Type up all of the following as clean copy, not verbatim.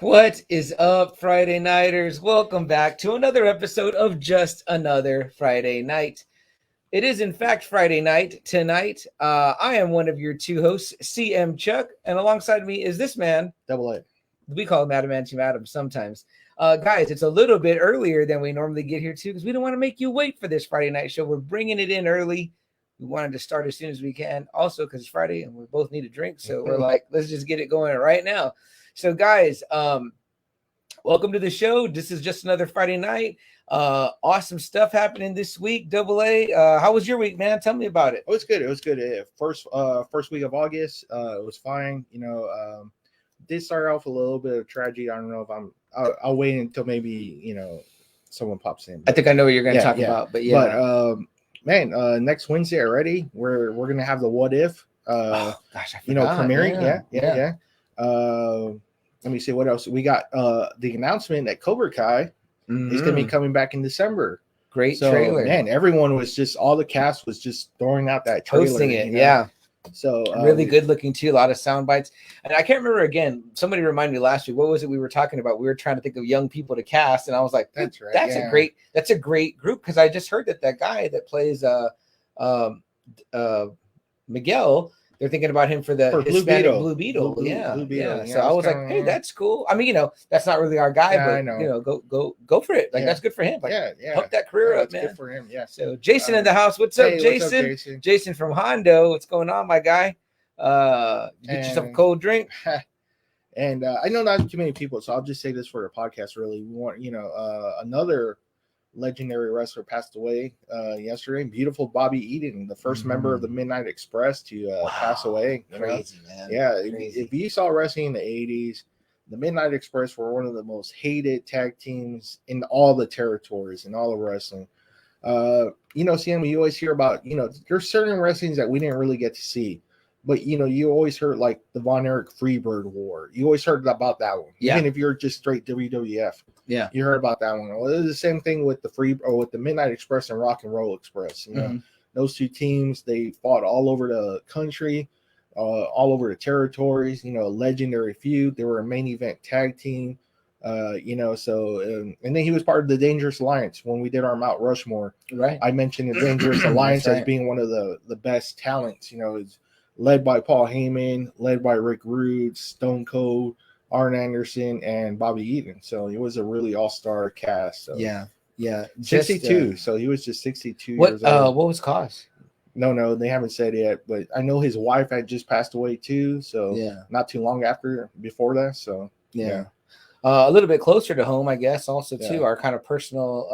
What is up, Friday Nighters? Welcome back to another episode of Just Another Friday Night. It is, in fact, Friday night tonight. I am one of your two hosts, CM Chuck, and alongside me is this man. Double A. We call him Adamantium Adam sometimes. Guys, it's a little bit earlier than we normally get here, too, because we don't want to make you wait for this Friday night show. We're bringing it in early. We wanted to start as soon as we can. Also, because it's Friday and we both need a drink. So we're like, let's just get it going right now. So, guys, welcome to the show. This is just another Friday night. Awesome stuff happening this week. Double A, how was your week, man? Tell me about it. It was good. It was good. First week of August, it was fine. Did start off a little bit of tragedy. I don't know if I'll wait until maybe someone pops in. I think I know what you're going to talk about, but yeah. But next Wednesday already, we're gonna have the What If. Premiering. Yeah. Let me see what else we got. The announcement that Cobra Kai is going to be coming back in December. Great trailer, man. Everyone was just all the cast was just throwing out that trailer, posting it. Yeah, so really good looking too. A lot of sound bites, and I can't remember again. Somebody reminded me last week. What was it we were talking about? We were trying to think of young people to cast, and I was like, "That's right. That's a great group." Because I just heard that guy that plays Miguel. They're thinking about him for Hispanic Blue Beetle. Blue Beetle. Yeah. So I was like, hey, that's cool. I mean, that's not really our guy, but go for it. Like that's good for him. Like, help that career up, man. Good for him. Yeah. So Jason in the house. What's up, Jason? Jason from Hondo. What's going on, my guy? Get yourself a cold drink. And I know not too many people, so I'll just say this for the podcast. Really, we want another legendary wrestler passed away yesterday. Beautiful Bobby Eaton, the first member of the Midnight Express to pass away. Crazy, man. Yeah, Crazy. If you saw wrestling in the 80s, the Midnight Express were one of the most hated tag teams in all the territories in all of wrestling. Sam, you always hear about, there's certain wrestlings that we didn't really get to see. But, you always heard like the Von Erich Freebird War. You always heard about that one. Yeah. Even if you're just straight WWF. Yeah. You heard about that one. Well, it's the same thing with with the Midnight Express and Rock and Roll Express. Those two teams, they fought all over the country, all over the territories, legendary feud. They were a main event tag team. And then he was part of the Dangerous Alliance when we did our Mount Rushmore. Right. I mentioned the Dangerous Alliance as being one of the best talents, it's led by Paul Heyman, led by Rick Rude, Stone Cold, Arn Anderson, and Bobby Eaton. So it was a really all-star cast. So. Yeah. 62. So he was just 62 years old. What was cause? No, they haven't said yet. But I know his wife had just passed away too. So not too long before that. So yeah. A little bit closer to home, I guess. Also too, our kind of personal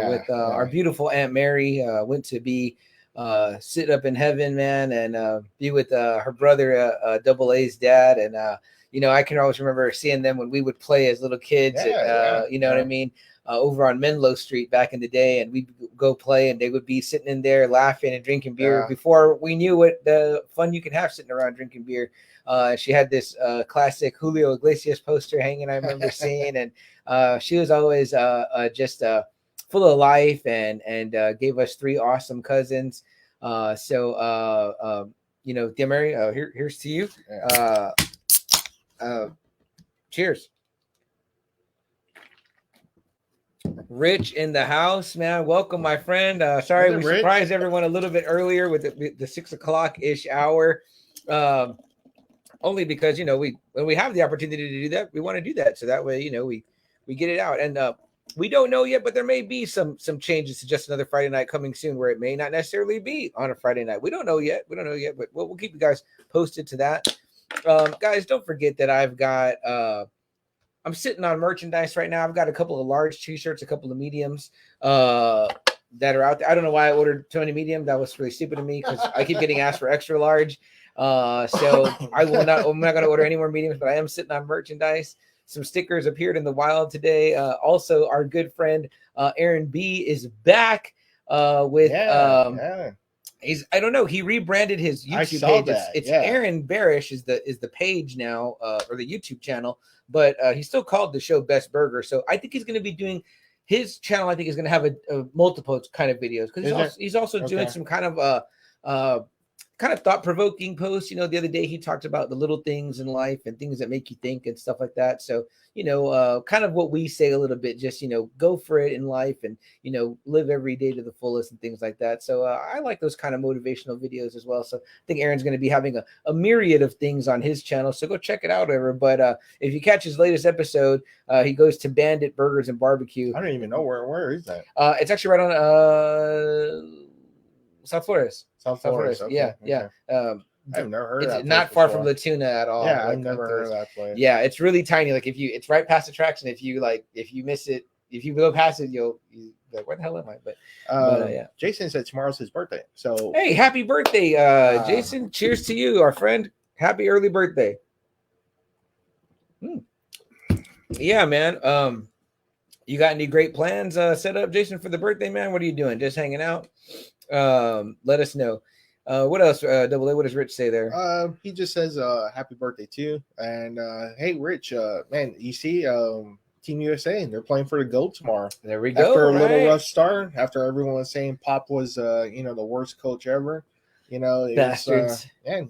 with our beautiful Aunt Mary went to be sit up in heaven, man, and be with her brother, Double A's dad, and I can always remember seeing them when we would play as little kids. What I mean, over on Menlo Street back in the day, and we'd go play, and they would be sitting in there laughing and drinking beer before we knew what the fun you could have sitting around drinking beer. She had this classic Julio Iglesias poster hanging, I remember seeing, and she was always just full of life and gave us three awesome cousins. Dear Mary, here's to you. Cheers. Rich in the house, man. Welcome, my friend. Sorry, we surprised everyone a little bit earlier with the 6:00-ish hour. Only because when we have the opportunity to do that, we want to do that. So that way, we get it out. And we don't know yet, but there may be some changes to Just Another Friday Night coming soon, where it may not necessarily be on a Friday night. We don't know yet, but we'll keep you guys posted to that. Guys, don't forget that I've got I'm sitting on merchandise right now. I've got a couple of large t-shirts, a couple of mediums that are out there. I don't know why I ordered so many medium. That was really stupid of me because I keep getting asked for extra large. So I'm not going to order any more mediums, but I am sitting on merchandise. Some stickers appeared in the wild today. Also, our good friend Aaron B is back with I don't know. He rebranded his YouTube page. It's Aaron Barish is the page now, or the YouTube channel, but he's still called the show Best Burger. So I think he's going to be doing his channel. I think is going to have a multiple kind of videos because he's also doing some kind of kind of thought-provoking post. The other day he talked about the little things in life and things that make you think and stuff like that. So, kind of what we say a little bit, just, go for it in life and, live every day to the fullest and things like that. So I like those kind of motivational videos as well. So I think Aaron's going to be having a myriad of things on his channel. So go check it out, ever. But if you catch his latest episode, he goes to Bandit Burgers and Barbecue. I don't even know where is that. It's actually right on South Flores. South Flores. Okay, yeah. I've never heard of that. It's not far from La Tuna at all. Yeah, I've never heard of that place. Yeah, it's really tiny. Like it's right past the tracks, and if you miss it, if you go past it, you'll like, where the hell am I? But yeah. Jason said tomorrow's his birthday. So hey, happy birthday, Jason! Cheers to you, our friend. Happy early birthday. Yeah, man. You got any great plans set up, Jason, for the birthday, man? What are you doing? Just hanging out? Let us know. What else? Double A, what does Rich say there? He just says happy birthday to you. And hey, Rich, man, you see Team USA, they're playing for the gold tomorrow. There we go. After a little rough start, after everyone was saying Pop was the worst coach ever, Bastards. And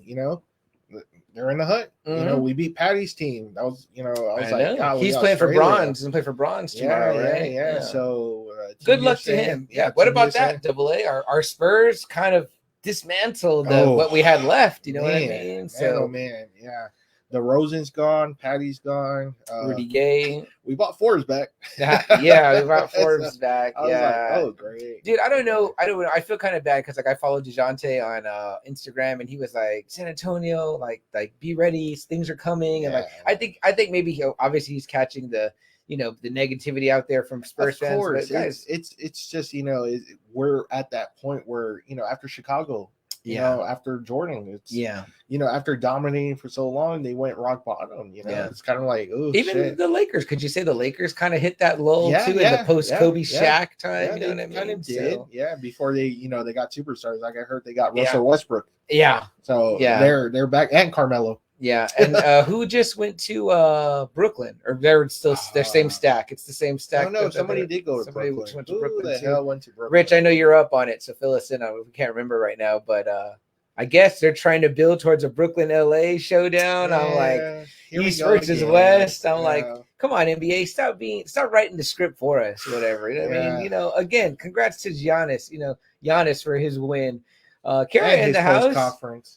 they're in the hunt. Mm-hmm. We beat Patty's team. That was, I was like, God, he's playing for bronze. He's playing for bronze tomorrow, right? Yeah. So good luck to him. Yeah. What about that, Double A? Our Spurs kind of dismantled what we had left. You know what I mean? So, man, yeah. The Rosen's gone. Patty's gone. Rudy Gay. We bought Forbes back. Yeah, we bought Forbes back. I was like, oh, great. Dude, I don't know. I feel kind of bad because I followed DeJounte on Instagram, and he was like, San Antonio, like be ready, things are coming. And I think maybe obviously he's catching the the negativity out there from Spurs fans. Of course, guys, it's just we're at that point where after Chicago. After Jordan, after dominating for so long, they went rock bottom. It's kind of like, oh, even shit. The Lakers. Could you say the Lakers kind of hit that lull too in the post Kobe Shaq time? Yeah, you know what I mean? Kind of did. Yeah, before they got superstars. Like I heard they got Russell Westbrook. Yeah. So they're back, and Carmelo. Yeah, and who just went to Brooklyn? Or they're still their same stack? It's the same stack. No, somebody did go to Brooklyn. Went to Brooklyn. Who the hell went to Brooklyn? Rich, I know you're up on it, so fill us in on it. We can't remember right now, but I guess they're trying to build towards a Brooklyn LA showdown. Yeah, I'm like East versus West. I'm like, come on, NBA, stop writing the script for us, whatever. You know what I mean? Again, congrats to Giannis. Giannis for his win. Kara in the house.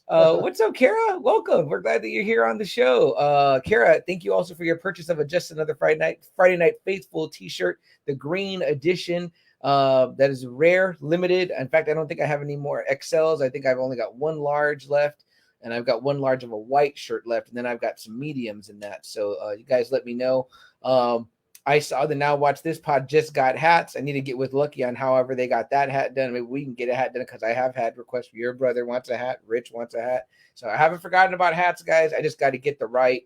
What's up, Kara? Welcome. We're glad that you're here on the show. Kara, thank you also for your purchase of Just Another Friday Night Faithful t-shirt, the green edition. That is rare, limited. In fact, I don't think I have any more XLs. I think I've only got one large left, and I've got one large of a white shirt left, and then I've got some mediums in that. So you guys let me know. I saw the Now Watch This Pod just got hats. I need to get with Lucky on however they got that hat done. Maybe we can get a hat done because I have had requests for your brother wants a hat, Rich wants a hat. So I haven't forgotten about hats, guys. I just got to get the right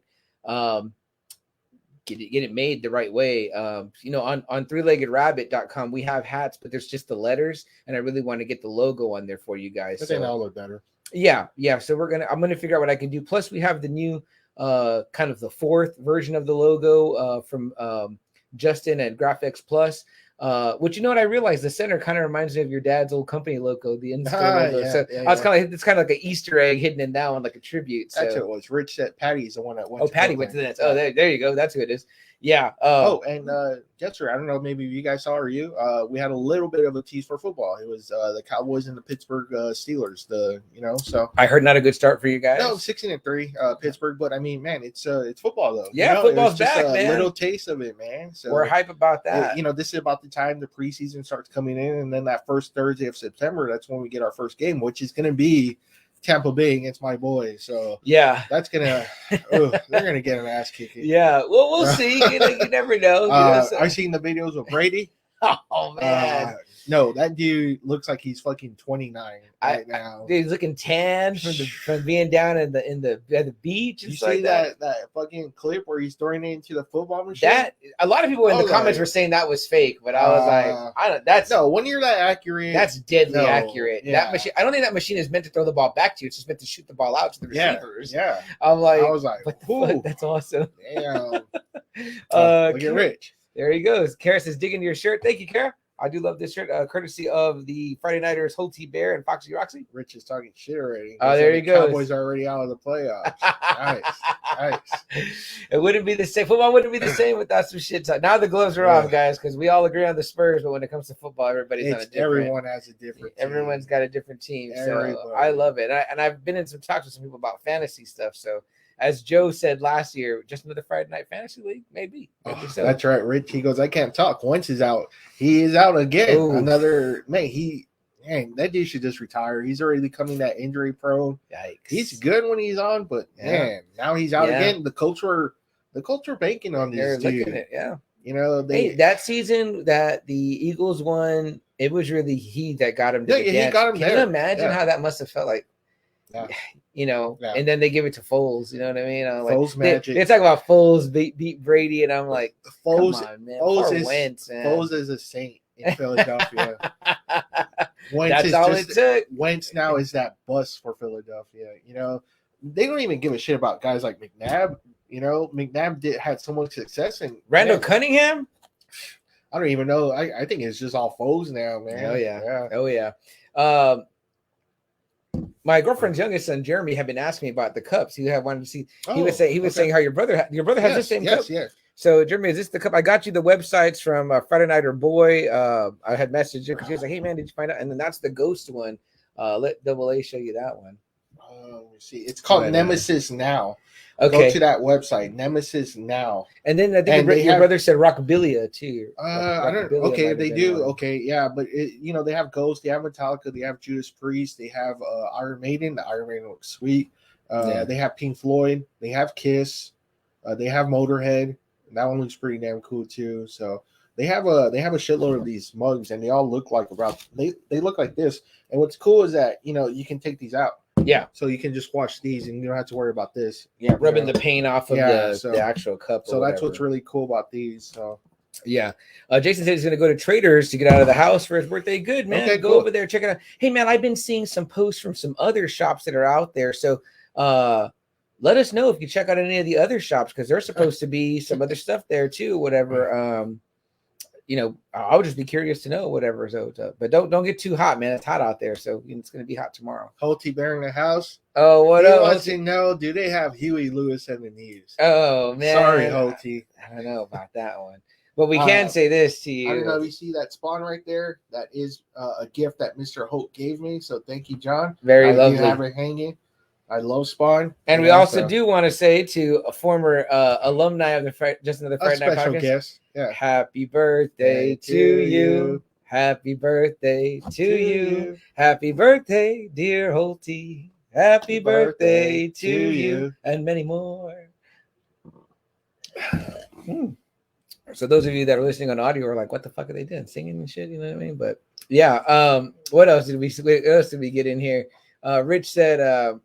get it made the right way. On 3leggedrabbit.com we have hats, but there's just the letters, and I really want to get the logo on there for you guys. But they all look better. Yeah. So I'm gonna figure out what I can do. Plus we have the new kind of the fourth version of the logo from Justin at Graphics Plus. Which what I realized, the center kind of reminds me of your dad's old company logo, the in-store logo. I was kind of it's kind of like an Easter egg hidden in that one, like a tribute. So. That's what it was. Rich said Patty's the one that went. Oh, Patty went to the Nets. Oh, there you go. That's who it is. Yeah. Jester, I don't know, maybe you guys saw or we had a little bit of a tease for football. It was the Cowboys and the Pittsburgh Steelers. So I heard not a good start for you guys. No, 16-3 Pittsburgh, but I mean, man, it's football though. Yeah, football's back, man. Little taste of it, man. So we're hype about that. This is about the time the preseason starts coming in, and then that first Thursday of September, that's when we get our first game, which is going to be Tampa Bay against my boys. So yeah, that's gonna they're gonna get an ass kicking. Yeah, well, we'll see. You never know. I've seen the videos of Brady. Oh man, no, that dude looks like he's fucking 29 right now. Dude, he's looking tan from being down at the beach. You see that fucking clip where he's throwing it into the football machine? That a lot of people in the comments were saying that was fake, but I was like, when you're that accurate, that's deadly accurate. Yeah. That machine, I don't think that machine is meant to throw the ball back to you. It's just meant to shoot the ball out to the receivers. Yeah. I was like, what the fuck? That's awesome. Damn. Look at Rich. There he goes. Kara says, dig into your shirt. Thank you, Kara. I do love this shirt, courtesy of the Friday Nighters, Holty Bear and Foxy Roxy. Rich is talking shit already. Oh, there you go. Cowboys are already out of the playoffs. Nice. It wouldn't be the same. Football wouldn't be the same without some shit talk. Now the gloves are off, guys, because we all agree on the Spurs, but when it comes to football, everybody's on a different. Everyone has a different team. Everyone's got a different team. So I love it. And I've been in some talks with some people about fantasy stuff. So as Joe said last year, just another Friday night fantasy league, maybe so. That's right, Rich. He goes, I can't talk. Wentz is out. He is out again. Ooh. Another man, that dude should just retire. He's already becoming that injury prone. Yikes. He's good when he's on, but man, now he's out again. The culture banking on this dude. Looking at it, You know, that season that the Eagles won, it was really he that got him to the he got him. Can you imagine how that must have felt like? Yeah. You know, and then they give it to Foles. You know what I mean? I'm like, Foles magic. They talk about Foles beat Brady, and I'm like, Foles, come on, man. Foles is a saint in Philadelphia. That's all it took. Wentz now is that bus for Philadelphia. You know, they don't even give a shit about guys like McNabb. You know, McNabb had so much success, and Randall Cunningham. I don't even know. I think it's just all Foles now, man. Oh yeah. My girlfriend's youngest son Jeremy had been asking me about the cups. He had wanted to see. He was saying how your brother has the same cup. Yes. So Jeremy, is this the cup? I got you the websites from Friday Night or Boy. I had messaged you because he was like, "Hey man, did you find out?" And then that's the Ghost one. Let Double A show you that one. Let me see. It's called Nemesis Now. Okay. Go to that website, Nemesis Now. And then I think your brother said Rockabilia too. I don't. Okay, they do. Okay, yeah, but they have Ghost, they have Metallica, they have Judas Priest, they have Iron Maiden. The Iron Maiden looks sweet. They have Pink Floyd, they have Kiss, they have Motorhead. That one looks pretty damn cool too. So they have a shitload of these mugs, and they all look like they look like this. And what's cool is that you can take these out. Yeah. So you can just wash these and you don't have to worry about this. Yeah, rubbing the paint off of the actual cup. So that's what's really cool about these. So yeah. Jason said he's gonna go to Traders to get out of the house for his birthday. Good, man. Okay, go over there, check it out. Hey man, I've been seeing some posts from some other shops that are out there. So let us know if you check out any of the other shops, because there's supposed to be some other stuff there too, whatever. I would just be curious to know whatever. So, but don't get too hot, man. It's hot out there, so it's going to be hot tomorrow. Holty Bear in the house. Oh, what up? He wants to know, do they have Huey Lewis and the News? Oh man, sorry, Holty. I don't know about that one, but we can say this to you. I don't know. You see that spawn right there? That is a gift that Mr. Holt gave me. So thank you, John. Very lovely. You have it hanging. I love Spawn. And we also do want to say to a former alumni of the Just Another Friday Night Podcast, guest, yeah. Happy birthday to you. Happy birthday to you. Happy birthday, dear Holty. Happy birthday to you. And many more. So those of you that are listening on audio are like, what the fuck are they doing? Singing and shit, you know what I mean? But yeah, what else did we get in here? Rich said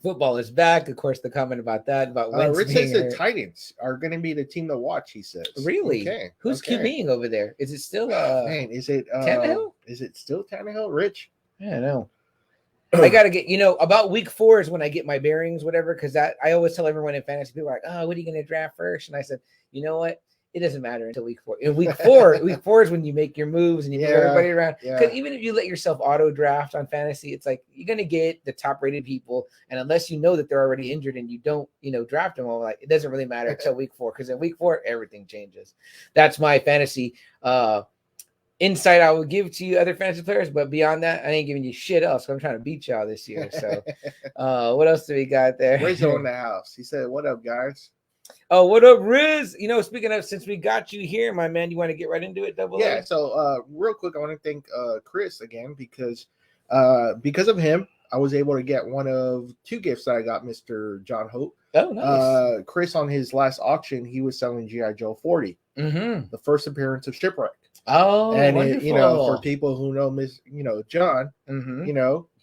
football is back. Of course, the comment about that Rich says the Titans are going to be the team to watch. He says, "Really? Okay. Who's QBing over there? Is it still man? Is it Tannehill? Is it still Tannehill? Rich? I don't know. I gotta get about week 4 is when I get my bearings, whatever. Because that I always tell everyone in fantasy, people are like, "Oh, what are you going to draft first?" And I said, you know what? It doesn't matter until week 4. In week 4, week 4 is when you make your moves and you move everybody around. Because even if you let yourself auto draft on fantasy, it's like you're gonna get the top rated people, and unless you know that they're already injured and you don't, draft them all, like it doesn't really matter until week 4. Because in week 4, everything changes. That's my fantasy insight I would give to you other fantasy players, but beyond that, I ain't giving you shit else. I'm trying to beat y'all this year. So, what else do we got there? Rizzo in the house. He said, "What up, guys?" Oh, what up, Riz? Speaking of, since we got you here, my man, you want to get right into it, Double A? Yeah, so real quick, I want to thank Chris again because of him, I was able to get one of 2 gifts that I got Mr. John Hope. Oh, nice. Chris, on his last auction, he was selling G.I. Joe 40, the first appearance of Shipwreck. Oh, and for people who know John,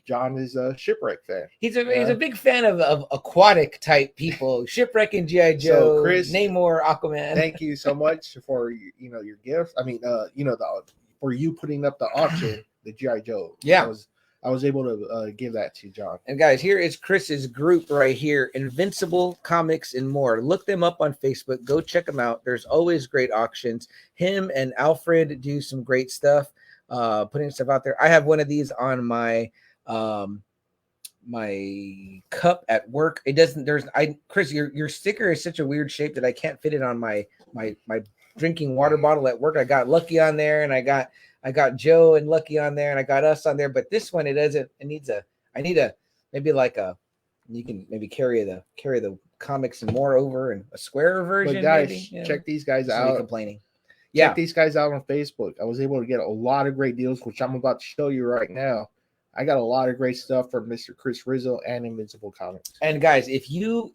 John is a Shipwreck fan. He's a big fan of aquatic type people. Shipwreck and G.I. Joe, so Chris, Namor, Aquaman. Thank you so much for your gift. I mean, for you putting up the auction, the G.I. Joe. Yeah, I was able to give that to John. And guys, here is Chris's group right here, Invincible Comics and More. Look them up on Facebook. Go check them out. There's always great auctions. Him and Alfred do some great stuff, putting stuff out there. I have one of these on my my cup at work. It doesn't. Chris, your sticker is such a weird shape that I can't fit it on my drinking water bottle at work. I got Lucky on there, and I got Joe and Lucky on there, and I got us on there. But this one, it doesn't. I need a maybe like a. You can maybe carry the comics and more over and a square version. But guys, maybe, check these guys out. Complaining. Check these guys out on Facebook. I was able to get a lot of great deals, which I'm about to show you right now. I got a lot of great stuff from Mr. Chris Rizzo and Invincible Comics. And guys, if you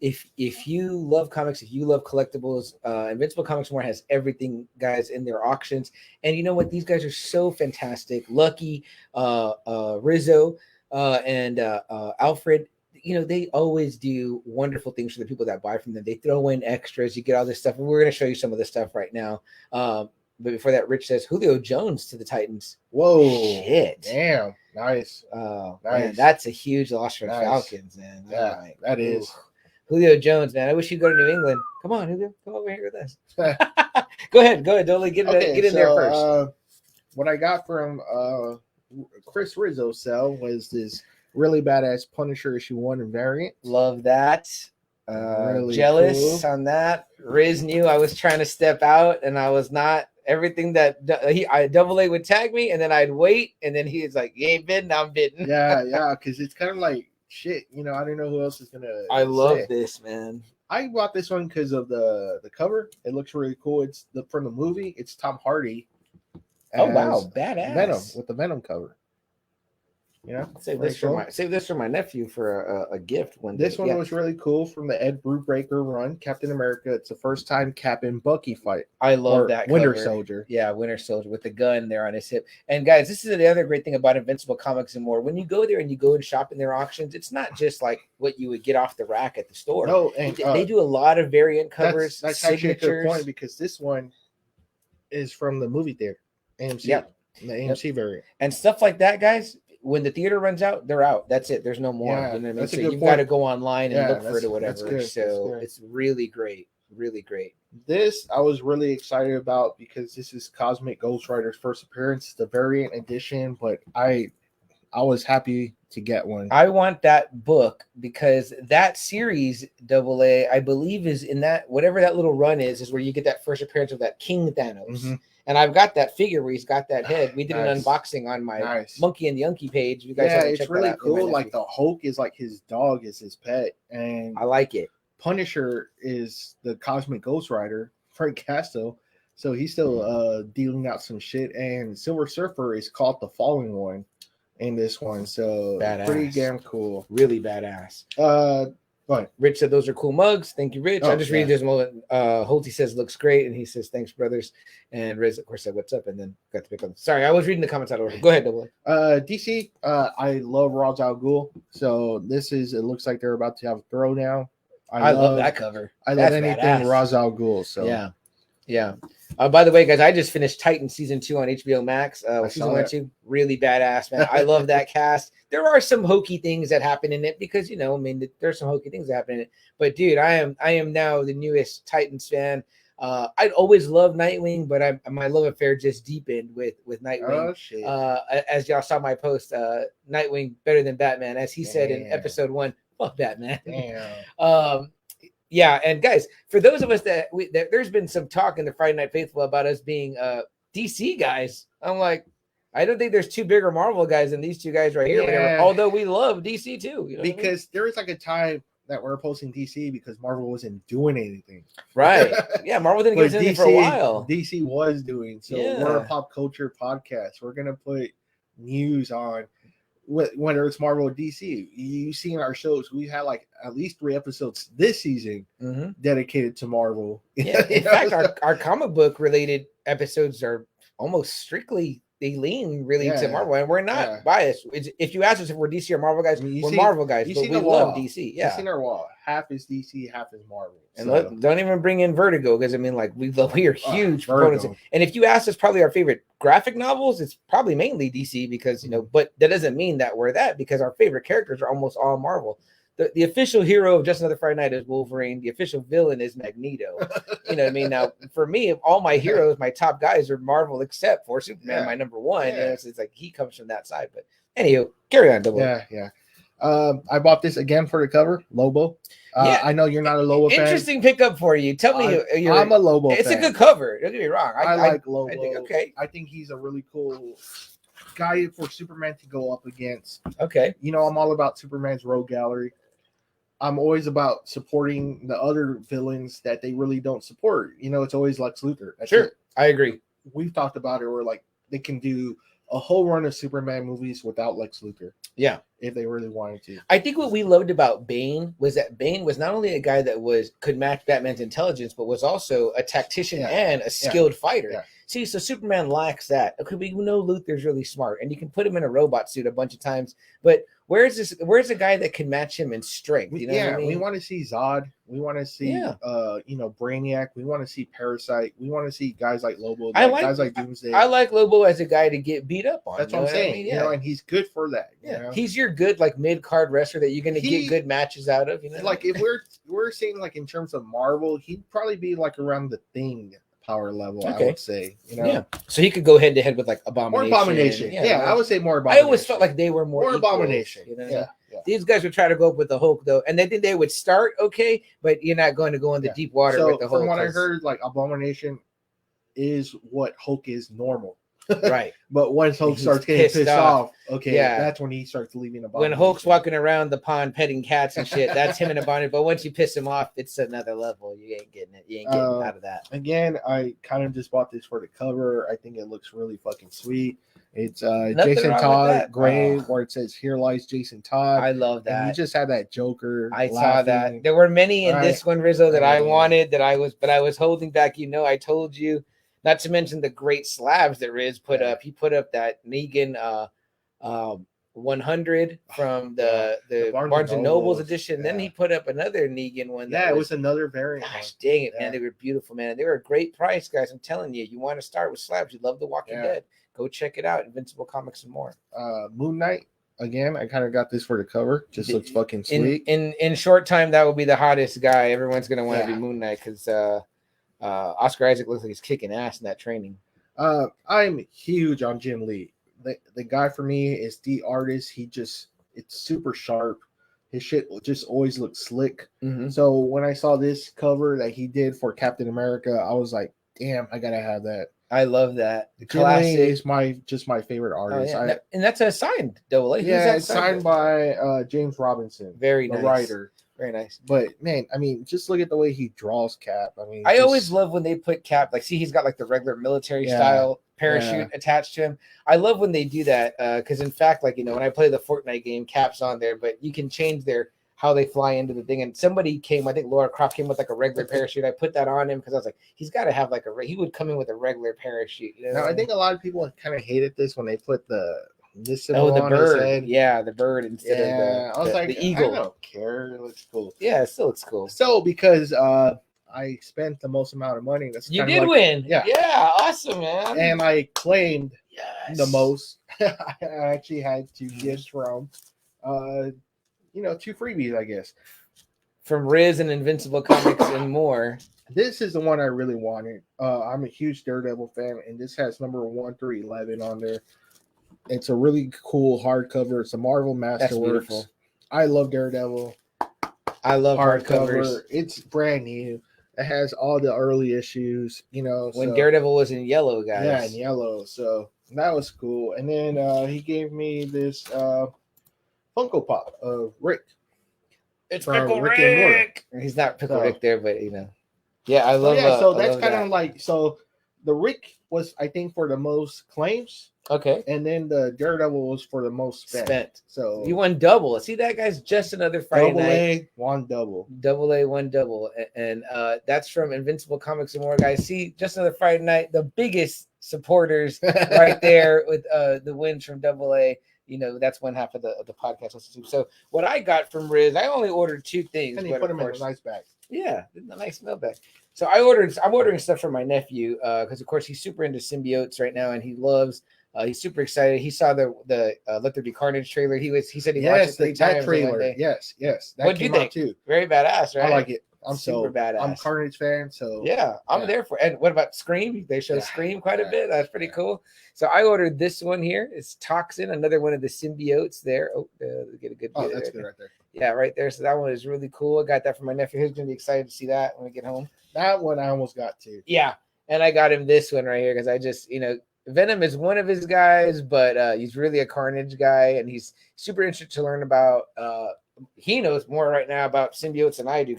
love comics, if you love collectibles, Invincible Comics More has everything, guys, in their auctions. And you know what? These guys are so fantastic. Lucky, Rizzo, and Alfred. You know, they always do wonderful things for the people that buy from them. They throw in extras. You get all this stuff. And we're going to show you some of this stuff right now. But before that, Rich says Julio Jones to the Titans. Whoa. Shit. Damn. Nice. Nice. Man, that's a huge loss for Falcons, man. Yeah, right. That is. Julio Jones, man. I wish you'd go to New England. Come on, Julio. Come over here with us. Go ahead. Dolly. Get in there first. What I got from Chris Rizzo's cell was this really badass Punisher issue 1 variant. Love that. Really jealous on that. Riz knew I was trying to step out, and I was not. Everything that Double A would tag me, and then I'd wait, and then he's like, "You ain't bitten, I'm bitten." Yeah, because it's kind of like shit. You know, I don't know who else is gonna. I love this, man. I bought this one because of the cover. It looks really cool. It's from the movie. It's Tom Hardy. Oh wow, badass! Venom with the Venom cover. You know, save this for my nephew for a gift one day. This one was really cool from the Ed Brubaker run, Captain America. It's the first time Cap and Bucky fight. I love that Winter cover. Soldier. Yeah, Winter Soldier with the gun there on his hip. And guys, this is the other great thing about Invincible Comics and More. When you go there and you go and shop in their auctions, it's not just like what you would get off the rack at the store. No, and they do a lot of variant covers. That's actually a good point because this one is from the movie theater, AMC. Yep. The AMC variant. And stuff like that, guys. When the theater runs out, they're out. That's it. There's no more. Yeah, you know what I mean? that's So a good you've point. got to go online and look for it or whatever. That's good. So it's really great. Really great. This I was really excited about because this is Cosmic Ghost Rider's first appearance. It's the variant edition, but I was happy to get one. I want that book because that series, Double A, I believe is in that, whatever that little run is where you get that first appearance of that King Thanos. Mm-hmm. And I've got that figure where he's got that head. We did an unboxing on my Monkey and the Unky page. You guys it's really cool. Like the Hulk is like his dog is his pet, and I like it. Punisher is the Cosmic Ghost Rider, Frank Castle. So he's still dealing out some shit, and Silver Surfer is called the Fallen One in this one. So pretty damn cool. Really badass. But Rich said those are cool mugs. Thank you, Rich. I just read this moment. Holty says looks great, and he says thanks, brothers. And Riz, of course, said what's up, and then got to pick up. Sorry, I was reading the comments out of order. Go ahead, Double A. DC. I love Ra's al Ghul. So this is. It looks like they're about to have a throwdown. I love that cover. I love anything Ra's al Ghul. So yeah. By the way, guys, I just finished Titan season 2 on HBO Max. Season 1 and 2, really badass, man. I love that cast. There are some hokey things that happen in it because there's some hokey things that happen in it. But dude, I am now the newest Titans fan. I'd always loved Nightwing, but my love affair just deepened with Nightwing. Oh, shit. As y'all saw my post, Nightwing better than Batman, as he said in episode 1. Fuck Batman. Damn. Yeah, and guys, for those of us that there's been some talk in the Friday Night Faithful about us being DC guys. I'm like, I don't think there's two bigger Marvel guys than these two guys right here. Yeah. Although we love DC too. You know because there was like a time that we're posting DC because Marvel wasn't doing anything. Right. Yeah, Marvel didn't give us anything for a while. DC was doing. So we're a pop culture podcast. We're going to put news on whether it's Marvel or DC. You see in our shows, we had like at least 3 episodes this season dedicated to Marvel. Yeah, in fact, our comic book related episodes are almost strictly they lean really to Marvel, and we're not biased. If you ask us if we're DC or Marvel guys, we're Marvel guys, but we love DC. Yeah, you seen our wall. Half is DC, half is Marvel. And don't even bring in Vertigo, because I mean, like we are huge proponents. And if you ask us, probably our favorite graphic novels, it's probably mainly DC, because but that doesn't mean that we're that, because our favorite characters are almost all Marvel. The official hero of Just Another Friday Night is Wolverine. The official villain is Magneto. You know what I mean? Now, for me, all my heroes, my top guys are Marvel, except for Superman, my number one. Yeah. It's like he comes from that side. But anywho, carry on, Double. Yeah. I bought this again for the cover, Lobo. I know you're not a Lobo fan. Interesting pickup for you. Tell me, I'm a Lobo fan. It's a good cover. Don't get me wrong. I like Lobo. I think he's a really cool guy for Superman to go up against. Okay. I'm all about Superman's rogue gallery. I'm always about supporting the other villains that they really don't support. It's always Lex Luthor. I agree. We've talked about it where like they can do a whole run of Superman movies without Lex Luthor. Yeah. If they really wanted to. I think what we loved about Bane was that Bane was not only a guy that could match Batman's intelligence, but was also a tactician and a skilled fighter. Yeah. See, so Superman lacks that. Okay, we know Luthor's really smart, and you can put him in a robot suit a bunch of times, but where's a guy that can match him in strength? What I mean? We want to see Zod. We want to see Brainiac. We want to see Parasite. We want to see guys like Lobo, guys like Doomsday. I like Lobo as a guy to get beat up on. That's what I'm saying. And he's good for that. He's your good like mid-card wrestler that you're going to get good matches out of. Like if we're seeing like in terms of Marvel, he'd probably be like around the Thing power level, I would say. So he could go head to head with like Abomination. More Abomination. I would say more Abomination. I always felt like they were more Abomination. These guys would try to go up with the Hulk though, and they think they would start okay, but you're not going to go in the deep water with the Hulk. From what I heard, like Abomination is what Hulk is normal. Right. But once Hulk starts getting pissed off, that's when he starts leaving Abomination. When Hulk's walking around the pond petting cats and shit, that's him and Abomination. But once you piss him off, it's another level. You ain't getting it. You ain't getting out of that. Again, I kind of just bought this for the cover. I think it looks really fucking sweet. It's Jason Todd gray, where it says "Here lies Jason Todd." I love that. And you just had that Joker. I saw that. There were many in this one, Rizzo, that I wanted. But I was holding back. I told you. Not to mention the great slabs that Riz put up. He put up that Negan 100 from the Barnes and Noble's edition. Then he put up another Negan one. It was another variant. Gosh, dang it, man. They were beautiful, man. And they were a great price, guys. I'm telling you. You want to start with slabs. You love The Walking Dead. Go check it out. Invincible Comics and more. Moon Knight. Again, I kind of got this for the cover. Just looks fucking sweet. In short time, that will be the hottest guy. Everyone's going to want to be Moon Knight because Oscar Isaac looks like he's kicking ass in that training. I'm huge on Jim Lee. The guy for me is the artist. It's super sharp. His shit just always looks slick. Mm-hmm. So when I saw this cover that he did for Captain America, I was like, damn, I gotta have that. I love that. The classic is my favorite artist. And that's a signed double A. It's signed by James Robinson. Very nice. The writer. Very nice. But man, I mean, just look at the way he draws Cap. I mean, I always love when they put Cap, like, see, he's got like the regular military style parachute attached to him. I love when they do that because, in fact, like, when I play the Fortnite game, Cap's on there, but you can change how they fly into the thing. And somebody came, I think Laura Croft came with like a regular parachute. I put that on him because I was like, he's got to have like he would come in with a regular parachute. Now, I think a lot of people kind of hated this when they put this symbol the on bird. His head. Yeah, the bird instead of the eagle. I don't care. It looks cool. Yeah, it still looks cool. So because I spent the most amount of money. You did win. Yeah, awesome, man. And I claimed the most. I actually had 2 gifts from, 2 freebies, I guess. From Riz and Invincible Comics and more. This is the one I really wanted. I'm a huge Daredevil fan, and this has number 1 through 11 on there. It's a really cool hardcover. It's a Marvel Masterworks. I love Daredevil. I love hardcovers. It's brand new. It has all the early issues, when Daredevil was in yellow, guys. Yeah, in yellow. So that was cool. And then he gave me this Funko Pop of Rick. It's Pickle Rick. He's not Pickle Rick there, but Yeah, I love. So that's kind of like the Rick was, I think, for the most claims. Okay. And then the Daredevil was for the most spent. So you won double. See, that guy's just another Friday double night. A, one double. Double A, one double. And that's from Invincible Comics and more, guys. See, just another Friday night. The biggest supporters right there with the wins from Double A. You know, that's one half of the podcast. So what I got from Riz, I only ordered 2 things. And he put them in a nice bag. Yeah, a nice mail bag. So I'm ordering stuff for my nephew because of course he's super into symbiotes right now, and he loves. He's super excited. He saw the Let There Be Carnage trailer. He said he watched it 3 times. That trailer. Yes. That what do you think? Too. Very badass, right? I like it. I'm super badass. I'm a Carnage fan, so yeah, I'm there for. And what about Scream? They show Scream quite a bit. That's pretty cool. So I ordered this one here. It's Toxin, another one of the symbiotes there. Oh, get a good. Oh, that's good right there. Yeah, right there. So that one is really cool. I got that for my nephew. He's gonna be excited to see that when we get home. That one I almost got too. Yeah, and I got him this one right here because I just Venom is one of his guys, but he's really a Carnage guy, and he's super interested to learn about. He knows more right now about symbiotes than I do.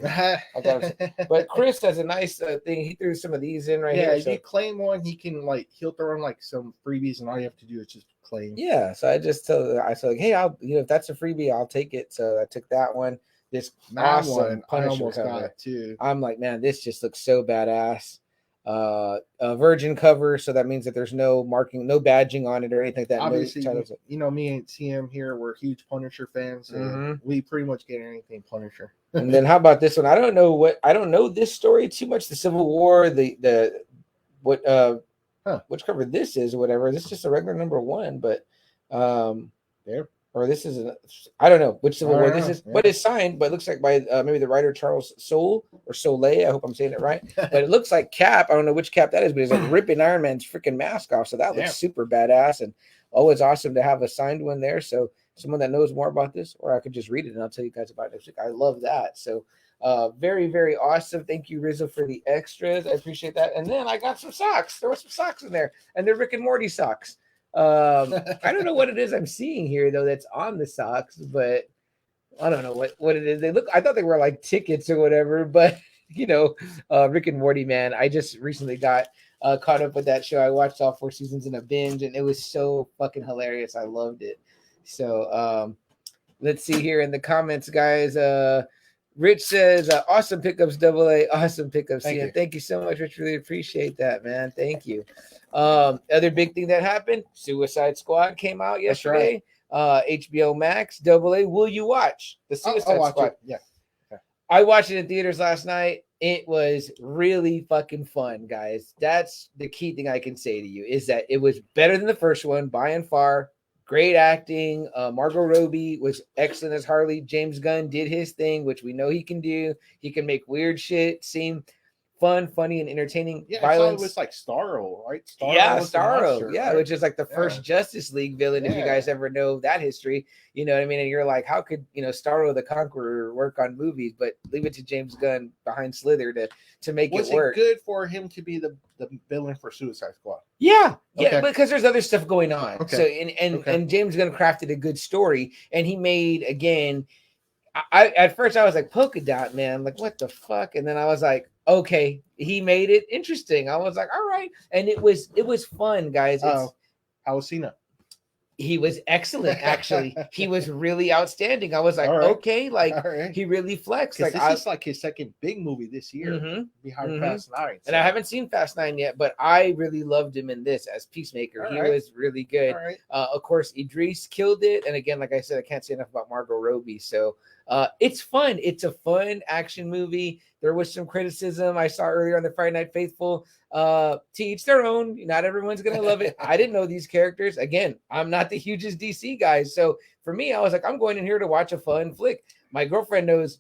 But Chris has a nice thing. He threw some of these in right here. Yeah, if you claim one, he'll throw in like some freebies, and all you have to do is just claim. Yeah, so I said, hey, I'll if that's a freebie, I'll take it. So I took that one. This awesome one Punisher I almost cover. got too. I'm like, man, this just looks so badass. A virgin cover, so that means that there's no marking, no badging on it or anything like that. Obviously, me and CM here, we're huge Punisher fans, so we pretty much get anything Punisher. And then how about this one? I don't know this story too much. The Civil War, which cover this is or whatever. This is just a regular number 1, but there. Or this is I don't know which Civil War this is, but it's signed, but it looks like by maybe the writer Charles Soule or Soleil. I hope I'm saying it right. But it looks like Cap. I don't know which Cap that is, but he's like ripping Iron Man's freaking mask off. So that looks super badass. And always awesome to have a signed one there. So someone that knows more about this, or I could just read it and I'll tell you guys about it next week. I love that. So very, very awesome. Thank you, Rizzo, for the extras. I appreciate that. And then I got some socks. There were some socks in there, and they're Rick and Morty socks. I don't know what it is I'm seeing here though that's on the socks, but I don't know what it is. I thought they were like tickets or whatever, but Rick and Morty, man, I just recently got caught up with that show. I watched all 4 seasons in a binge, and it was so fucking hilarious. I loved it. So let's see here in the comments, guys. Rich says, awesome pickups, Double A. Awesome pickups. Thank you so much, Rich. Really appreciate that, man. Thank you. Other big thing that happened, Suicide Squad came out yesterday. HBO Max, Double A. Will you watch the Suicide Squad? It. Yeah. Okay. I watched it in theaters last night. It was really fucking fun, guys. That's the key thing I can say to you is that it was better than the first one by and far. Great acting. Margot Robbie was excellent as Harley. James Gunn did his thing, which we know he can do. He can make weird shit seem fun, funny, and entertaining. Yeah, violence. It was like Starro, right? Starro. Yeah, right? Which is like the first Justice League villain, if you guys ever know that history. You know what I mean? And you're like, how could Starro the Conqueror work on movies? But leave it to James Gunn behind Slither to make it work. Was it good for him to be the villain for Suicide Squad? Yeah, because there's other stuff going on. Okay. So and James Gunn crafted a good story, and he made again. At first I was like polka dot man, like what the fuck, and then I was like, okay, he made it interesting. I was like, all right, and it was fun, guys. How was Cena? He was excellent, actually. He was really outstanding. I was like, okay, like he really flexed. Like this is like his second big movie this year behind Fast 9. So. And I haven't seen Fast 9 yet, but I really loved him in this as Peacemaker. He was really good. Of course, Idris killed it. And again, like I said, I can't say enough about Margot Robbie. So it's fun. It's a fun action movie. There was some criticism I saw earlier on the Friday Night Faithful. To each their own. Not everyone's gonna love it. I didn't know these characters. Again, I'm not the hugest DC guy, so for me, I was like, I'm going in here to watch a fun flick. My girlfriend knows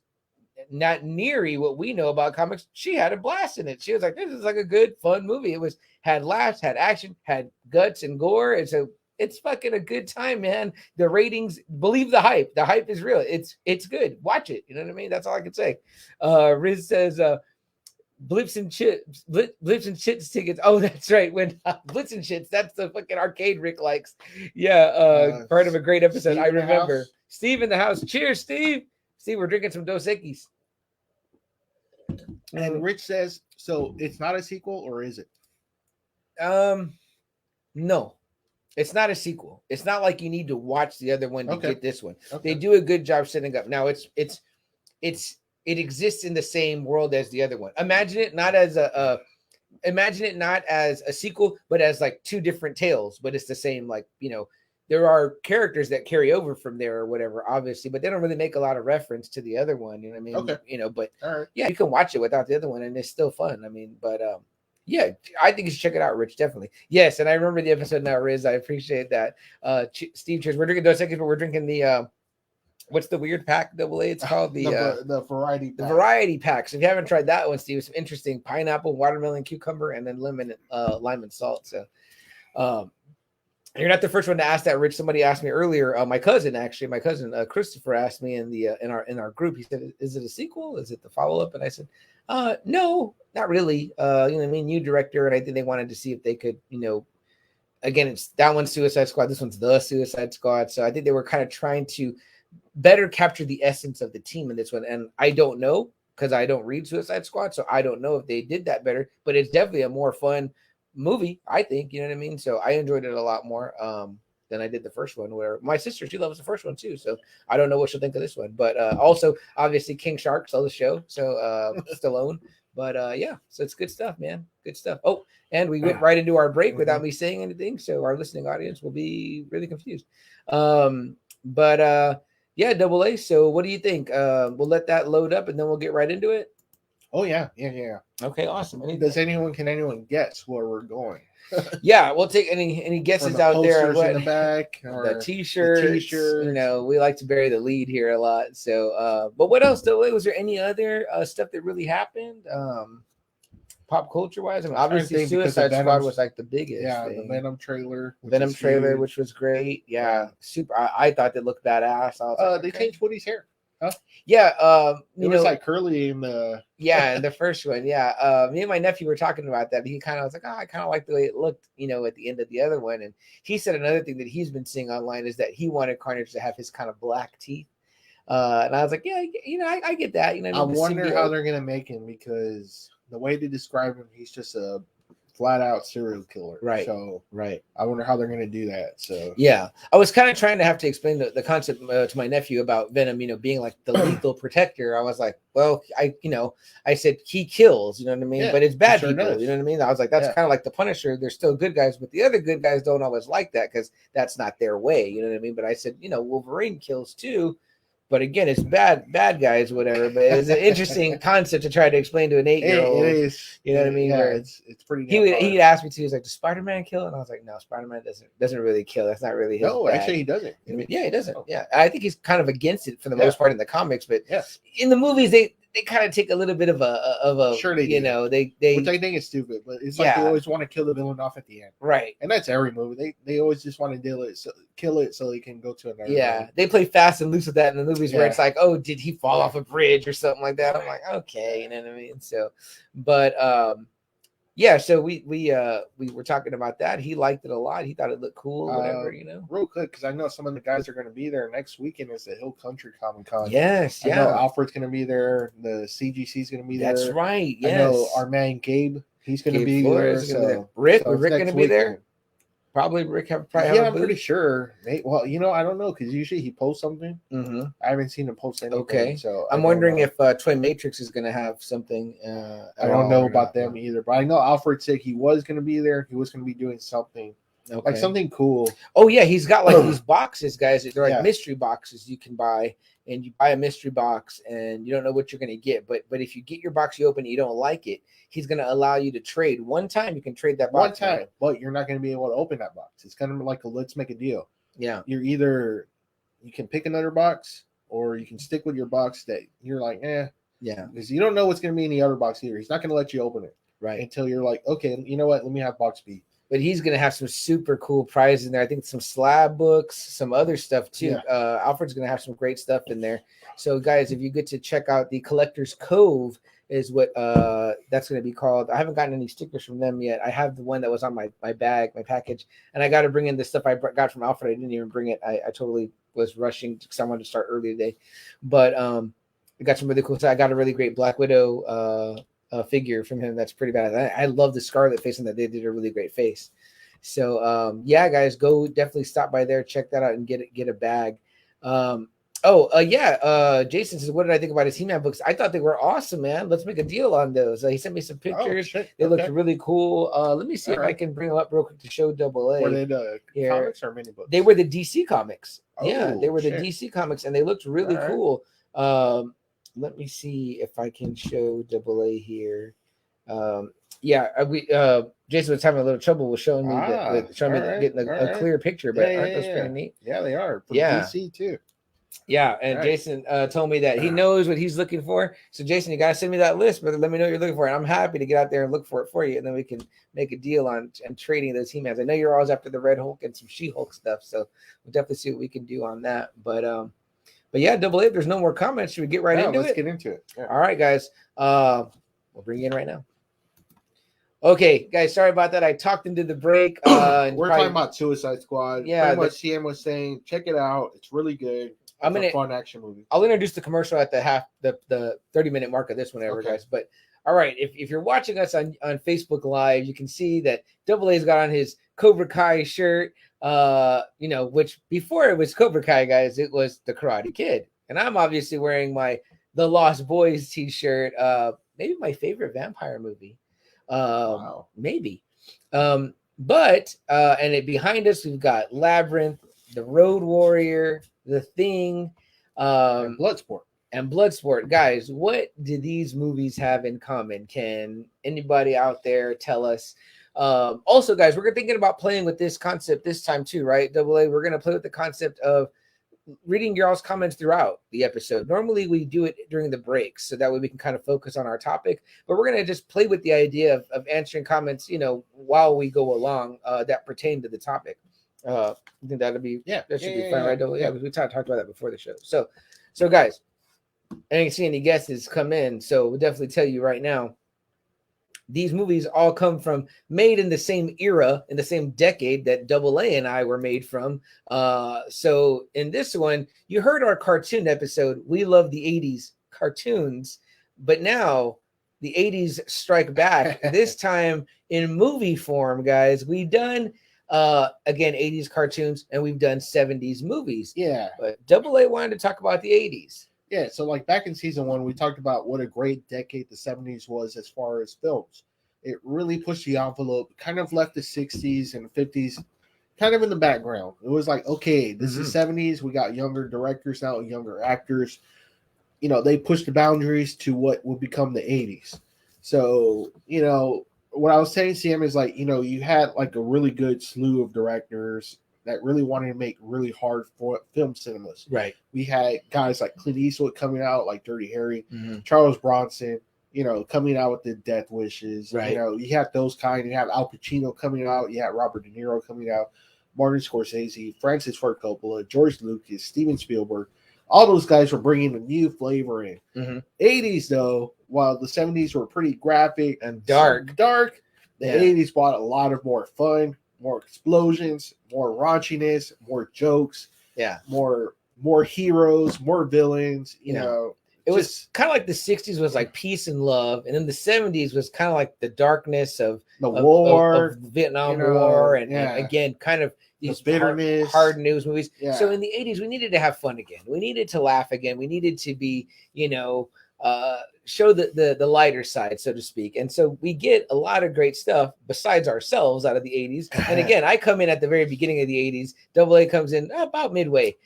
not nearly what we know about comics. She had a blast in it. She was like, this is like a good fun movie. It had laughs, had action, had guts and gore, and so it's fucking a good time, man. The ratings, believe the hype. The hype is real. It's good. Watch it. You know what I mean? That's all I can say. Riz says Blips and Chits tickets. Oh, that's right. When Blitz and Chits, that's the fucking arcade Rick likes. Yeah, part of a great episode. I remember. Steve in the house. Cheers, Steve. Steve, we're drinking some Dos Equis. And Rich says, so it's not a sequel, or is it? No, it's not a sequel. It's not like you need to watch the other one to get this one. Okay. They do a good job setting up. Now it exists in the same world as the other one. Imagine it not as a sequel, but as like two different tales, but it's the same, like, there are characters that carry over from there or whatever, obviously, but they don't really make a lot of reference to the other one. You know what I mean? Okay. But all right. Yeah, you can watch it without the other one and it's still fun. I mean, but yeah, I think you should check it out, Rich. Definitely. Yes, and I remember the episode now, Riz. I appreciate that. Steve, cheers. We're drinking those seconds, but we're drinking the what's the weird pack double A? It's called the variety pack. The variety pack. So if you haven't tried that one, Steve, some interesting pineapple, watermelon, cucumber, and then lemon, lime and salt. So you're not the first one to ask that, Rich. Somebody asked me earlier. My cousin Christopher asked me in our group. He said, "Is it a sequel? Is it the follow up?" And I said, "No, not really. New director, and I think they wanted to see if they could, again, it's that one's Suicide Squad. This one's the Suicide Squad. So I think they were kind of trying to better capture the essence of the team in this one. And I don't know because I don't read Suicide Squad, so I don't know if they did that better. But it's definitely a more fun movie, I think. You know what I mean? So I enjoyed it a lot more than I did the first one. Where my sister, she loves the first one too, so I don't know what she'll think of this one. But also, obviously, King Shark stole the show, so Stallone. But yeah, so it's good stuff, man. Good stuff. Oh, and we went right into our break without me saying anything, so our listening audience will be really confused. Yeah, double A. So what do you think? We'll let that load up and then we'll get right into it. Oh yeah. Okay, awesome. Can anyone guess where we're going? Yeah, we'll take any guesses out there. In the back, the t-shirts. We like to bury the lead here a lot. So, but what else? Though, was there any other stuff that really happened? Pop culture wise, I mean, obviously Suicide Squad was like the biggest. Yeah, thing. the Venom trailer. Which was great. Yeah. Super. I thought they looked badass. I was they changed Woody's hair. Huh? Yeah. It was like curly in the. Yeah, in the first one. Yeah. Me and my nephew were talking about that. He kind of was like, I kind of like the way it looked, at the end of the other one. And he said another thing that he's been seeing online is that he wanted Carnage to have his kind of black teeth. And I was like, yeah, I get that. I wonder how they're gonna make him, because the way they describe him, he's just a flat out serial killer. Right. So right. I wonder how they're going to do that. So yeah, I was kind of trying to have to explain the concept to my nephew about Venom, being like the lethal protector. I was like, well, I said he kills, you know what I mean? Yeah, but it's bad people, does. You know what I mean? I was like, that's kind of like the Punisher. They're still good guys, but the other good guys don't always like that because that's not their way. You know what I mean? But I said, Wolverine kills too. But again, it's bad guys, whatever. But it's an interesting concept to try to explain to an 8-year-old. It is. You know what I mean? Yeah, it's pretty. He'd ask me to. He's like, "Does Spider-Man kill?" And I was like, "No, Spider-Man doesn't really kill. That's not really his." No, actually, he doesn't. Yeah, he doesn't. Yeah, I think he's kind of against it for the most part in the comics. But in the movies, they kind of take a little bit of a sure they do. They which I think is stupid, but it's like they always want to kill the villain off at the end, right? And that's every movie. They always just want to kill it so they can go to another. Yeah, movie. They play fast and loose with that in the movies where it's like, oh, did he fall off a bridge or something like that? I'm like, okay, you know what I mean? So, but yeah, so we were talking about that. He liked it a lot. He thought it looked cool, whatever, Real quick, because I know some of the guys are going to be there next weekend. Is the Hill Country Comic Con? Yes, I know Alfred's going to be there. The CGC is going to be there. That's right. Yes. I know our man Gabe. He's going to be there. So Rick going to be there. Probably Rick have I'm pretty sure. Well, I don't know, because usually he posts something. Mm-hmm. I haven't seen him post anything. Okay, so I'm wondering if Toy Matrix is going to have something. I don't know about them either, but I know Alfred said he was going to be there. He was going to be doing something. Okay. Like something cool. Oh yeah, he's got like these boxes, guys. They're like mystery boxes you can buy, and you buy a mystery box, and you don't know what you're gonna get. But if you get your box, you open it, you don't like it, he's gonna allow you to trade. One time you can trade that box. One time, but you're not gonna be able to open that box. It's kind of like let's make a deal. Yeah. You can pick another box, or you can stick with your box that you're like, yeah, because you don't know what's gonna be in the other box either. He's not gonna let you open it until you're like, okay, you know what? Let me have box B. But he's going to have some super cool prizes in there. I think some slab books, some other stuff too. Yeah. Alfred's going to have some great stuff in there. So guys, if you get to check out the Collector's Cove is what that's going to be called. I haven't gotten any stickers from them yet. I have the one that was on my bag, my package, and I got to bring in the stuff I got from Alfred. I didn't even bring it. I totally was rushing because I wanted to start early today. But I got some really cool stuff. I got a really great Black Widow figure from him. That's pretty bad. I love the Scarlet face and that they did a really great face. So yeah, guys, go definitely stop by there, check that out, and get a bag. Jason says, what did I think about his He-Man books? I thought they were awesome, man. Let's make a deal on those. He sent me some pictures. They looked really cool. Let me see if I can bring them up real quick to show Double A. Were they the comics or mini books? They were the DC comics. They were the DC comics, and they looked really cool. Let me see if I can show Double A here. Jason was having a little trouble with showing me getting a clear picture, but aren't those pretty neat? Yeah, they are. From DC too. Yeah, and Jason told me that he knows what he's looking for. So Jason, you gotta send me that list, but let me know what you're looking for, and I'm happy to get out there and look for it for you, and then we can make a deal on trading those He-Mans. I know you're always after the Red Hulk and some She-Hulk stuff, so we'll definitely see what we can do on that. But yeah, Double A, if there's no more comments, should we get into it? Let's get into it. Yeah. All right, guys. We'll bring you in right now. Okay, guys, sorry about that. I talked into the break. We're talking about Suicide Squad. Yeah, what CM was saying. Check it out. It's really good. It's a fun action movie. I'll introduce the commercial at the 30-minute mark of this one, guys. But all right, if you're watching us on Facebook Live, you can see that Double A's got on his Cobra Kai shirt. Which before it was Cobra Kai, guys, it was the Karate Kid, and I'm obviously wearing the Lost Boys t-shirt. Maybe my favorite vampire movie. Maybe. Behind us we've got Labyrinth, The Road Warrior, The Thing, and Bloodsport. Guys, what do these movies have in common? Can anybody out there tell us? Also, guys, we're thinking about playing with this concept this time too, right? Double A, we're going to play with the concept of reading y'all's comments throughout the episode. Normally we do it during the breaks, so that way we can kind of focus on our topic, but we're going to just play with the idea of answering comments, while we go along that pertain to the topic. I think that'll be, that should be fun, right? Yeah, we talked about that before the show. So guys, I didn't see any guesses come in, so we'll definitely tell you right now. These movies all come from, made in the same era, in the same decade that Double A and I were made from. So in this one, you heard our cartoon episode. We love the 80s cartoons, but now the 80s strike back. This time in movie form, guys. We've done, again, 80s cartoons, and we've done 70s movies. Yeah. But Double A wanted to talk about the 80s. Yeah, so back in season 1, we talked about what a great decade the 70s was as far as films. It really pushed the envelope, kind of left the 60s and 50s kind of in the background. It was okay, this is 70s. We got younger directors now, younger actors. They pushed the boundaries to what would become the 80s. So, what I was saying, CM, is you had a really good slew of directors that really wanted to make really hard film cinemas. Right. We had guys like Clint Eastwood coming out, like Dirty Harry, Charles Bronson, coming out with the Death Wishes. Right. You had those kind. You have Al Pacino coming out. You had Robert De Niro coming out, Martin Scorsese, Francis Ford Coppola, George Lucas, Steven Spielberg. All those guys were bringing a new flavor in. 80s, though, while the 70s were pretty graphic and dark, the 80s brought a lot of more fun, more explosions, more raunchiness, more jokes, more heroes, more villains. It was kind of like the 60s was like peace and love, and then the 70s was kind of like the darkness of the war, of the Vietnam War, and again, kind of these bitterness, hard news movies. So in the 80s, we needed to have fun again. We needed to laugh again. We needed to be, show the lighter side, so to speak. And so we get a lot of great stuff besides ourselves out of the 80s. And again, I come in at the very beginning of the 80s. Double A comes in about midway.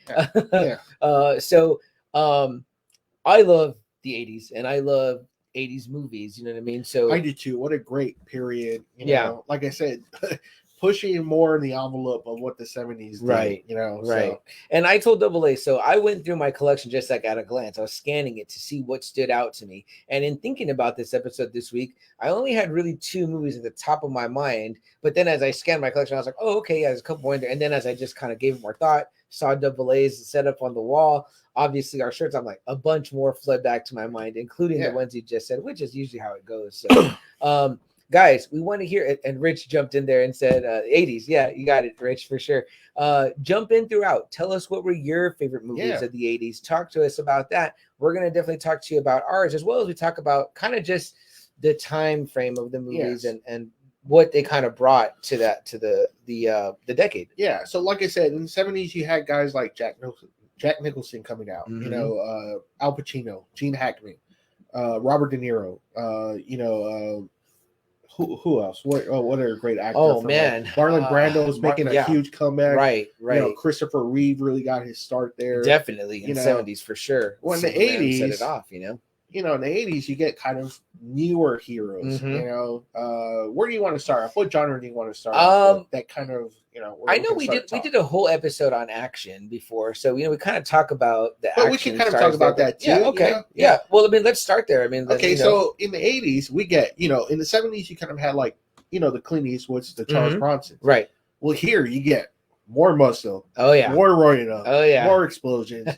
I love the 80s, and I love 80s movies. You know what I mean? So I do too. What a great period. Like I said, pushing more in the envelope of what the 70s did. Right. So. And I told Double A, so I went through my collection just at a glance. I was scanning it to see what stood out to me. And in thinking about this episode this week, I only had really 2 movies at the top of my mind. But then as I scanned my collection, I was like, oh, okay, yeah, there's a couple more in there. And then as I just kind of gave it more thought, saw Double A's set up on the wall, obviously our shirts, I'm like, a bunch more flood back to my mind, including the ones you just said, which is usually how it goes. So guys, we want to hear it. And Rich jumped in there and said 80s. Yeah, you got it, Rich, for sure. Jump in throughout. Tell us what were your favorite movies of the 80s. Talk to us about that. We're going to definitely talk to you about ours, as well as we talk about kind of just the time frame of the movies and what they kind of brought to the decade. Yeah. So like I said, in the 70s, you had guys like Jack Nicholson coming out, you know, Al Pacino, Gene Hackman, Robert De Niro, you know, who else? What are great actors? Oh man, Marlon Brando was making a huge comeback. Right. You know, Christopher Reeve really got his start there. Definitely in the 70s for sure. Well, in the 80s, set it off. You know, in the 80s, you get kind of newer heroes. You know, where do you want to start off? What genre do you want to start off with? That kind of, you know. I know we did a whole episode on action before, so you know we kind of talk about the action. We can kind of talk about that too. Yeah. Okay. You know? Yeah. Well, I mean, let's start there. I mean, okay. So in the 80s, we get, you know, in the 70s, you kind of had like, you know, the Clint Eastwoods, the Charles Bronsons. Right. Well, here you get more muscle. Oh yeah. More roided up. Oh yeah. More explosions.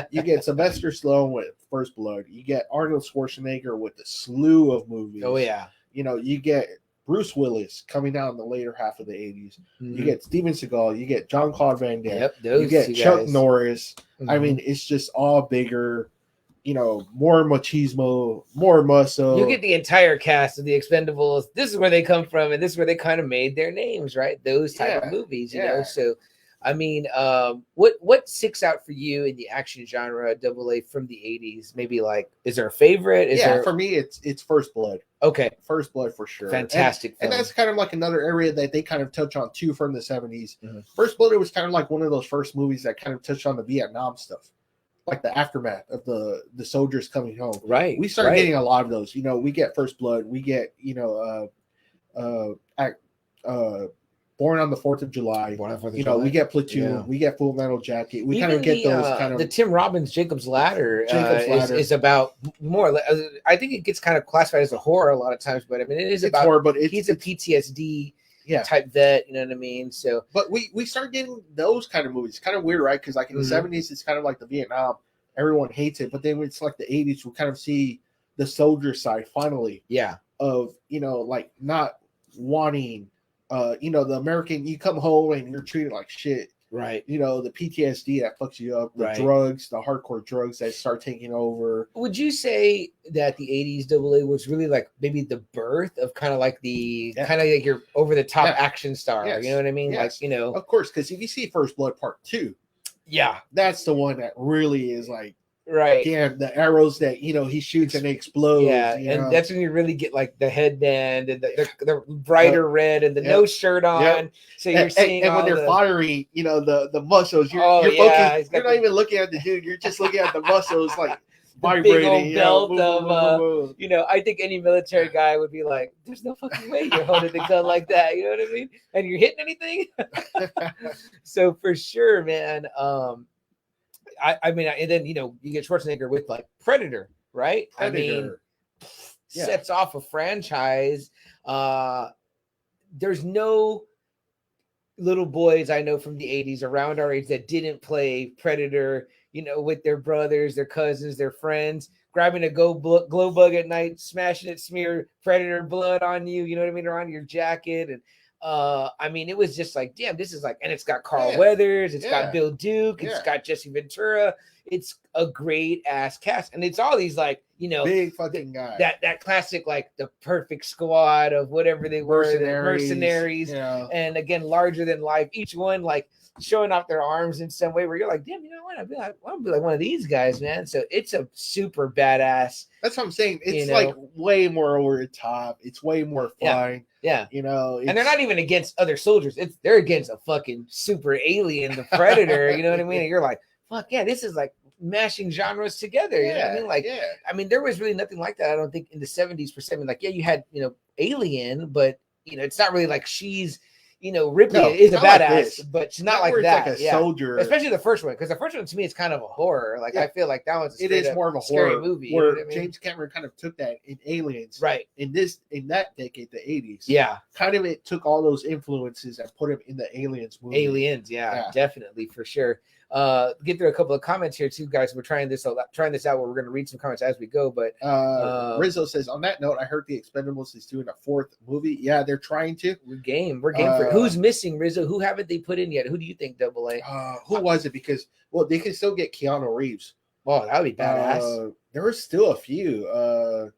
You get Sylvester Stallone with First Blood. You get Arnold Schwarzenegger with a slew of movies. Oh yeah. You know, you get Bruce Willis coming out in the later half of the 80s. You get Steven Seagal. You get Jean-Claude Van Damme. Yep. You get Chuck Norris. I mean, it's just all bigger. You know, more machismo, more muscle. You get the entire cast of the Expendables. This is where they come from, and this is where they kind of made their names, right? Those type of movies, you know. So, I mean, what sticks out for you in the action genre, AA from the 80s? Maybe like, is there a favorite? For me, it's First Blood. Okay, First Blood for sure. Fantastic, and that's kind of like another area that they kind of touch on too from the 70s. First Blood, it was kind of like one of those first movies that kind of touched on the Vietnam stuff. Like the aftermath of the soldiers coming home. Right. We start getting a lot of those. You know, we get First Blood. We get, you know, Born on the 4th of July. You know, we get Platoon. Yeah. We get Full Metal Jacket. We kind of get those kind of. The Tim Robbins Jacob's Ladder, is about more. I think it gets kind of classified as a horror a lot of times, but I mean, it is about horror. But he's a PTSD. Type vet, you know what I mean? So, but we start getting those kind of movies. Kind of weird, right? Because like in the 70s, it's kind of like the Vietnam. Everyone hates it, but then it's like the 80s. We kind of see the soldier side finally. Yeah. Of, you know, like not wanting, you know, the American. You come home and you're treated like shit. Right. You know, the PTSD that fucks you up, the drugs, the hardcore drugs that start taking over. Would you say that the 80s AA was really like maybe the birth of kind of like the kind of like your over the top action star? Yes. You know what I mean? Yes. Like, you know, of course, because if you see First Blood Part 2, that's the one that really is like, damn, the arrows that, you know, he shoots and they explode. Yeah, and know? That's when you really get like the headband and the brighter red and the no shirt on. Yep. So you're seeing and when they're firing, you know, the muscles. You're focused. You're not even looking at the dude. You're just looking at the muscles, like vibrating. Big old belt of, you know, I think any military guy would be like, "There's no fucking way you're holding the gun like that." You know what I mean? And you're hitting anything. So for sure, man. I mean, and then, you know, you get Schwarzenegger with like Predator, right? Predator. I mean, sets off a franchise. There's no little boys I know from the 80s around our age that didn't play Predator, you know, with their brothers, their cousins, their friends, grabbing a glow bug at night, smashing it, smear Predator blood on you, you know what I mean, or on your jacket. And I mean, it was just like, damn, this is like, and it's got Carl Weathers, it's got Bill Duke, it's got Jesse Ventura. It's a great ass cast, and it's all these like, you know, big fucking guys. That classic like the perfect squad of whatever they were, mercenaries, you know. And again, larger than life. Each one like showing off their arms in some way where you're like, damn, you know what? I want to be like one of these guys, man. So it's a super badass. That's what I'm saying. It's like way more over the top. It's way more fun. Yeah. You know, and they're not even against other soldiers. They're against a fucking super alien, the Predator. You know what I mean? And you're like, fuck yeah, this is like mashing genres together. You know what I mean? Like, I mean, there was really nothing like that, I don't think, in the 70s per se. I mean, like, you had, you know, Alien, but, you know, it's not really like she's, you know, Ripley is a badass, but she's not like that. Like a soldier, especially the first one, because the first one to me is kind of a horror. Like I feel like that one's it is more of a scary horror movie. Where you know what I mean? James Cameron kind of took that in Aliens, right? In that decade, the 80s, kind of it took all those influences and put them in the Aliens movie. Aliens, definitely for sure. Get through a couple of comments here too, guys. We're trying this out where we're going to read some comments as we go. But Rizzo says, on that note, I heard the Expendables is doing a fourth movie. Yeah, they're trying to. We're game for it. Who's missing, Rizzo? Who haven't they put in yet? Who do you think, AA? Who was it? Because they can still get Keanu Reeves. Oh, that would be badass. there was still a few.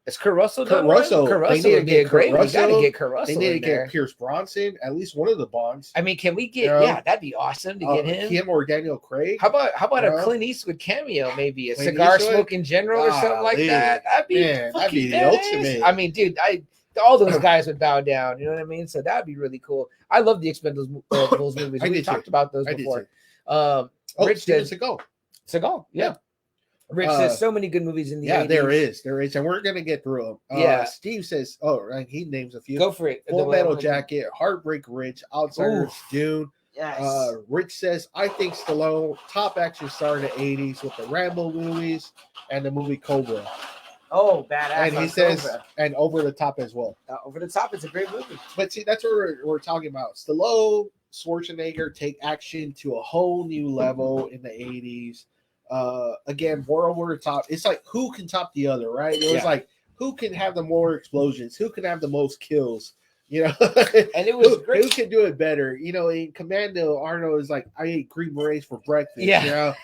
Is Kurt Russell? Kurt Russell. Kurt Russell would be a great. We got to get Kurt Russell. They need to get Pierce Bronson, at least one of the Bonds. I mean, can we get? Yeah, that'd be awesome to get him or Daniel Craig. How about a Clint Eastwood cameo? Maybe a cigar smoking general or something like that. That'd be the ultimate. I mean, dude, all those guys would bow down. You know what I mean? So that'd be really cool. I love the Expendables movies. We talked about those before. Rich says Seagal. Yeah. Rich says so many good movies in the 80s. There is, and we're gonna get through them. Steve says, he names a few. Go for it. Full Metal Jacket, Heartbreak Ridge, Outsiders, Dune. Yes. Rich says, I think Stallone, top action star in the 80s with the Rambo movies and the movie Cobra. Oh, badass. And he says, Cobra. And Over the Top as well. Over the Top is a great movie. But see, that's what we're talking about. Stallone, Schwarzenegger take action to a whole new level in the 80s. Again, more over the top. It's like who can top the other, right? It was like who can have the more explosions, who can have the most kills, you know? And it was great. Who can do it better? You know, in Commando, Arnold is like, I ate Green Berets for breakfast. Yeah. You know?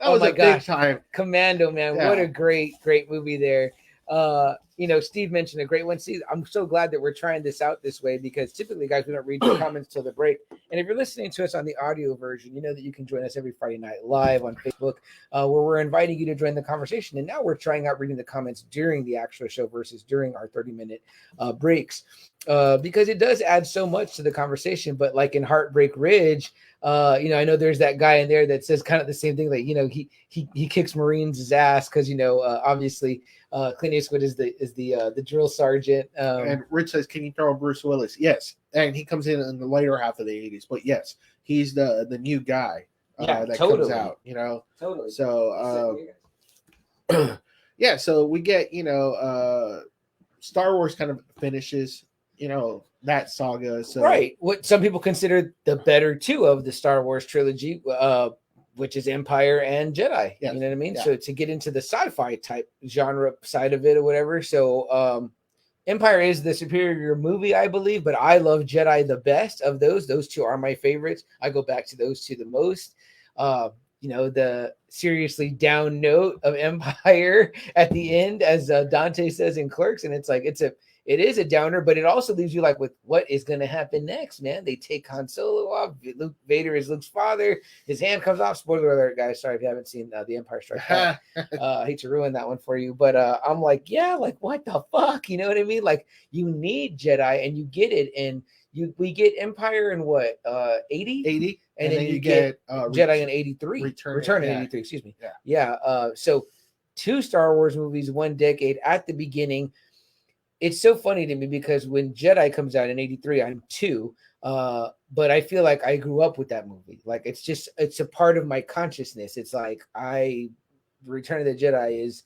That was big time. Commando, man. Yeah. What a great movie there. Steve mentioned a great one. See, I'm so glad that we're trying this out this way because typically, guys, we don't read your comments till the break. And if you're listening to us on the audio version, you know that you can join us every Friday night live on Facebook, where we're inviting you to join the conversation. And now we're trying out reading the comments during the actual show versus during our 30-minute breaks, because it does add so much to the conversation. But like in Heartbreak Ridge, I know there's that guy in there that says kind of the same thing. Like, he kicks Marines' ass because obviously. Clint Eastwood is the drill sergeant. And Rich says, "Can you throw Bruce Willis?" Yes, and he comes in the later half of the 80s. But yes, he's the new guy that comes out. Totally. So so we get Star Wars kind of finishes that saga. So right, what some people consider the better two of the Star Wars trilogy. Which is Empire and Jedi. Yes. You know what I mean? Yeah. So to get into the sci-fi type genre side of it or whatever. So Empire is the superior movie, I believe, but I love Jedi the best of those. Those two are my favorites. I go back to those two the most. The seriously down note of Empire at the end, as Dante says in Clerks, and it's like it is a downer, but it also leaves you like with what is going to happen next, man. They take Han Solo off. Vader is Luke's father. His hand comes off. Spoiler alert, guys. Sorry if you haven't seen The Empire Strikes Back. I hate to ruin that one for you, but I'm like, yeah, like what the fuck? You know what I mean? Like you need Jedi, and you get it, and we get Empire in what 80? 80, and then you get Jedi in 83. Return in 83. Excuse me. Yeah. So 2 Star Wars movies, 1 decade at the beginning. It's so funny to me because when Jedi comes out in 83, I'm 2. But I feel like I grew up with that movie. Like it's a part of my consciousness. It's like Return of the Jedi is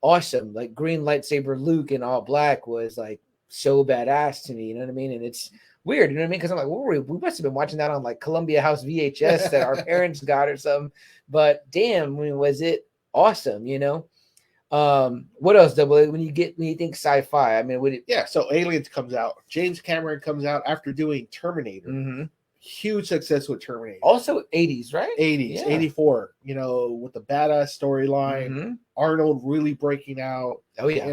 awesome. Like green lightsaber Luke in all black was like so badass to me. You know what I mean? And it's weird. You know what I mean? Because I'm like, we must have been watching that on like Columbia House VHS that our parents got or something. But damn, was it awesome? What else, Double? When you think sci-fi, I mean, so Aliens comes out. James Cameron comes out after doing Terminator. Mm-hmm. Huge success with Terminator. Also 80s, right? 80s, 84. With the badass storyline. Mm-hmm. Arnold really breaking out. Oh yeah.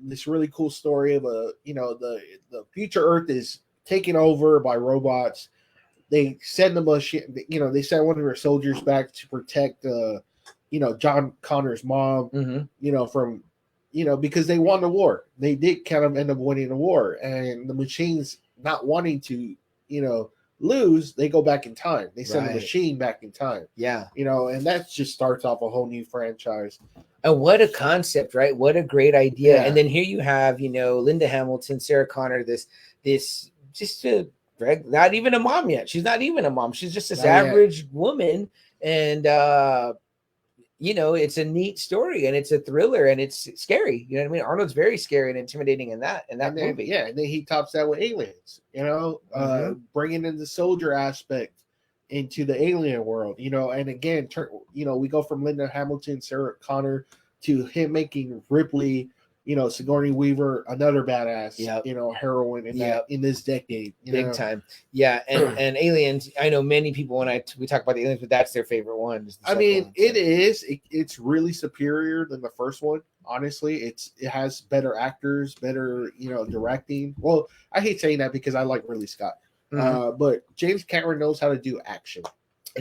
This really cool story of the future Earth is taken over by robots. They send them they send one of their soldiers back to protect John Connor's mom, mm-hmm. From, because they won the war. They did kind of end up winning the war, and the machines not wanting to, lose, they go back in time. They send the machine back in time. Yeah. And that just starts off a whole new franchise. And what a concept, right? What a great idea. Yeah. And then here you have, Linda Hamilton, Sarah Connor, this just not even a mom yet. She's not even a mom. She's just this average woman. And, it's a neat story and it's a thriller and it's scary. You know what I mean? Arnold's very scary and intimidating in that movie. Yeah. And then he tops that with Aliens, mm-hmm. Bringing in the soldier aspect into the alien world, and again, we go from Linda Hamilton, Sarah Connor to him making Ripley, Sigourney Weaver, another badass, heroine in this decade, big time. Yeah. And Aliens, I know many people when we talk about the Aliens, but that's their favorite one. It's really superior than the first one. Honestly, it has better actors, better directing. Well, I hate saying that because I like Ridley Scott, but James Cameron knows how to do action.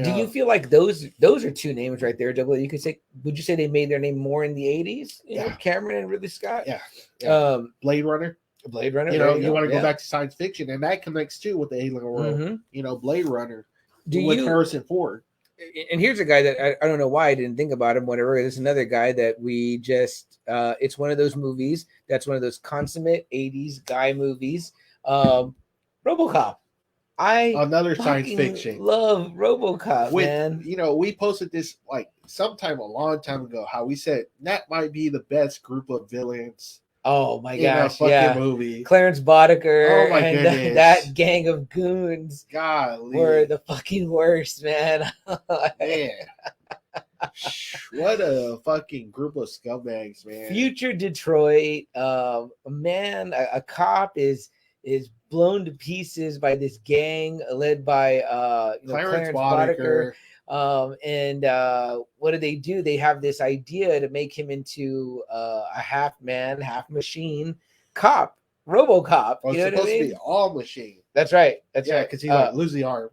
Do you feel like those are two names right there, Double? You could say, would you say they made their name more in the 80s? You know, Cameron and Ridley Scott. Yeah. Blade Runner. Blade Runner. You want to go back to science fiction, and that connects too with the alien world. Blade Runner. Harrison Ford. And here's a guy that I don't know why I didn't think about him. Whatever. There's another guy that we just. It's one of those movies that's one of those consummate 80s guy movies. RoboCop. Another science fiction. Love RoboCop, man. We posted this like sometime a long time ago. How we said that might be the best group of villains. Oh my gosh! Movie. Clarence Boddicker and that gang of goons. Golly. Were the fucking worst, man. Man. What a fucking group of scumbags, man. Future Detroit. Man, a cop is blown to pieces by this gang led by Clarence Boddicker. And what do? They have this idea to make him into a half man, half machine cop, RoboCop. Well, it's supposed to be all machine. That's right. That's right. Because he lose the arm.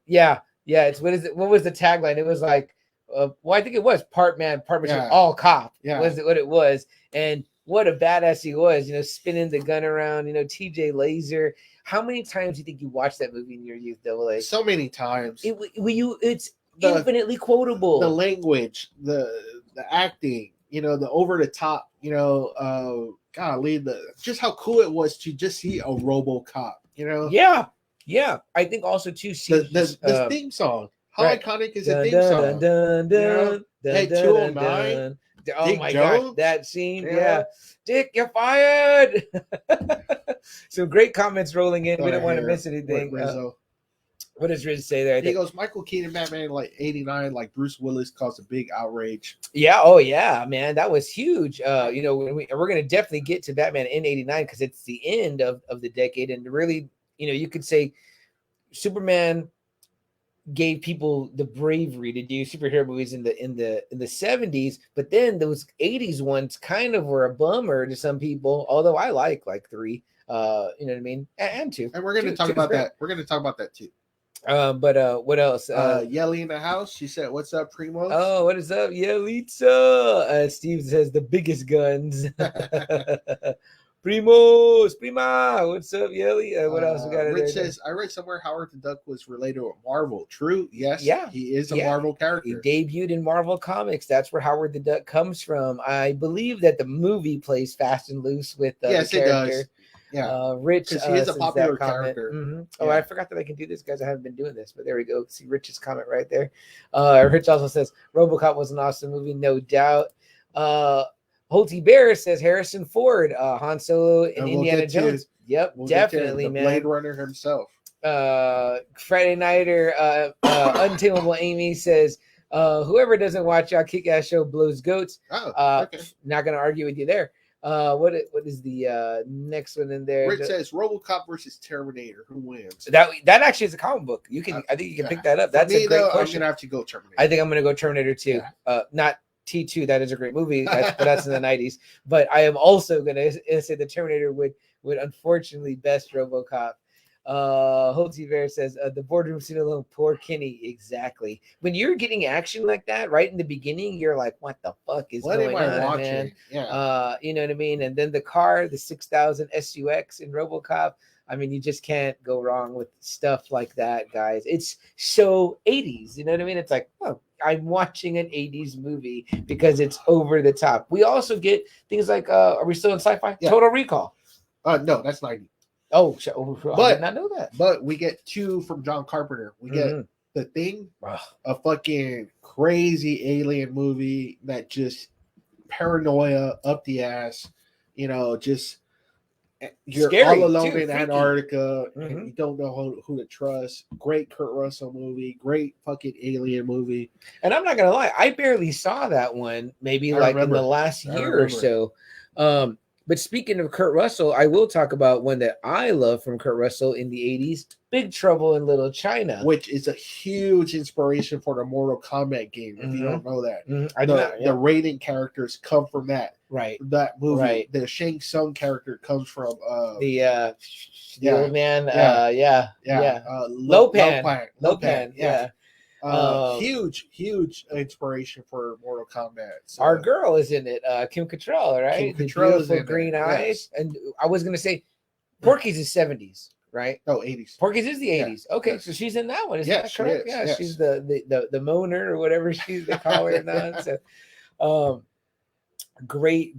Yeah. It's what is it? What was the tagline? It was like, I think it was part man, part machine, all cop. Yeah, was what it was. And what a badass he was, spinning the gun around, TJ Laser. How many times do you think you watched that movie in your youth, Double A? So many times. It's infinitely quotable. The language, the acting, the over the top, golly, just how cool it was to just see a RoboCop, Yeah. I think also too the theme song. How iconic is the theme song? Hey, 209. Oh Dick my Jones? gosh, that scene. Yeah. Dick, you're fired. Some great comments rolling in. We don't want to miss anything. What does Riz say there? He goes, Michael Keaton Batman like 89, like Bruce Willis caused a big outrage. Yeah. Oh yeah, man. That was huge. We're going to definitely get to Batman in 89 because it's the end of the decade. And really, you could say Superman gave people the bravery to do superhero movies in the 70s, but then those 80s ones kind of were a bummer to some people, although I like 3, you know what I mean, and 2, and we're going to talk about that. We're going to talk about that too. But what else? Yelly in the house. She said, "What's up, Primo?" Oh, what is up, Yelitza? Steve says the biggest guns. Prima, what's up, Yelly? What else we got? Rich says, I read somewhere Howard the Duck was related to Marvel. True? Yes. Yeah. He is a Marvel character. He debuted in Marvel Comics. That's where Howard the Duck comes from. I believe that the movie plays fast and loose with the character. It does. Yeah. Rich, because he is a popular character. Mm-hmm. Oh, I forgot that I can do this, guys. I haven't been doing this, but there we go. See Rich's comment right there. Rich also says RoboCop was an awesome movie, no doubt. Holty Bear says Harrison Ford, Han Solo, and Indiana Jones. Yep, definitely, man. Blade Runner himself. Friday Nighter, Untamable Amy says, whoever doesn't watch y'all kick-ass show blows goats. Okay. Not gonna argue with you there. What is the next one in there? Rich says RoboCop versus Terminator. Who wins? That actually is a comic book. I think you can pick that up. That's a great question. I'm gonna have to go Terminator. I think I'm gonna go Terminator 2. Not T2. That is a great movie, but that's in the 90s. But I am also gonna say the Terminator would unfortunately best RoboCop. Holty Bear says the boardroom scene alone, poor Kenny. Exactly. When you're getting action like that right in the beginning, you're like, what the fuck is going on, man? Yeah. You know what I mean? And then the car, the 6000 SUX in RoboCop. I mean, you just can't go wrong with stuff like that, guys. It's so 80s. You know what I mean? It's like, oh, I'm watching an 80s movie because it's over the top. We also get things like, are we still in sci-fi? Yeah. Total Recall. No, that's 90. Oh, I did not know that. But we get 2 from John Carpenter. We get The Thing, a fucking crazy alien movie that just paranoia up the ass. Just you're scary, all alone too, in Antarctica and Mm-hmm. you don't know who to trust. Great Kurt Russell movie, great fucking alien movie. And I'm not gonna lie, I barely saw that one. Maybe like in the last year or so. But speaking of Kurt Russell, I will talk about one that I love from Kurt Russell in the 80s, Big Trouble in Little China. Which is a huge inspiration for the Mortal Kombat game, if you don't know that. The Raiden characters come from that. Right. That movie. Right. The Shang Tsung character comes from the old man. Lopan. Huge inspiration for Mortal Kombat. So. Our girl is in it, Kim Cattrall, right? Kim Cattrall is in green it. eyes. Yes. And I was gonna say Porky's is 70s, right? No, 80s. Porky's is the 80s. Yeah. Okay, so she's in that one. Is that correct? Yeah, she's the moaner or whatever they call her now. So, great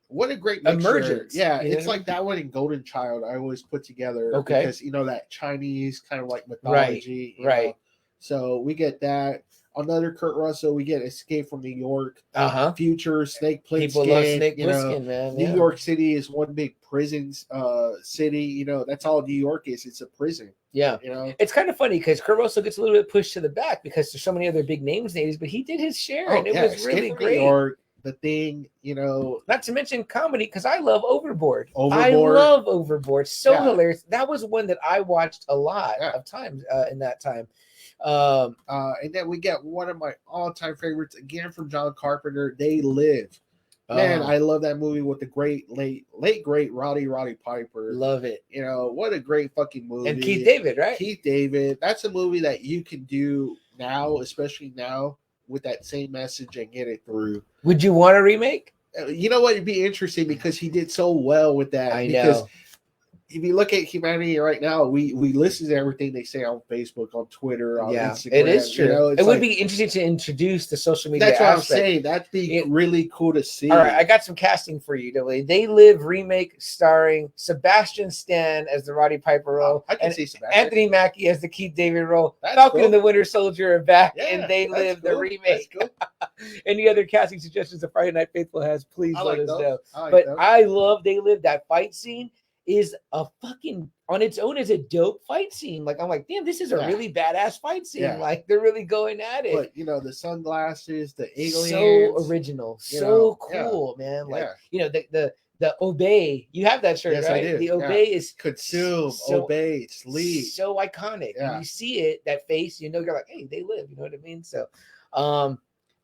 what a great emergence. Yeah, it's like that one in Golden Child I always put together. Okay. Because that Chinese kind of like mythology. Right. Know? So we get that. Another Kurt Russell, we get Escape from New York. Future, Snake Plissken. People love Snake Plissken, man. New York City is one big prison city. That's all New York is. It's a prison. Yeah. It's kind of funny because Kurt Russell gets a little bit pushed to the back because there's so many other big names in the 80s, but he did his share and it was really great. New York, The Thing, Not to mention comedy, because I love Overboard. I love Overboard. So hilarious. That was one that I watched a lot of times in that time. And then we get one of my all-time favorites again from John Carpenter, They Live. Man, I love that movie with the late great Roddy Piper. Love it. What a great fucking movie. And Keith David, right? Keith David. That's a movie that you can do now, especially now, with that same message and get it through. Would you want a remake? You know what? It'd be interesting because he did so well with that. I know. If you look at humanity right now, we listen to everything they say on Facebook, on Twitter, on Instagram. It is true. It would be interesting to introduce the social media. That's what I'm saying. That'd be really cool to see. All right, I got some casting for you. They Live remake starring Sebastian Stan as the Roddy Piper role. I can see Sebastian. Anthony Mackie as the Keith David role. Falcon and the Winter Soldier are back, and They Live the remake. Cool. Any other casting suggestions the Friday Night Faithful has, please let us know. I love They Live. That fight scene is a fucking on its own as a dope fight scene. Like I'm like, damn, this is a really badass fight scene. Yeah. Like they're really going at it. But the sunglasses, the aliens, so original, so cool, man. Like the Obey. You have that shirt, yes, right? I do. The Obey is consume, obey, sleep. So iconic. Yeah. When you see it, that face, you're like, hey, They Live. You know what I mean? So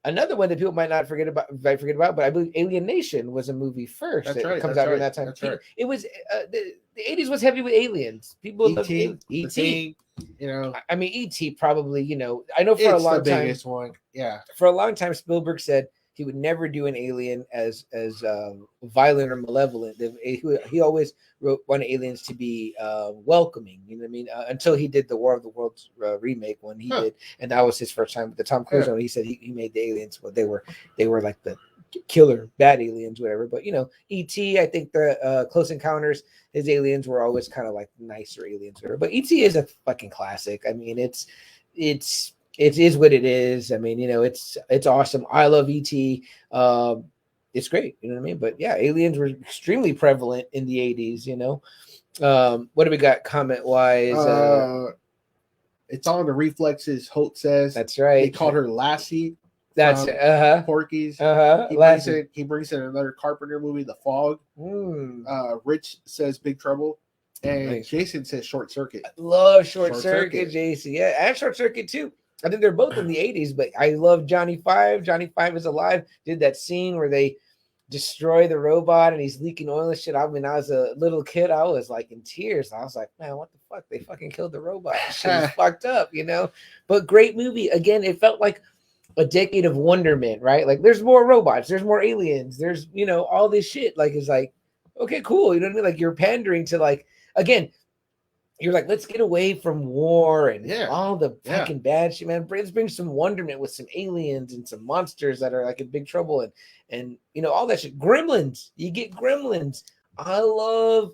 another one that people might forget about, but I believe Alien Nation was a movie first. That's right. Comes out during that time. That's right. It was the 80s was heavy with aliens. People loved E.T. I mean, E.T. probably. I know for a long time, the biggest one. Yeah. For a long time, Spielberg said he would never do an alien as violent or malevolent. He always wanted aliens to be welcoming. You know what I mean? Until he did the War of the Worlds remake when he did, and that was his first time with the Tom Cruise one. He said he made the aliens, but they were like the killer bad aliens, whatever. But E.T. I think the Close Encounters, his aliens were always kind of like nicer aliens, whatever. But E.T. is a fucking classic. I mean, it is what it is. I mean, it's awesome. I love E.T. It's great. You know what I mean? But yeah, aliens were extremely prevalent in the 80s, What do we got comment wise? It's on the Reflexes. Holt says that's right. They called her Lassie. That's Porky's. He brings in another Carpenter movie, The Fog. Rich says Big Trouble. And Jason says Short Circuit. I love Short Circuit, Jason. Yeah, and Short Circuit too. I think they're both in the 80s, but I love Johnny Five. Johnny Five is Alive. Did that scene where they destroy the robot and he's leaking oil and shit. I mean, I was a little kid. I was like in tears. I was like, man, what the fuck? They fucking killed the robot. Shit was fucked up, But great movie. Again, it felt like a decade of wonderment, right? Like there's more robots, there's more aliens, there's all this shit. Like it's like, okay, cool. You know what I mean? Like you're pandering to like, again, you're like, let's get away from war and all the fucking bad shit, man. Let's bring some wonderment with some aliens and some monsters that are like in big trouble and all that shit. Gremlins, you get Gremlins. I love.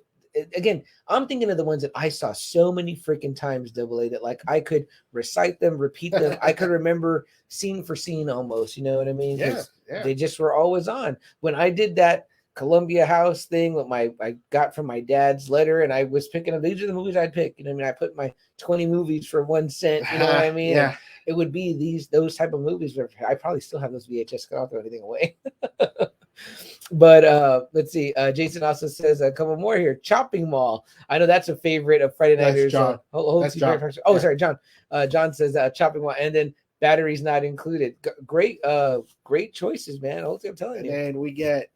Again, I'm thinking of the ones that I saw so many freaking times, Double A, that like I could recite them, repeat them. I could remember scene for scene almost. You know what I mean? Yeah. They just were always on. When I did that Columbia House thing with I got from my dad's letter, and I was picking up. These are the movies I'd pick. I put my 20 movies for 1 cent. You know what I mean? Yeah. It would be those type of movies. Where I probably still have those VHS. I don't throw anything away. But let's see. Jason also says a couple more here. Chopping Mall. I know that's a favorite of Friday That's Nighters. John. That's John. Oh, Yeah. sorry, John. John says Chopping Mall, and then batteries not included. Great, great choices, man. I'm telling you. And then we get,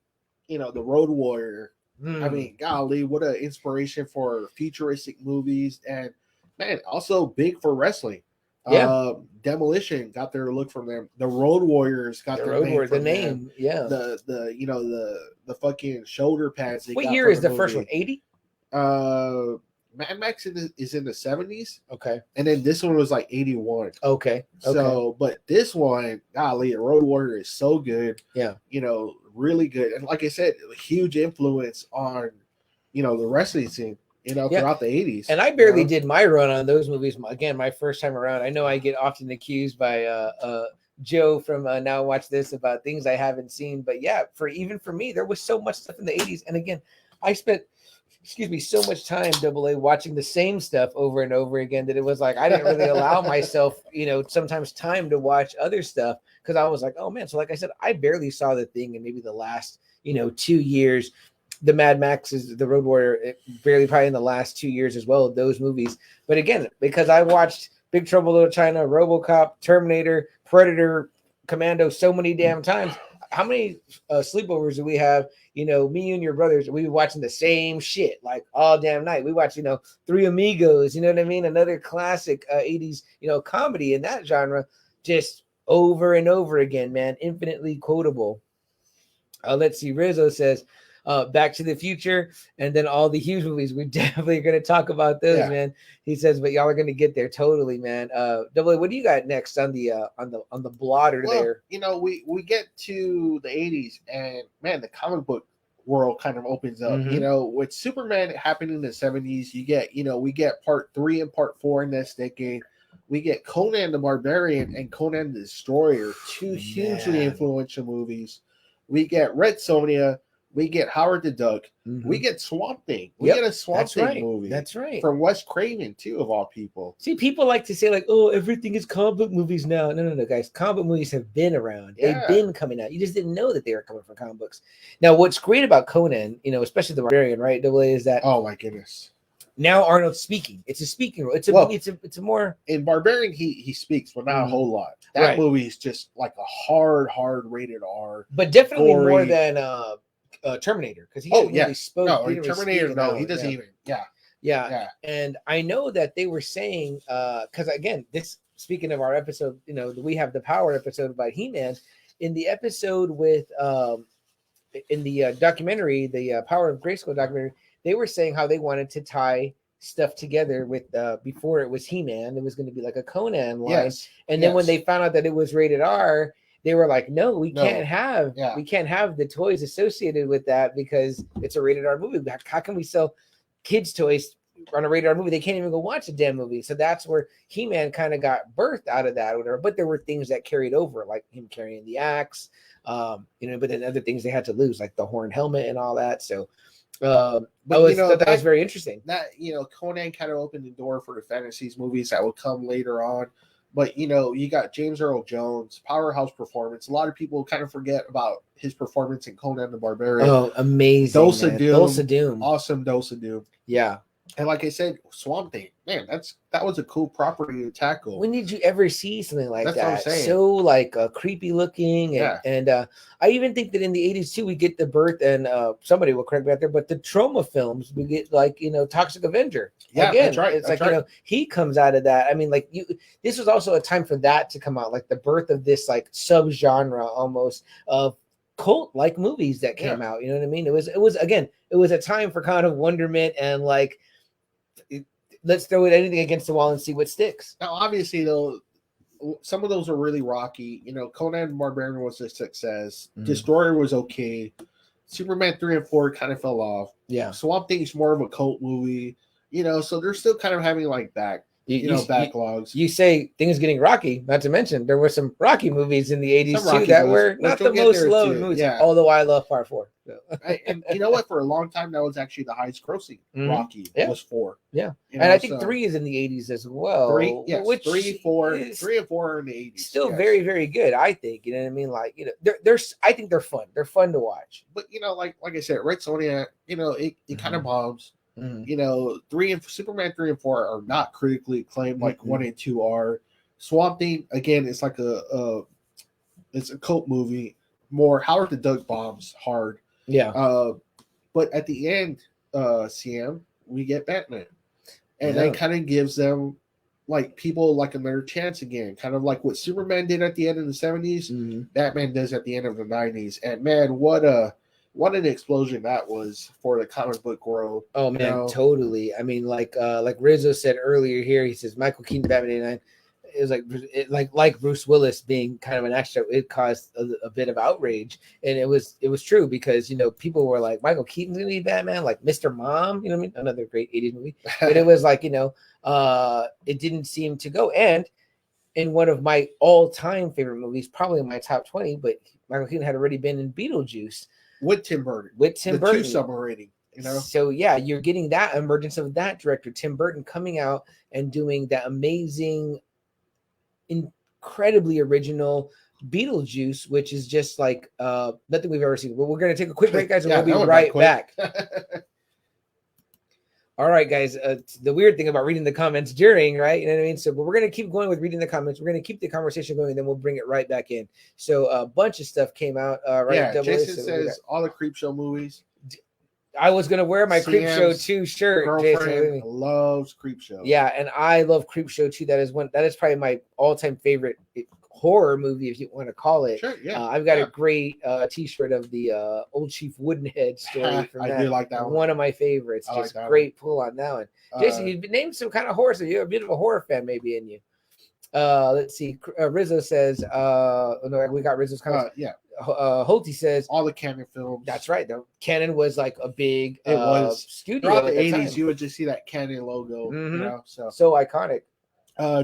the Road Warrior. I mean, golly, what an inspiration for futuristic movies, and man, also big for wrestling. Yeah. Demolition got their look from them. The Road Warriors got their name from them. Yeah. The fucking shoulder pads. What year is the first one? 80? Mad Max is in the 70s. Okay. And then this one was like 81. Okay. So, but this one, golly, Road Warrior is so good. Yeah. Really good. And like I said, a huge influence on, the wrestling scene, throughout the 80s. And I barely did my run on those movies. Again, my first time around. I know I get often accused by Joe from Now Watch This about things I haven't seen. But yeah, for me, there was so much stuff in the 80s. And again, I spent so much time AA watching the same stuff over and over again that it was like I didn't really allow myself, sometimes time to watch other stuff because I was like, oh man. So like I said, I barely saw the thing in maybe the last, 2 years. The Mad Maxes, the Road Warrior, barely probably in the last 2 years as well, those movies. But again, because I watched Big Trouble in Little China, RoboCop, Terminator, Predator, Commando so many damn times. How many sleepovers do we have? Me, you, and your brothers, we be watching the same shit like all damn night. We watch, Three Amigos, you know what I mean? Another classic 80s, comedy in that genre, just over and over again, man. Infinitely quotable. Let's see. Rizzo says, Back to the Future, and then all the huge movies. We're definitely going to talk about those, man. He says, but y'all are going to get there totally, man. Double A, what do you got next on the blotter there? We get to the 80s, and man, the comic book world kind of opens up. With Superman happening in the 70s, we get part 3 and part 4 in this decade. We get Conan the Barbarian and Conan the Destroyer, two hugely influential movies. We get Red Sonja. We get Howard the Duck. We get Swamp Thing. We get a Swamp Thing movie. That's right. From Wes Craven, too, of all people. See, people like to say, like, oh, everything is comic book movies now. No, guys. Comic book movies have been around. They've been coming out. You just didn't know that they were coming from comic books. Now, what's great about Conan, especially the Barbarian, right, Double A, is that... Oh, my goodness. Now Arnold's speaking. It's a speaking role. It's a more... In Barbarian, he speaks, but not a whole lot. That movie is just like a hard rated R. But definitely gory. More than... Terminator, because he really spoke. No, Terminator. No, he doesn't even. Yeah. And I know that they were saying, because again, this speaking of our episode, we have the Power episode about He-Man. In the episode with, in the documentary, the Power of Grayskull documentary, they were saying how they wanted to tie stuff together with before it was He-Man, it was going to be like a Conan line, and then when they found out that it was rated R. They were like, no, we can't have the toys associated with that because it's a rated R movie. How can we sell kids' toys on a rated R movie? They can't even go watch a damn movie. So that's where He-Man kind of got birthed out of that or whatever. But there were things that carried over, like him carrying the axe, but then other things they had to lose, like the horn helmet and all that. So that was very interesting. That Conan kind of opened the door for the fantasies movies that would come later on. But, you got James Earl Jones, powerhouse performance. A lot of people kind of forget about his performance in Conan the Barbarian. Oh, amazing. Dose of Doom. Awesome Dose of Doom. Yeah. And like I said, Swamp Thing, man, that was a cool property to tackle. When did you ever see something like That's that? What I'm saying. So like creepy looking, and I even think that in the 80s too, we get the birth, and somebody will correct me out there, but the trauma films, we get like Toxic Avenger. Yeah, again, that's right. It's that's like right. He comes out of that. I mean, like this was also a time for that to come out, like the birth of this like subgenre almost of cult like movies that came out. You know what I mean? It was a time for kind of wonderment and like. Let's throw it anything against the wall and see what sticks. Now, obviously, though, some of those are really rocky. Conan the Barbarian was a success. Destroyer was okay. Superman 3 and 4 kind of fell off. Yeah. Swamp Thing is more of a cult movie. So they're still kind of having like that. backlogs. You say things getting rocky, not to mention there were some Rocky movies in the 80s too that were not the most loved movies, although I love Part 4. So. And you know what? For a long time, that was actually the highest grossing. Rocky was 4. Yeah. And I think 3 is in the 80s as well. 3, yes. Which 3, 4, 3 and 4 are in the 80s. Still very, very good, I think. You know what I mean? Like, I think they're fun. They're fun to watch. But like I said, Red Sonja, it kind of bombs. Superman 3 and 4 are not critically acclaimed like 1 and 2 are. Swamp Thing, again, it's like it's a cult movie. More Howard the Duck bombs hard. Yeah. But at the end, CM, we get Batman. And that kind of gives them people like another chance again. Kind of like what Superman did at the end of the 70s, Batman does at the end of the 90s. And man, what an explosion that was for the comic book world. Oh man, totally. I mean, like Rizzo said earlier here, he says Michael Keaton Batman 89. It was like Bruce Willis being kind of an extra. It caused a bit of outrage, and it was true because people were like, Michael Keaton's gonna be Batman, like Mr. Mom, you know what I mean? Another great 80s movie, but it was like it didn't seem to go. And in one of my all-time favorite movies, probably in my top 20, but Michael Keaton had already been in Beetlejuice with Tim Burton. The 2 submarine. So yeah, you're getting that emergence of that director, Tim Burton, coming out and doing that amazing, incredibly original Beetlejuice, which is just like nothing we've ever seen. But we're going to take a quick break, guys, and we'll be right back. All right, guys. The weird thing about reading the comments during, right? You know what I mean? So, but we're going to keep going with reading the comments. We're going to keep the conversation going, and then we'll bring it right back in. So, a bunch of stuff came out. Right? Yeah, Jason says all the Creepshow movies. I was gonna wear my Creepshow 2 shirt. Girlfriend Jason loves Creepshow. Yeah, and I love Creepshow 2. That is probably my all-time favorite horror movie, if you want to call it. Sure, yeah. I've got a great T-shirt of the Old Chief Woodenhead story from that. I do like that one of my favorites. Just great pull on that one. Jason, you've named some kind of horror, so you're a bit of a horror fan, maybe in you. Let's see. Rizzo says, no, we got Rizzo's comment. Yeah. Holty says all the Canon films. That's right. The Canon was like a big studio. Throughout the 80s, you would just see that Canon logo. So iconic.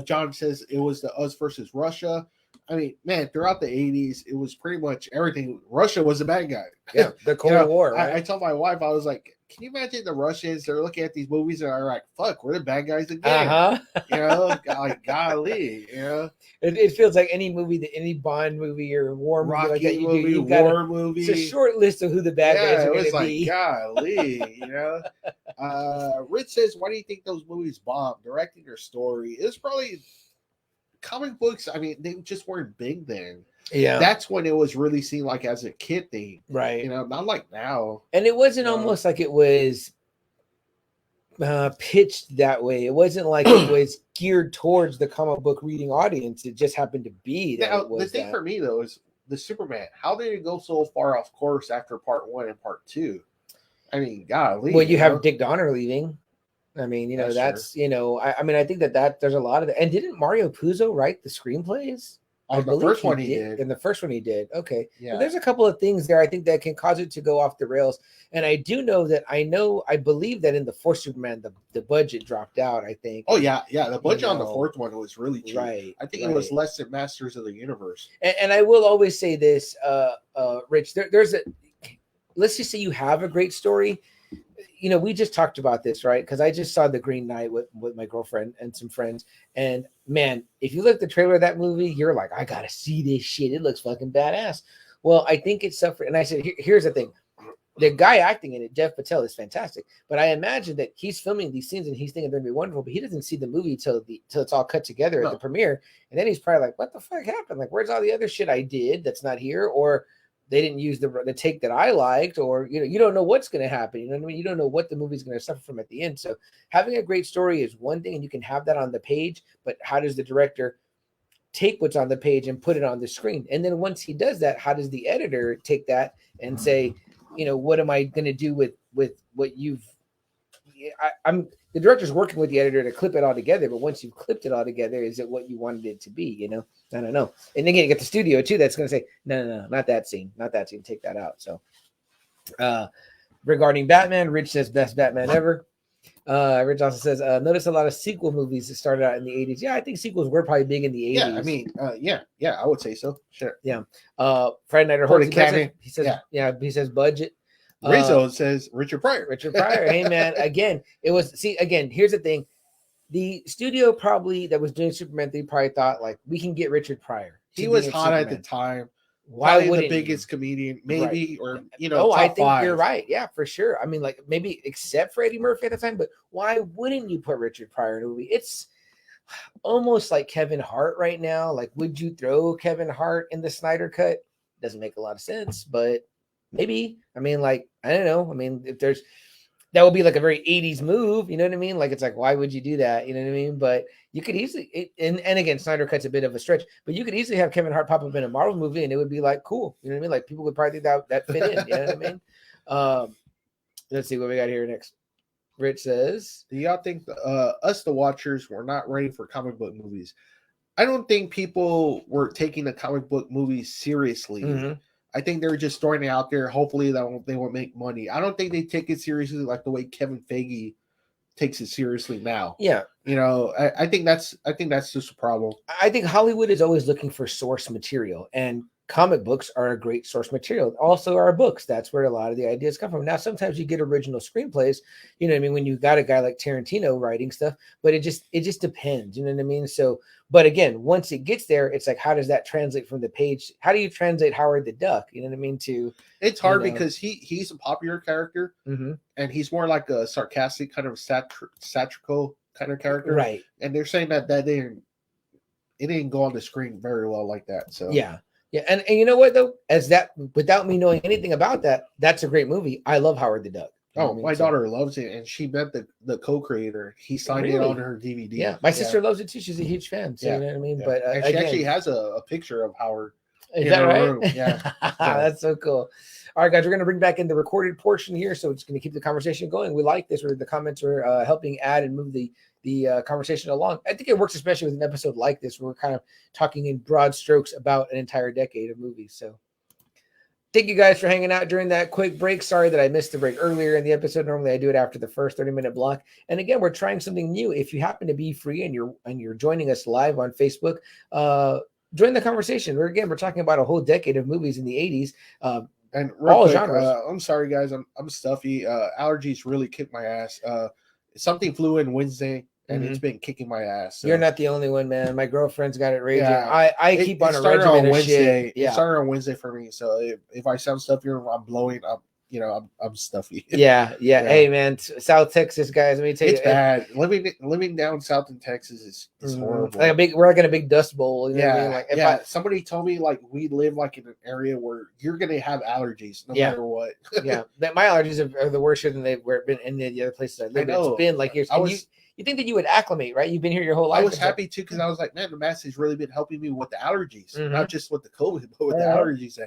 John says it was the us versus Russia. I mean, man, throughout the 80s, it was pretty much everything. Russia was a bad guy. Yeah, the Cold War. Right? I told my wife, I was like, can you imagine the Russians? They're looking at these movies and are like, fuck, we're the bad guys again. Like, golly, It feels like any movie, any Bond movie or war movie, like that, war movie. It's a short list of who the bad guys are going to be. Golly, Rich says, why do you think those movies bombed? Directing or story? It's probably comic books. I mean, they just weren't big then. Yeah, that's when it was really seen like as a kid thing, right? Not like now. And it wasn't almost like it was pitched that way. It wasn't like it was geared towards the comic book reading audience. It just happened to be that. Now, the thing for me though is the Superman. How did it go so far off course after part 1 and part 2? I mean, golly. Well, you have Dick Donner leaving. I mean, that's I mean, I think that there's a lot of that. And didn't Mario Puzo write the screenplays? The first one he did. In the first one he did. Okay. Yeah. So there's a couple of things there I think that can cause it to go off the rails. And I do know that I believe that in the fourth Superman, the budget dropped out, I think. Oh, yeah. Yeah. The budget on the fourth one was really cheap. Right. I think it was less than Masters of the Universe. And I will always say this, Rich, let's just say you have a great story. We just talked about this, right? Because I just saw The Green Knight with my girlfriend and some friends. And man, if you look at the trailer of that movie, you're like, I got to see this shit. It looks fucking badass. Well, I think it's suffered. And I said, here's the thing. The guy acting in it, Dev Patel, is fantastic. But I imagine that he's filming these scenes and he's thinking they're going to be wonderful, but he doesn't see the movie till it's all cut together at the premiere. And then he's probably like, what the fuck happened? Like, where's all the other shit I did that's not here? Or they didn't use the take that I liked, or you don't know what's going to happen. You know what I mean? You don't know what the movie's going to suffer from at the end. So having a great story is one thing, and you can have that on the page. But how does the director take what's on the page and put it on the screen? And then once he does that, how does the editor take that and say, what am I going to do with what you've? The director's working with the editor to clip it all together, but once you've clipped it all together, is it what you wanted it to be? I don't know. And again, you get the studio too that's going to say, no, not that scene, take that out. So regarding Batman, Rich says best Batman ever. Rich also says, notice a lot of sequel movies that started out in the 80s. Yeah, I think sequels were probably big in the 80s. Yeah, I mean, yeah, I would say so. Sure. Yeah. Friday Nighter For Holtz, the canon. he says, he says budget. Rizzo says Richard Pryor. Richard Pryor. Hey, man. Again, here's the thing. The studio probably that was doing Superman 3 probably thought, like, we can get Richard Pryor. He was hot at the time. Why would the biggest comedian, maybe, right. or top I think 5. You're right. Yeah, for sure. I mean, like, maybe except for Eddie Murphy at the time, but why wouldn't you put Richard Pryor in a movie? It's almost like Kevin Hart right now. Like, would you throw Kevin Hart in the Snyder cut? Doesn't make a lot of sense, but maybe. I mean, like, I don't know. I mean, if there's that would be like a very 80s move, you know what I mean? Like, it's like, why would you do that? You know what I mean? But you could easily, and again, Snyder Cut's a bit of a stretch, but you could easily have Kevin Hart pop up in a Marvel movie and it would be like, cool. You know what I mean? Like, people would probably think that fit in. You know what I mean? Let's see what we got here next. Rich says, do y'all think us, the watchers, were not ready for comic book movies? I don't think people were taking the comic book movies seriously. Mm-hmm. I think they were just throwing it out there. Hopefully they will make money. I don't think they take it seriously like the way Kevin Feige takes it seriously now. Yeah. I think that's just a problem. I think Hollywood is always looking for source material, and comic books are a great source material. Also, our books. That's where a lot of the ideas come from. Now, sometimes you get original screenplays, you know what I mean, when you got a guy like Tarantino writing stuff, but it just depends, you know what I mean? So, but again, once it gets there, it's like, how does that translate from the page? How do you translate Howard the Duck? You know what I mean? It's hard because he's a popular character, mm-hmm. and he's more like a sarcastic kind of satirical kind of character. Right. And they're saying that it didn't go on the screen very well like that. So yeah. Yeah, and you know what though? Without me knowing anything about that, that's a great movie. I love Howard the Duck. My daughter loves it, and she met the co-creator. He signed it on her DVD. Yeah, my sister loves it too. She's a huge fan. So you know what I mean. Yeah. But and she actually has a picture of Howard. Is that right? Room. Yeah, that's so cool. All right, guys, we're going to bring back in the recorded portion here, so it's going to keep the conversation going. We like this, where the comments are helping add and move the conversation along. I think it works especially with an episode like this, where we're kind of talking in broad strokes about an entire decade of movies. So thank you guys for hanging out during that quick break. Sorry that I missed the break earlier in the episode. Normally I do it after the first 30-minute block. And again, we're trying something new. If you happen to be free and you're joining us live on Facebook, join the conversation. We're talking about a whole decade of movies in the 80s. And all genres. I'm sorry, guys. I'm stuffy. Allergies really kicked my ass. Something flew in Wednesday, and it's been kicking my ass. So. You're not the only one, man. My girlfri's got it raging. Yeah, I keep on a regimen of shit. Yeah. It started on Wednesday for me. So if I sound stuffier, I'm blowing up. I'm stuffy. Yeah. Hey, man, South Texas, guys. Let me tell you, it's bad. Living down south in Texas is horrible. We're like in a big dust bowl. You know what I mean? Like, somebody told me like we live like in an area where you're gonna have allergies no matter what. Yeah, my allergies are the worst than they've been in the other places I live. It's been like years. You think that you would acclimate, right? You've been here your whole life. I was happy too because I was like, man, the mask has really been helping me with the allergies, not just with the COVID, but with the allergies.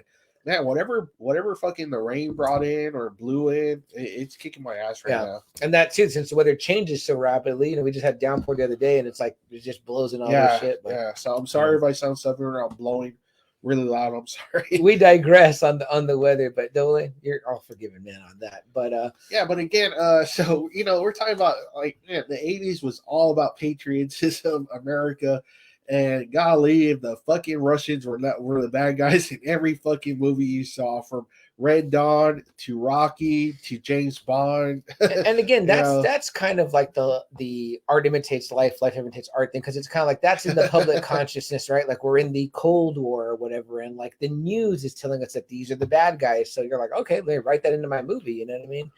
Man, whatever fucking the rain brought in or blew in, it's kicking my ass right now. And that too, since the weather changes so rapidly, we just had downpour the other day, and it's like it just blows in all this shit. But, so I'm sorry if I sound stuffier. I'm blowing really loud. I'm sorry. We digress on the weather, but Dole, you're all forgiven, man, on that. But but again, so we're talking about like the 80s was all about patriotism, America. And golly, if the fucking Russians were the bad guys in every fucking movie you saw, from Red Dawn to Rocky to James Bond. And again, that's kind of like the art imitates life, life imitates art thing, because it's kind of like that's in the public consciousness, right? Like we're in the Cold War or whatever, and like the news is telling us that these are the bad guys. So you're like, okay, let me write that into my movie. You know what I mean?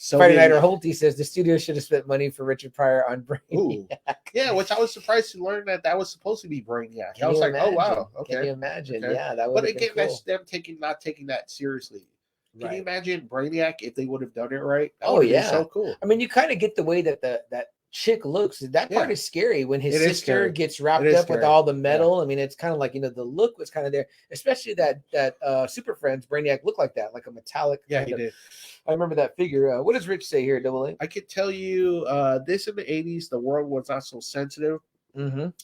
Friday Nighter Holty says the studio should have spent money for Richard Pryor on Brainiac. Yeah, which I was surprised to learn that was supposed to be Brainiac. I was like, oh wow, okay. Can you imagine? Okay. Yeah, that would. But again, cool. That's them not taking that seriously. Can you imagine Brainiac if they would have done it right? That so cool. I mean, you kind of get the way that that chick looks. That part is scary when his sister gets wrapped up with all the metal. I mean, it's kind of like the look was kind of there, especially that Super Friends Brainiac looked like that, like a metallic. Yeah, he did. I remember that figure. What does Rich say here, Double A? I could tell you this in the 80s, the world was not so sensitive.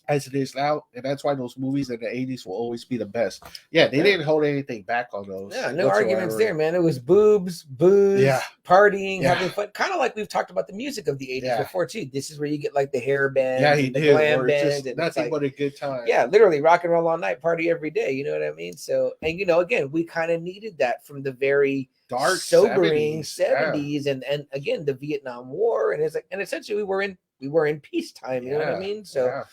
as it is now, and that's why those movies in the 80s will always be the best. Yeah, they didn't hold anything back on those. Yeah, no arguments there, man. It was boobs, booze, partying, having fun. Kind of like we've talked about the music of the 80s before too. This is where you get like the hair bands, and the glam bands, and nothing but a good time. Yeah, literally rock and roll all night, party every day. You know what I mean? So, and you know, again, we kind of needed that from the very dark, sobering 70s, and again the Vietnam War, and it's like, and essentially we were in peacetime. You know what I mean? So.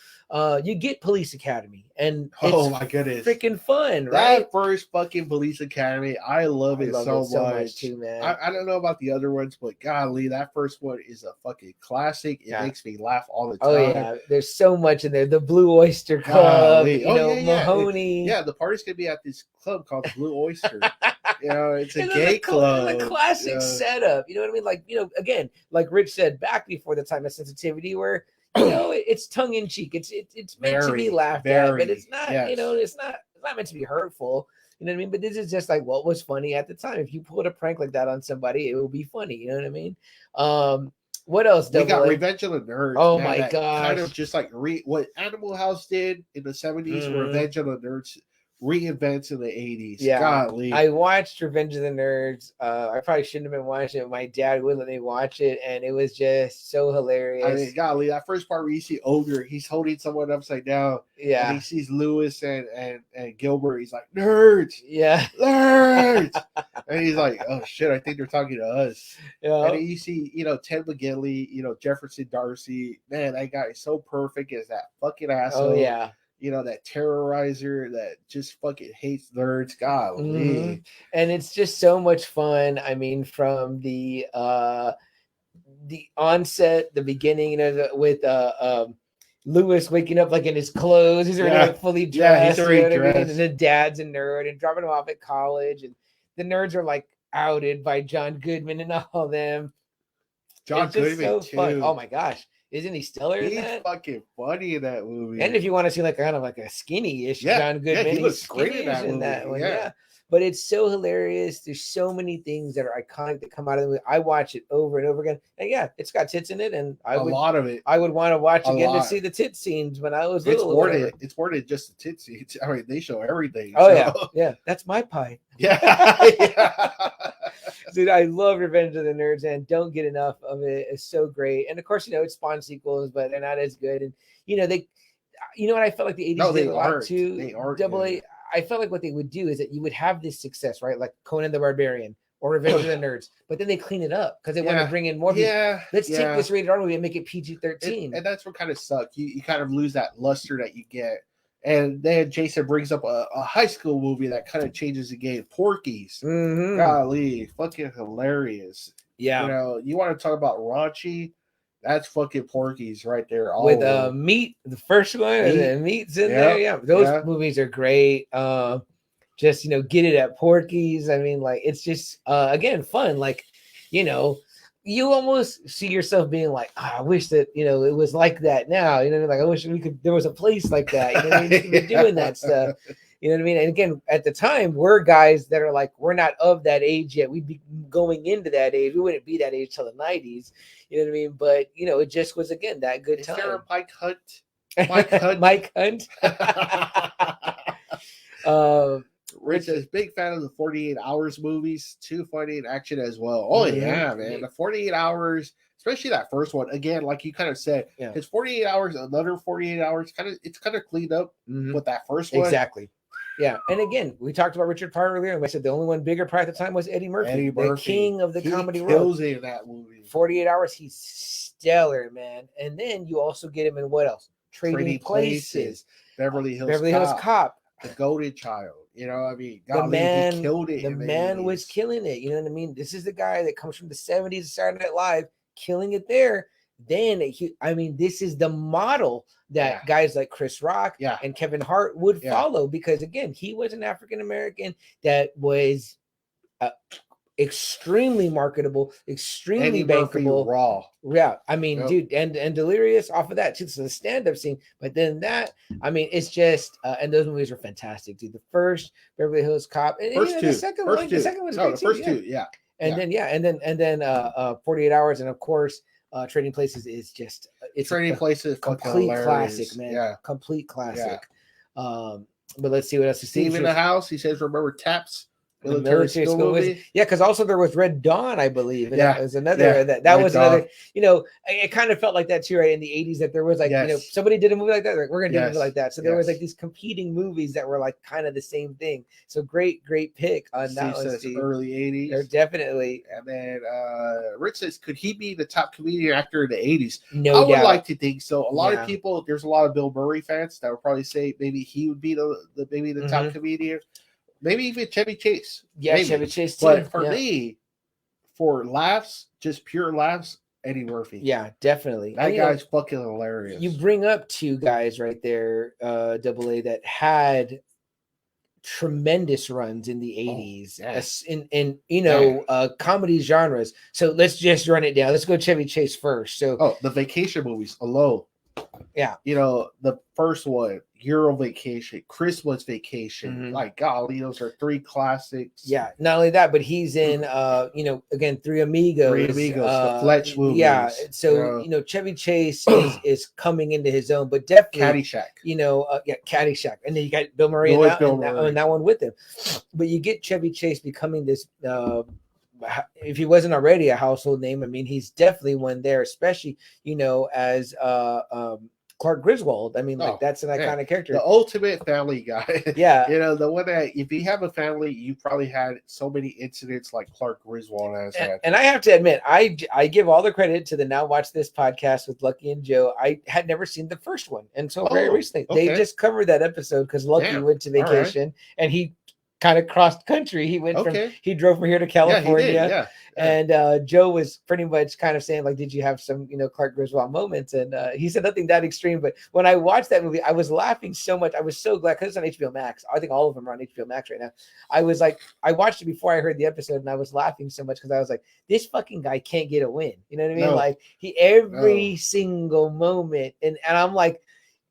You get Police Academy, and oh my goodness, freaking fun, right? That first fucking Police Academy, I love it so much too, man. I don't know about the other ones, but golly, that first one is a fucking classic. It makes me laugh all the time. Oh yeah, there's so much in there. The Blue Oyster Club, Mahoney. The party's gonna be at this club called the Blue Oyster. You know, it's a gay club. The classic setup. You know what I mean? Like, you know, again, like Rich said, back before the time of sensitivity, where you know, it's tongue in cheek. It's meant to be laughed at, but it's not. You know, it's not meant to be hurtful. You know what I mean? But this is just like what was funny at the time. If you pulled a prank like that on somebody, it will be funny. You know what I mean? What else? We got Revenge of the Nerds. Oh my gosh! Kind of just like what Animal House did in the 70s. Revenge of the Nerds reinvents in the 80s. Yeah, golly. I watched Revenge of the Nerds. I probably shouldn't have been watching it. My dad would let me watch it, and it was just so hilarious. I mean, golly, that first part where you see Ogre, he's holding someone upside down. Yeah, and he sees Lewis and Gilbert. He's like, nerds. Yeah, nerds. And he's like, oh shit, I think they're talking to us. Yeah. And then you see, you know, Ted McGinley, you know, Jefferson Darcy. Man, that guy is so perfect as that fucking asshole. Oh yeah. You know, that terrorizer that just fucking hates nerds. Golly. And it's just so much fun. I mean, from the onset, the beginning, you know, with Lewis waking up like in his clothes. He's already like fully dressed. He's already dressed. I mean? And the dad's a nerd and dropping him off at college. And the nerds are like outed by John Goodman and all them. John Goodman, too. Fun. Oh my gosh. Isn't he stellar in that? He's fucking funny in that movie. And if you want to see like kind of like a skinny-ish John Goodman, he looks great in that one. Yeah. But it's so hilarious. There's so many things that are iconic that come out of the movie. I watch it over and over again. And yeah, it's got tits in it. And a lot of it. I would want to watch again to see the tit scenes when I was little. It's more than just the tit scenes. I mean, they show everything. Oh, yeah. Yeah. That's my pie. Yeah. Dude, I love Revenge of the Nerds and don't get enough of it. It's so great. And of course, you know, it spawned sequels, but they're not as good. And, you know, you know what I felt like the 80s did a lot too? They are Double A. I felt like what they would do is that you would have this success, right? Like Conan the Barbarian or Revenge of the Nerds, but then they clean it up because they want to bring in more people. Let's take this rated R movie and make it PG-13. And that's what kind of sucked. You kind of lose that luster that you get. And then Jason brings up a high school movie that kind of changes the game. Porky's. Golly, fucking hilarious. Yeah. You know, you want to talk about raunchy? That's fucking Porky's right there. With Meat, the first one, and then Meat's in there. Yeah, those movies are great. Just, you know, get it at Porky's. I mean, like, it's just, again, fun. Like, you know, you almost see yourself being like, I wish that, you know, it was like that now. You know, like, I wish there was a place like that. You know what I mean? Be doing that stuff. You know what I mean? And again, at the time, we're guys that are like, we're not of that age yet. We'd be going into that age. We wouldn't be that age till the 90s. You know what I mean? But, you know, it just was, again, that good time. Is there a Mike Hunt? Mike Hunt? Mike Hunt? Rich says, big fan of the 48 Hours movies. Too funny in action as well. Oh, yeah, man. The 48 Hours, especially that first one. Again, like you kind of said, it's 48 Hours, another 48 Hours. It's kind of cleaned up with that first one. Exactly. Yeah, and again, we talked about Richard Pryor earlier, and I said the only one bigger Pryor at the time was Eddie Murphy, the king of the comedy world. He kills it in that movie. 48 Hours, he's stellar, man. And then you also get him in what else? Trading Places. Beverly Hills Cop. The Golden Child. You know, I mean, golly, he killed it. The man was killing it. You know what I mean? This is the guy that comes from the 70s of Saturday Night Live, killing it there. Then, this is the model that guys like Chris Rock and Kevin Hart would follow because, again, he was an African-American that was extremely marketable, extremely bankable. Raw. Yeah, I mean, dude, and Delirious off of that, too. So the stand-up scene. But then that, I mean, it's just, and those movies are fantastic, dude. The first Beverly Hills Cop. And, the second one was great, the first two, And then 48 Hours. And, of course, Trading Places is just it's Trading Places, complete classic, man. Yeah, complete classic. Yeah. But let's see what else. Steve in the House. He says, "Remember Taps." The military school movie. Yeah, because also there was Red Dawn, I believe. And that was another that Red was Dawn. another, it kind of felt like that too, right? In the 80s, that there was like, somebody did a movie like that, like, we're gonna do a movie like that. So there was like these competing movies that were like kind of the same thing. So great pick on that one, says Steve. Early 80s. They're definitely. And then Rich says, could he be the top comedian actor in the 80s? No doubt. I would like to think so. A lot of people, there's a lot of Bill Murray fans that would probably say maybe he would be the top comedian. Maybe even Chevy Chase. Yeah, maybe. Chevy Chase too. But for me, for laughs, just pure laughs, Eddie Murphy. Yeah, definitely. That guy's fucking hilarious. You bring up two guys right there, Double A, that had tremendous runs in the 80s in comedy genres. So let's just run it down. Let's go Chevy Chase first. So the vacation movies alone. Yeah. The first one, Euro Vacation, Christmas Vacation. Like, golly, those are three classics. Yeah. Not only that, but he's in, again, Three Amigos. The Fletch movies. Yeah. So, Chevy Chase is coming into his own, but definitely. Caddyshack. Caddyshack. And then you got Bill Murray in that one with him. But you get Chevy Chase becoming this, if he wasn't already a household name, I mean, he's definitely one there, especially, as Clark Griswold. I mean, that's an iconic character. The ultimate family guy. Yeah. The one that if you have a family, you probably had so many incidents like Clark Griswold has had. And I have to admit, I give all the credit to the Now Watch This podcast with Lucky and Joe. I had never seen the first one until very recently. Okay. They just covered that episode because Lucky went to vacation and he kind of crossed country. He went he drove from here to California. Yeah, he did. And Joe was pretty much kind of saying, like, did you have some, Clark Griswold moments? And he said nothing that extreme. But when I watched that movie, I was laughing so much. I was so glad because it's on HBO Max. I think all of them are on HBO Max right now. I was like, I watched it before I heard the episode and I was laughing so much because I was like, this fucking guy can't get a win. You know what I mean? No. Like every single moment. And I'm like,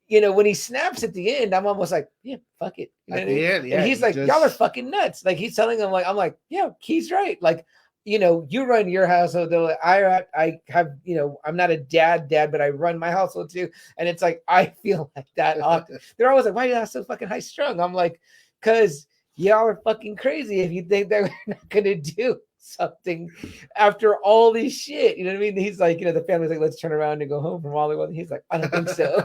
when he snaps at the end, I'm almost like, yeah, fuck it. At the end, and he's like, y'all are fucking nuts. Like he's telling them, like, I'm like, yeah, he's right. Like, you run your household. Like, I have, I'm not a dad, but I run my household too. And it's like, I feel like that often. They're always like, why are you so fucking high strung? I'm like, because y'all are fucking crazy if you think they're not gonna do something after all this shit. You know what I mean? He's like, the family's like, let's turn around and go home from Hollywood. He's like, I don't think so.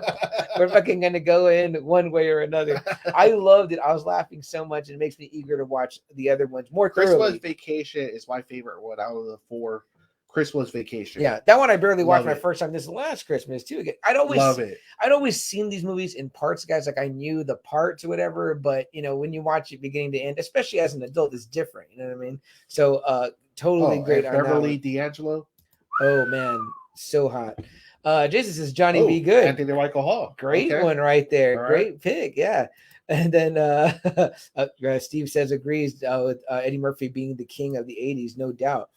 We're fucking gonna go in one way or another. I loved it. I was laughing so much. It makes me eager to watch the other ones more thoroughly. Christmas Vacation is my favorite one out of the four. Christmas Vacation. Yeah, that one I barely watched my first time this last Christmas too. Again, I'd always seen these movies in parts, guys. Like I knew the parts or whatever, but when you watch it beginning to end, especially as an adult, it's different. You know what I mean? So totally great. Beverly D'Angelo. Oh man, so hot. Jason says Johnny B. Good. Anthony Michael Hall. Great one right there. Great pick. Yeah. And then Steve says agrees with Eddie Murphy being the king of the 80s, no doubt.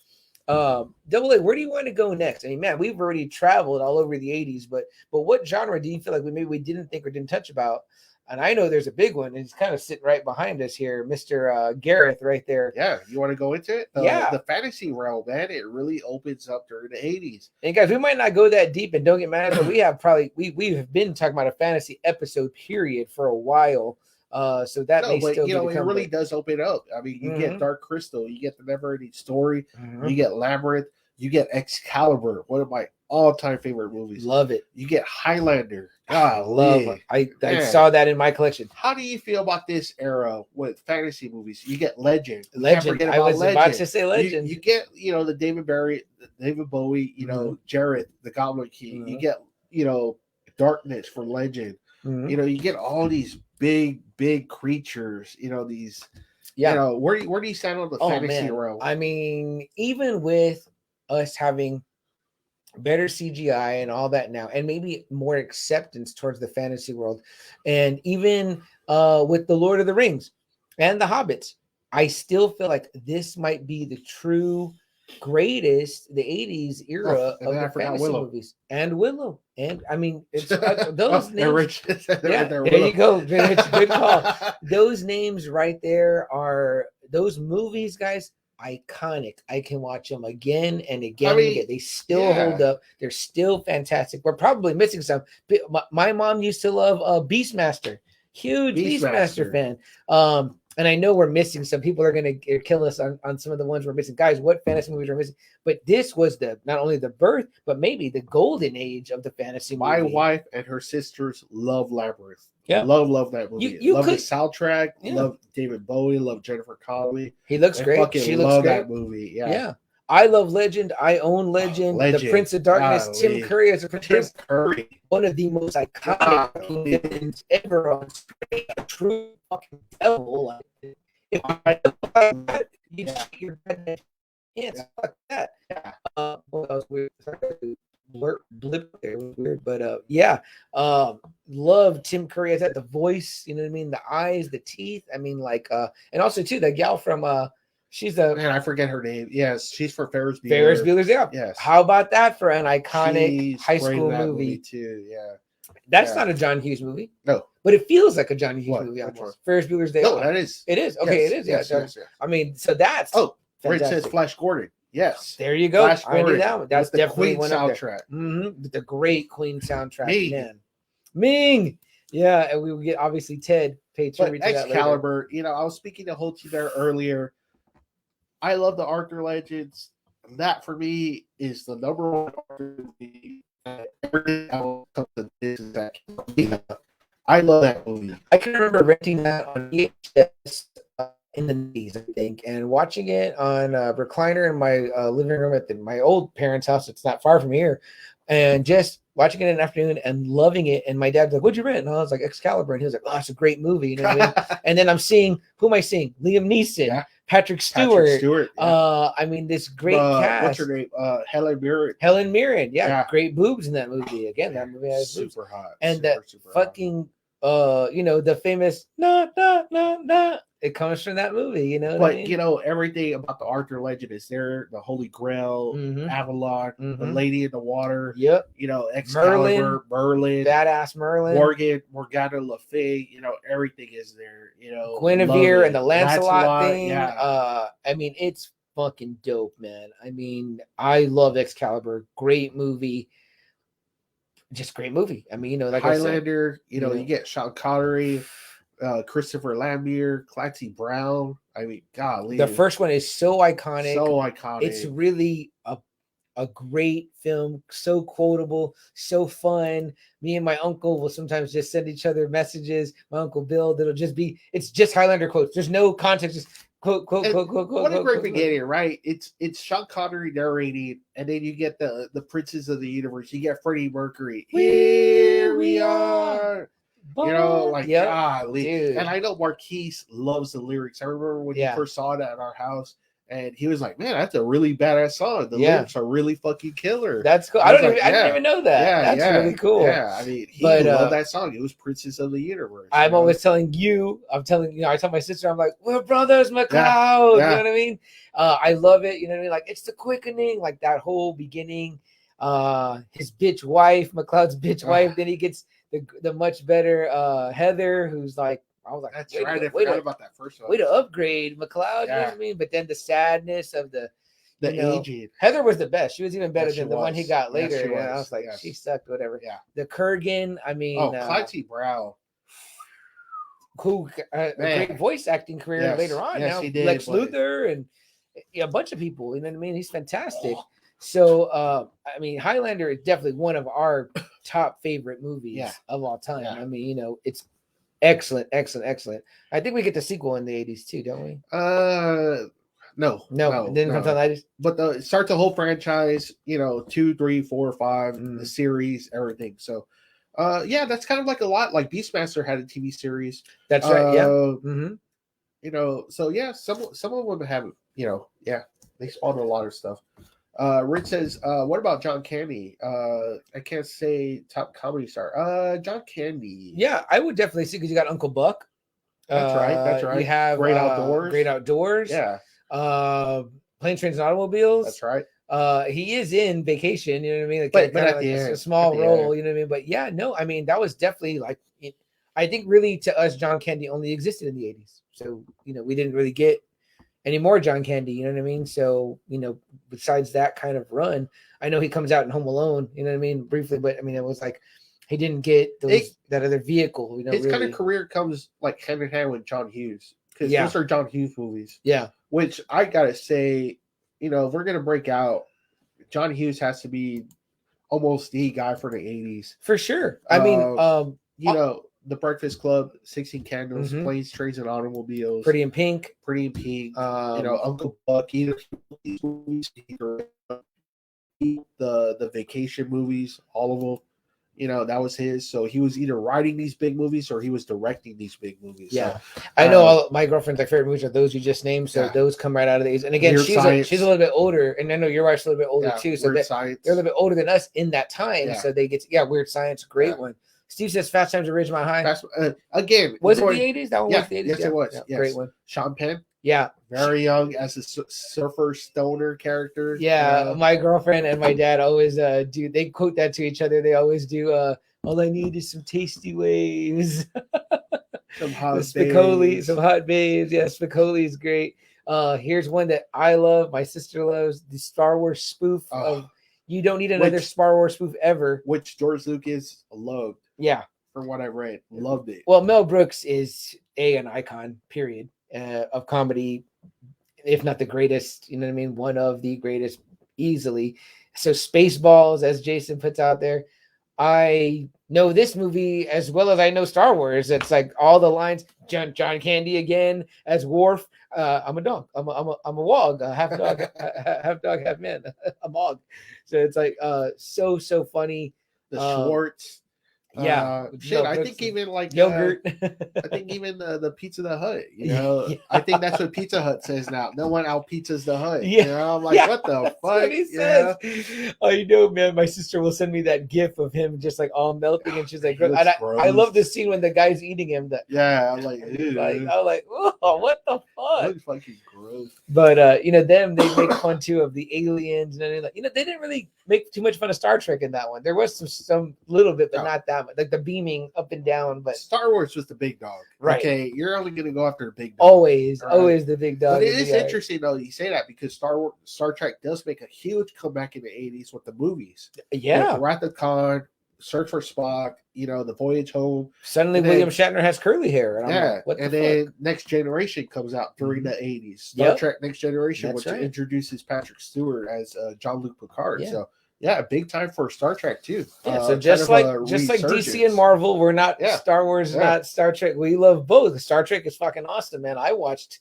Double A, where do you want to go next? I mean, man, we've already traveled all over the 80s, but what genre do you feel like we didn't think or didn't touch about? And I know there's a big one. It's kind of sitting right behind us here, Mr. Gareth, right there. Yeah, you want to go into it? The fantasy realm, man, it really opens up during the 80s. And guys, we might not go that deep, and don't get mad, but we have we've been talking about a fantasy episode period for a while. So that may still be it really does open up. I mean, you get Dark Crystal, you get the Never-Ending Story, you get Labyrinth, you get Excalibur, one of my all-time favorite movies. Love it. You get Highlander. Love it. I saw that in my collection. How do you feel about this era with fantasy movies? You get Legend. I was about to say Legend. You get, the David Bowie, Jareth, the Goblin King. You get, Darkness for Legend. You get all these big creatures, these, where do you stand on the fantasy realm? I mean, even with us having better CGI and all that now, and maybe more acceptance towards the fantasy world, and even with the Lord of the Rings and the Hobbits, I still feel like this might be the true greatest, the 80s era of the fantasy movies. And Willow. And I mean, it's those names. There you go. Good call. Those names right there are those movies, guys. iconic. I can watch them again and again and again. They still hold up. They're still fantastic. We're probably missing some. My mom used to love Beastmaster. Huge Beastmaster fan. And I know we're missing some. People are going to kill us on some of the ones we're missing. Guys, what fantasy movies are missing? But this was not only the birth, but maybe the golden age of the fantasy movie. My wife and her sisters love Labyrinth. Yeah. Love that movie. Love the soundtrack. Yeah. Love David Bowie. Love Jennifer Connelly. He looks great. She looks great. That movie. Yeah. I love Legend. I own Legend. The Prince of Darkness. Tim Curry as a Prince. One of the most iconic villains ever on screen. A true fucking devil. If you shake your head, fuck that. Well, that was weird. Blip there, it was weird, but love Tim Curry as that, the voice, you know what I mean, the eyes, the teeth. I mean, like, and also too, the gal from she's the man, I forget her name. Yes, she's for Ferris Bueller. Ferris Bueller's, yeah. Yes. How about that for an iconic high school movie too? Yeah. That's not a John Hughes movie. No. But it feels like a John Hughes movie almost. Ferris Bueller's Day Off. No, that is. It is. Okay, yes, it is. Yes. I mean, so that's where it says Flash Gordon. Yes. There you go. I knew that one. That's definitely one soundtrack. The great Queen soundtrack. Ming. Yeah, and we will get obviously Ted paid tribute to that later. Excalibur, I was speaking to Holty there earlier. I love the Arthur Legends. That for me is the number one Arthur movie. Everything else comes to this is that. I love that movie. I can remember renting that on VHS in the 90s, I think, and watching it on a recliner in my living room at my old parents' house. It's not far from here, and just watching it in the afternoon and loving it. And my dad's like, "What'd you rent?" And I was like, "Excalibur," and he was like, "Oh, it's a great movie." You know what I mean? And then I'm seeing, who am I seeing? Liam Neeson, Patrick Stewart. I mean, this great cast. What's her name? Helen Mirren. Helen Mirren. Yeah, great boobs in that movie. Again, that movie has super boobs. Hot. And that fucking the famous nah. It comes from that movie, you know. But I mean? Everything about the Arthur Legend is there. The Holy Grail, Avalon, the Lady in the Water. Yep. Excalibur, Merlin, badass Merlin, Morgana Le Fay. Everything is there. Guinevere and the Lancelot thing. Yeah. I mean, it's fucking dope, man. I mean, I love Excalibur. Great movie. Just great movie. I mean, like Highlander. You get Sean Connery. Christopher Lambert, Clancy Brown. I mean, golly. The first one is so iconic. It's really a great film, so quotable, so fun. Me and my uncle will sometimes just send each other messages. My Uncle Bill, it's just Highlander quotes. There's no context, just quote. What a great beginning, right? It's Sean Connery narrating, and then you get the Princes of the Universe. You get Freddie Mercury. Here we are. Golly. Dude. And I know Marquise loves the lyrics. I remember when he first saw it at our house, and he was like, "Man, that's a really badass song. The lyrics are really fucking killer." That's cool. I didn't even know that. Yeah, that's really cool. Yeah, I mean, he loved that song. It was Princess of the Universe. I'm always telling you. I tell my sister, I'm like, "We're brothers, McLeod." You know what I mean? I love it. You know what I mean? Like, it's the quickening, like that whole beginning. His bitch wife, McLeod's bitch wife. Then he gets the much better Heather, who's like, I was like, that's right. I forgot about that first one. Way to upgrade McLeod. You know what I mean? But then the sadness of the aging. Heather was the best. She was even better than the one he got later. And I was like, she sucked, whatever. Yeah. The Kurgan, I mean, Clancy Brown, who a great voice acting career later on. Yes, now he did, Lex Luthor and a bunch of people. You know what I mean? He's fantastic. So, I mean, Highlander is definitely one of our top favorite movies of all time. I mean, it's excellent. I think we get the sequel in the 80s too, don't we? No, it didn't come to the 90s. But start the whole franchise, 2, 3, 4, 5, the series, everything. So, that's kind of like a lot. Like Beastmaster had a TV series. That's right. Yeah. So some of them have, they spawned a lot of stuff. Rich says, what about John Candy? I can't say top comedy star. John Candy. Yeah, I would definitely see, because you got Uncle Buck. That's right. You have Great Outdoors. Yeah. Planes, Trains, and Automobiles. That's right. He is in Vacation, you know what I mean? Like, but at the end, a small role, you know what I mean? But yeah, no, I mean, that was definitely I think really to us, John Candy only existed in the 80s. So, we didn't really get anymore, John Candy. You know what I mean? So, besides that kind of run, I know he comes out in Home Alone, you know what I mean, briefly, but I mean, it was like he didn't get that other vehicle. His kind of career comes like hand in hand with John Hughes, because those are John Hughes movies. Yeah. Which I gotta say, if we're gonna break out, John Hughes has to be almost the guy for the 80s. For sure. I mean, The Breakfast Club, 16 Candles, Planes, Trains, and Automobiles, Pretty in Pink, Uncle Buck, either these movies, the vacation movies, all of them. That was his. So he was either writing these big movies or he was directing these big movies. Yeah. So, I know all my girlfriend's favorite movies are those you just named. So those come right out of the 80s. And again, she's a little bit older. And I know your wife's a little bit older too. So they're a little bit older than us in that time. Yeah. So they get Weird Science, great one. Steve says Fast Times at Ridgemont High. Again, was it the 80s? That one was the 80s? Yes, it was. Yeah, yes. Great one. Sean Penn. Yeah. Very young as a surfer stoner character. Yeah. My girlfriend and my dad always do. They quote that to each other. They always do. All I need is some tasty waves. Some hot Spicoli, some hot babes. Yeah, Spicoli is great. Here's one that I love. My sister loves the Star Wars spoof of You Don't Need Another Star Wars spoof ever. Which George Lucas loved. Yeah. From what I read. Loved it. Well, Mel Brooks is an icon, period, of comedy, if not the greatest, you know what I mean? One of the greatest easily. So Spaceballs, as Jason puts out there. I know this movie as well as I know Star Wars. It's like all the lines. John Candy again as Worf. I'm a dog. I'm a wog. Half dog, half man. A mog. So it's like so funny. The Schwartz. Yeah, I think even like yogurt. I think even the Pizza the Hut. I think that's what Pizza Hut says now. No one out pizzas the Hut. I'm like, what the fuck? What he says. Oh, man, my sister will send me that gif of him just like all melting, and she's like, I love this scene when the guy's eating him. I'm like, I'm like, oh, what the fuck? It looks fucking gross. But they make fun too of the aliens, and they didn't really make too much fun of Star Trek in that one. There was some little bit, but not that much. Like the beaming up and down. But Star Wars was the big dog, right? Okay, you're only going to go after the big dog. Always the big dog. But it is interesting though you say that, because Star Trek does make a huge comeback in the 80s with the movies. Yeah, Wrath of Khan, Search for Spock, the Voyage Home. Suddenly William Shatner has curly hair. And then Next Generation comes out during the 80s. Star Trek Next Generation, which introduces Patrick Stewart as Jean-Luc Picard. Yeah. So big time for Star Trek too. Yeah, so just like DC and Marvel, we're not Star Wars, not Star Trek. We love both. Star Trek is fucking awesome, man. I watched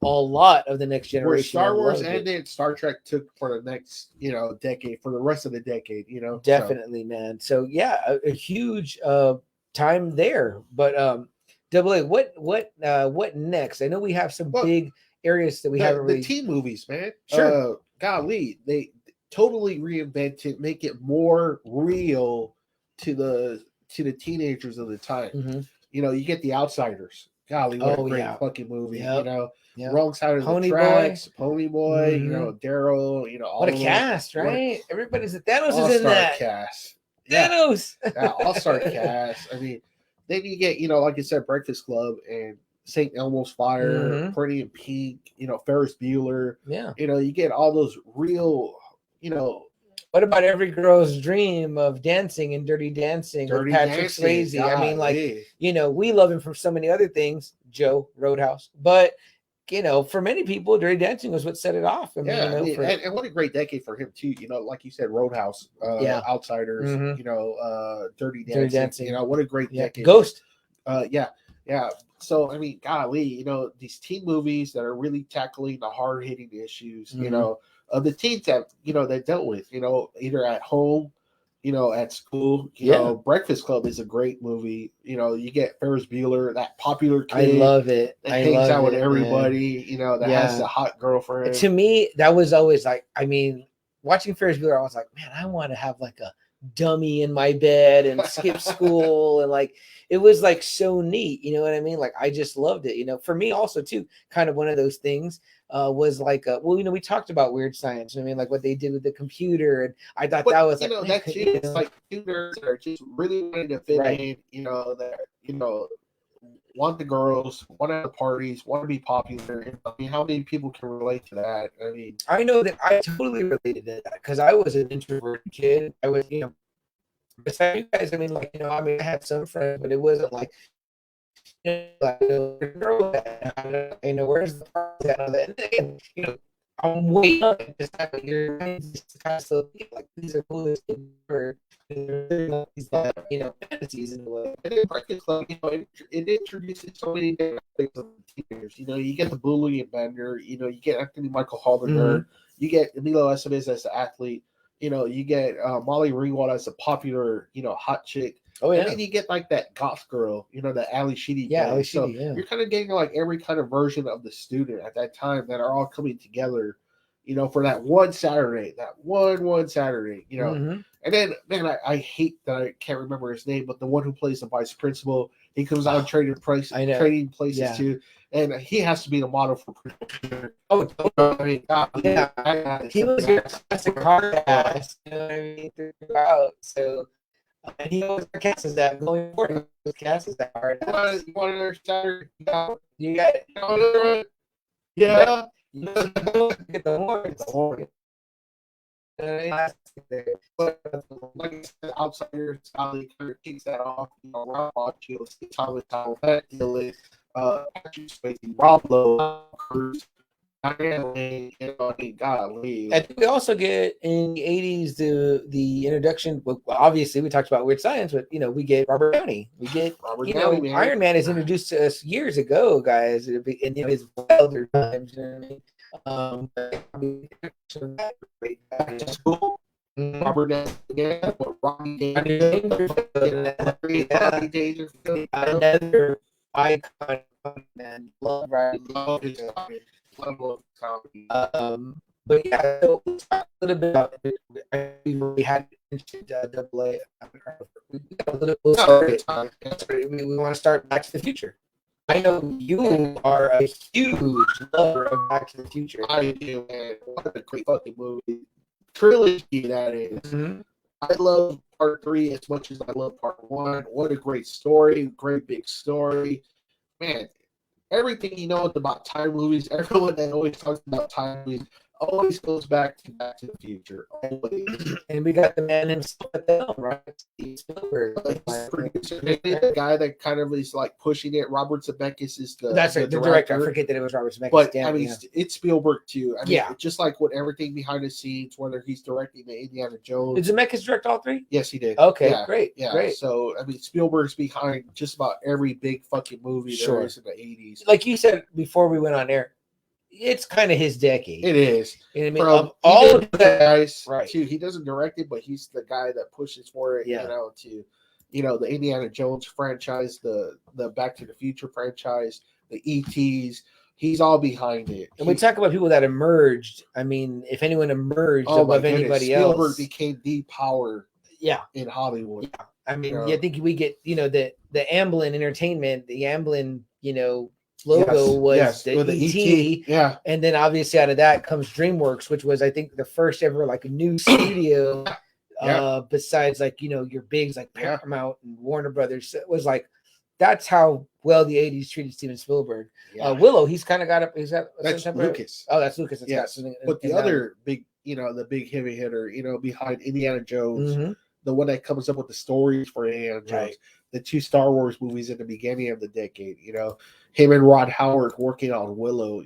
a lot of the Next Generation. Where Star Wars ended, Star Trek took for the next decade, for the rest of the decade. Definitely, man. So a huge time there. But Double A, what next? I know we have some big areas that we haven't really. The teen movies, man. Sure. Golly, they totally reinvented, make it more real to the teenagers of the time. Mm-hmm. You get The Outsiders. Golly, what a great fucking movie. Yep. Wrong Side of the Tracks, Pony Boy, Daryl, all what a cast, right? Everybody's Thanos all-star is in that cast. Thanos. All-star cast. I mean, then you get, like you said, Breakfast Club and St. Elmo's Fire, Pretty in Pink, Ferris Bueller. Yeah. You get all those real, What about Every Girl's Dream of Dancing and Dirty Dancing with Patrick Swayze? I mean, we love him from so many other things, Joe, Roadhouse. But, for many people, Dirty Dancing was what set it off. And what a great decade for him, too. Like you said, Roadhouse, Outsiders, Dirty Dancing. What a great decade. Ghost. Yeah. So, I mean, golly, these teen movies that are really tackling the hard-hitting issues, of the teens that, that dealt with, either at home, at school. Breakfast Club is a great movie. You get Ferris Bueller, that popular kid. I love it. That hangs out with everybody, that has a hot girlfriend. To me, that was always watching Ferris Bueller, I was like, man, I want to have like a dummy in my bed and skip school. And it was so neat. You know what I mean? I just loved it. For me also too, kind of one of those things was we talked about Weird Science. I mean, what they did with the computer, and I thought that was that's it's two nerds are just really wanting to fit in. That want the girls, want at the parties, want to be popular. I mean, how many people can relate to that? I mean, I know that I totally related to that because I was an introverted kid. I was, besides you guys, I mean, like, I mean, I had some friends, but it wasn't like, like, girl, where's the party at? And, I'm way young at this time of year. Just kind of still think like these are cool as kids for these, fantasies in a way. And then Breakfast Club, it introduces so many different things of the teenagers. You get the bully and Bender, you get Anthony Michael Hall, the nerd, you get Emilio Estevez as the athlete, you get Molly Ringwald as a popular, hot chick. Oh, yeah. And then you get like that goth girl, the Ali Sheedy. Yeah, Ali Sheedy, so you're kind of getting like every kind of version of the student at that time that are all coming together, for that one Saturday, Saturday, And then, man, I hate that I can't remember his name, but the one who plays the vice principal, he comes out trading places too, and he has to be the model for. Oh, I mean, yeah, he was a classic hard ass, throughout. So, and he always cast as that going forward. He was cast as that hard ass. You want another Saturday? You got it. Yeah. Get the horns. But like I said, Outsider Sally kind of kicks that off. Rob Botchill, Thomas Howell, Fat Dylan, Patrick Swayze, Rob Lowe, Cruz, Diane Lane, golly. I think we also get in the 80s the introduction. Well, obviously, we talked about Weird Science, but we get Robert Downey. We get Downey, Iron Man is introduced to us years ago, guys, in his wilder times. You know what I mean? Back to school. Robert Downey, Robbie Dangerfield, another icon, man. Love his comedy. But yeah, so let's talk a little bit about it. We had mentioned double A. We want to start Back to the Future. I know you are a huge lover of Back to the Future. I do, man. What a great fucking movie. Trilogy that is. Mm-hmm. I love part 3 as much as I love part 1. What a great story. Great big story. Man, everything about time movies, everyone that always talks about time movies always goes back to the Future. Always. And we got the man himself at the helm, right? Steve Spielberg. Producer. The guy that kind of is like pushing it. Robert Zemeckis is the director. I forget that it was Robert Zemeckis. But I mean, it's Spielberg too. I mean, yeah. Just like with everything behind the scenes, whether he's directing the Indiana Jones. Did Zemeckis direct all 3? Yes, he did. Okay, yeah, great. Yeah, great. So I mean, Spielberg's behind just about every big fucking movie there is in the 80s. Like you said before we went on air, it's kind of his decade. It is. You know what I mean? Of all of the guys, right? Too, he doesn't direct it, but he's the guy that pushes for it. Yeah. To the Indiana Jones franchise, the Back to the Future franchise, the ETs. He's all behind it. And we talk about people that emerged. I mean, if anyone emerged above anybody else, Spielberg became the power. Yeah. In Hollywood. Yeah. I mean, I think we get the Amblin Entertainment, the Amblin logo was the ET. Yeah. And then obviously out of that comes DreamWorks, which was I think the first ever like a new studio besides like your bigs like Paramount and Warner Brothers. It was like that's how well the 80s treated Steven Spielberg. Yeah. Willow, he's kind of got up. Is that that's Lucas? Oh, that's Lucas. But the other big, the big heavy hitter, behind Indiana Jones, the one that comes up with the stories for Indiana Jones. Right. The 2 Star Wars movies at the beginning of the decade, him and Rod Howard working on Willow,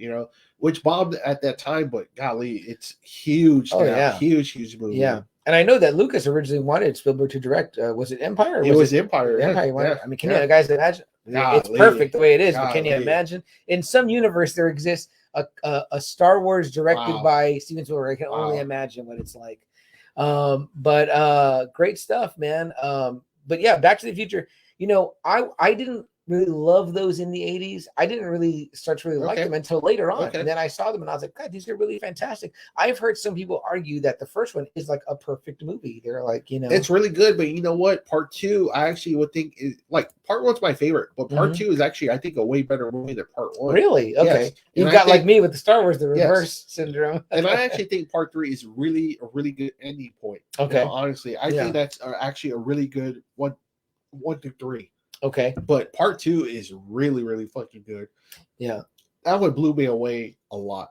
which bombed at that time, but golly, it's huge. Oh, yeah. Huge movie. Yeah. And I know that Lucas originally wanted Spielberg to direct. Was it Empire? It was Empire. Empire. Yeah. I mean, can you guys imagine? It's perfect the way it is, but can you imagine? In some universe, there exists a Star Wars directed by Steven Spielberg. I can only imagine what it's like. But great stuff, man. But yeah, Back to the Future. I didn't really love those in the 80s. I didn't really start to really like them until later on. And then I saw them and I was like, God, these are really fantastic. I've heard some people argue that the first one is like a perfect movie. They're like, it's really good, but you know what? Part 2, I actually would think is like part 1's my favorite, but part 2 is actually, I think, a way better movie than part 1. Really? Okay. Yes. You've got like me with the Star Wars, the reverse syndrome. And I actually think part 3 is really a really good ending point. Okay. Honestly, I think that's actually a really good 1 through 3. Okay. But part 2 is really, really fucking good. Yeah. That one blew me away a lot.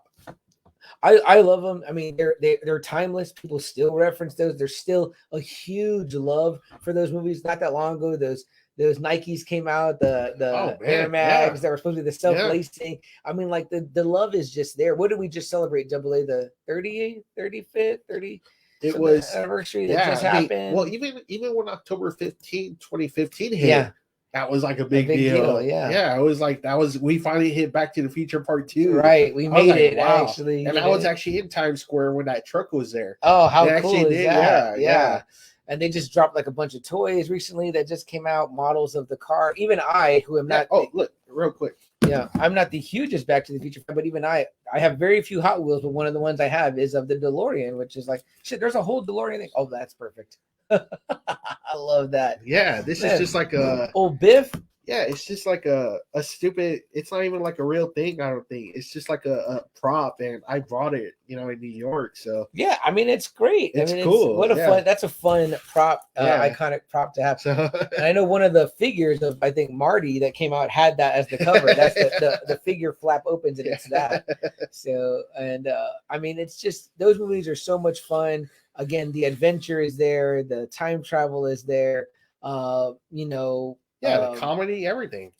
I love them. I mean, they're timeless. People still reference those. There's still a huge love for those movies. Not that long ago, those Nikes came out, the Air Mags that were supposed to be the self-lacing. Yeah. I mean, like the love is just there. What did we just celebrate? AA, the 35th, 30. It was anniversary that just happened. Well, even when October 15, 2015 hit, that was like a big deal. Yeah, it was like we finally hit Back to the Future Part 2. Right, we made it actually, and I was actually in Times Square when that truck was there. Oh, how cool is that? Yeah. And they just dropped like a bunch of toys recently that just came out, models of the car. Even I, who am not. Oh, look, real quick. Yeah, I'm not the hugest Back to the Future fan, but even I have very few Hot Wheels, but one of the ones I have is of the DeLorean, which is like, shit, there's a whole DeLorean thing. Oh, that's perfect. I love that. Yeah, this is just like a old Biff. Yeah, it's just like a stupid. It's not even like a real thing. I don't think it's just like a prop, and I bought it, in New York. So yeah, I mean it's great. It's cool. What a fun. That's a fun prop, iconic prop to have. So, and I know one of the figures of I think Marty that came out had that as the cover. That's the figure flap opens and it's that. So and I mean it's just those movies are so much fun. Again, the adventure is there, the time travel is there. The comedy, everything.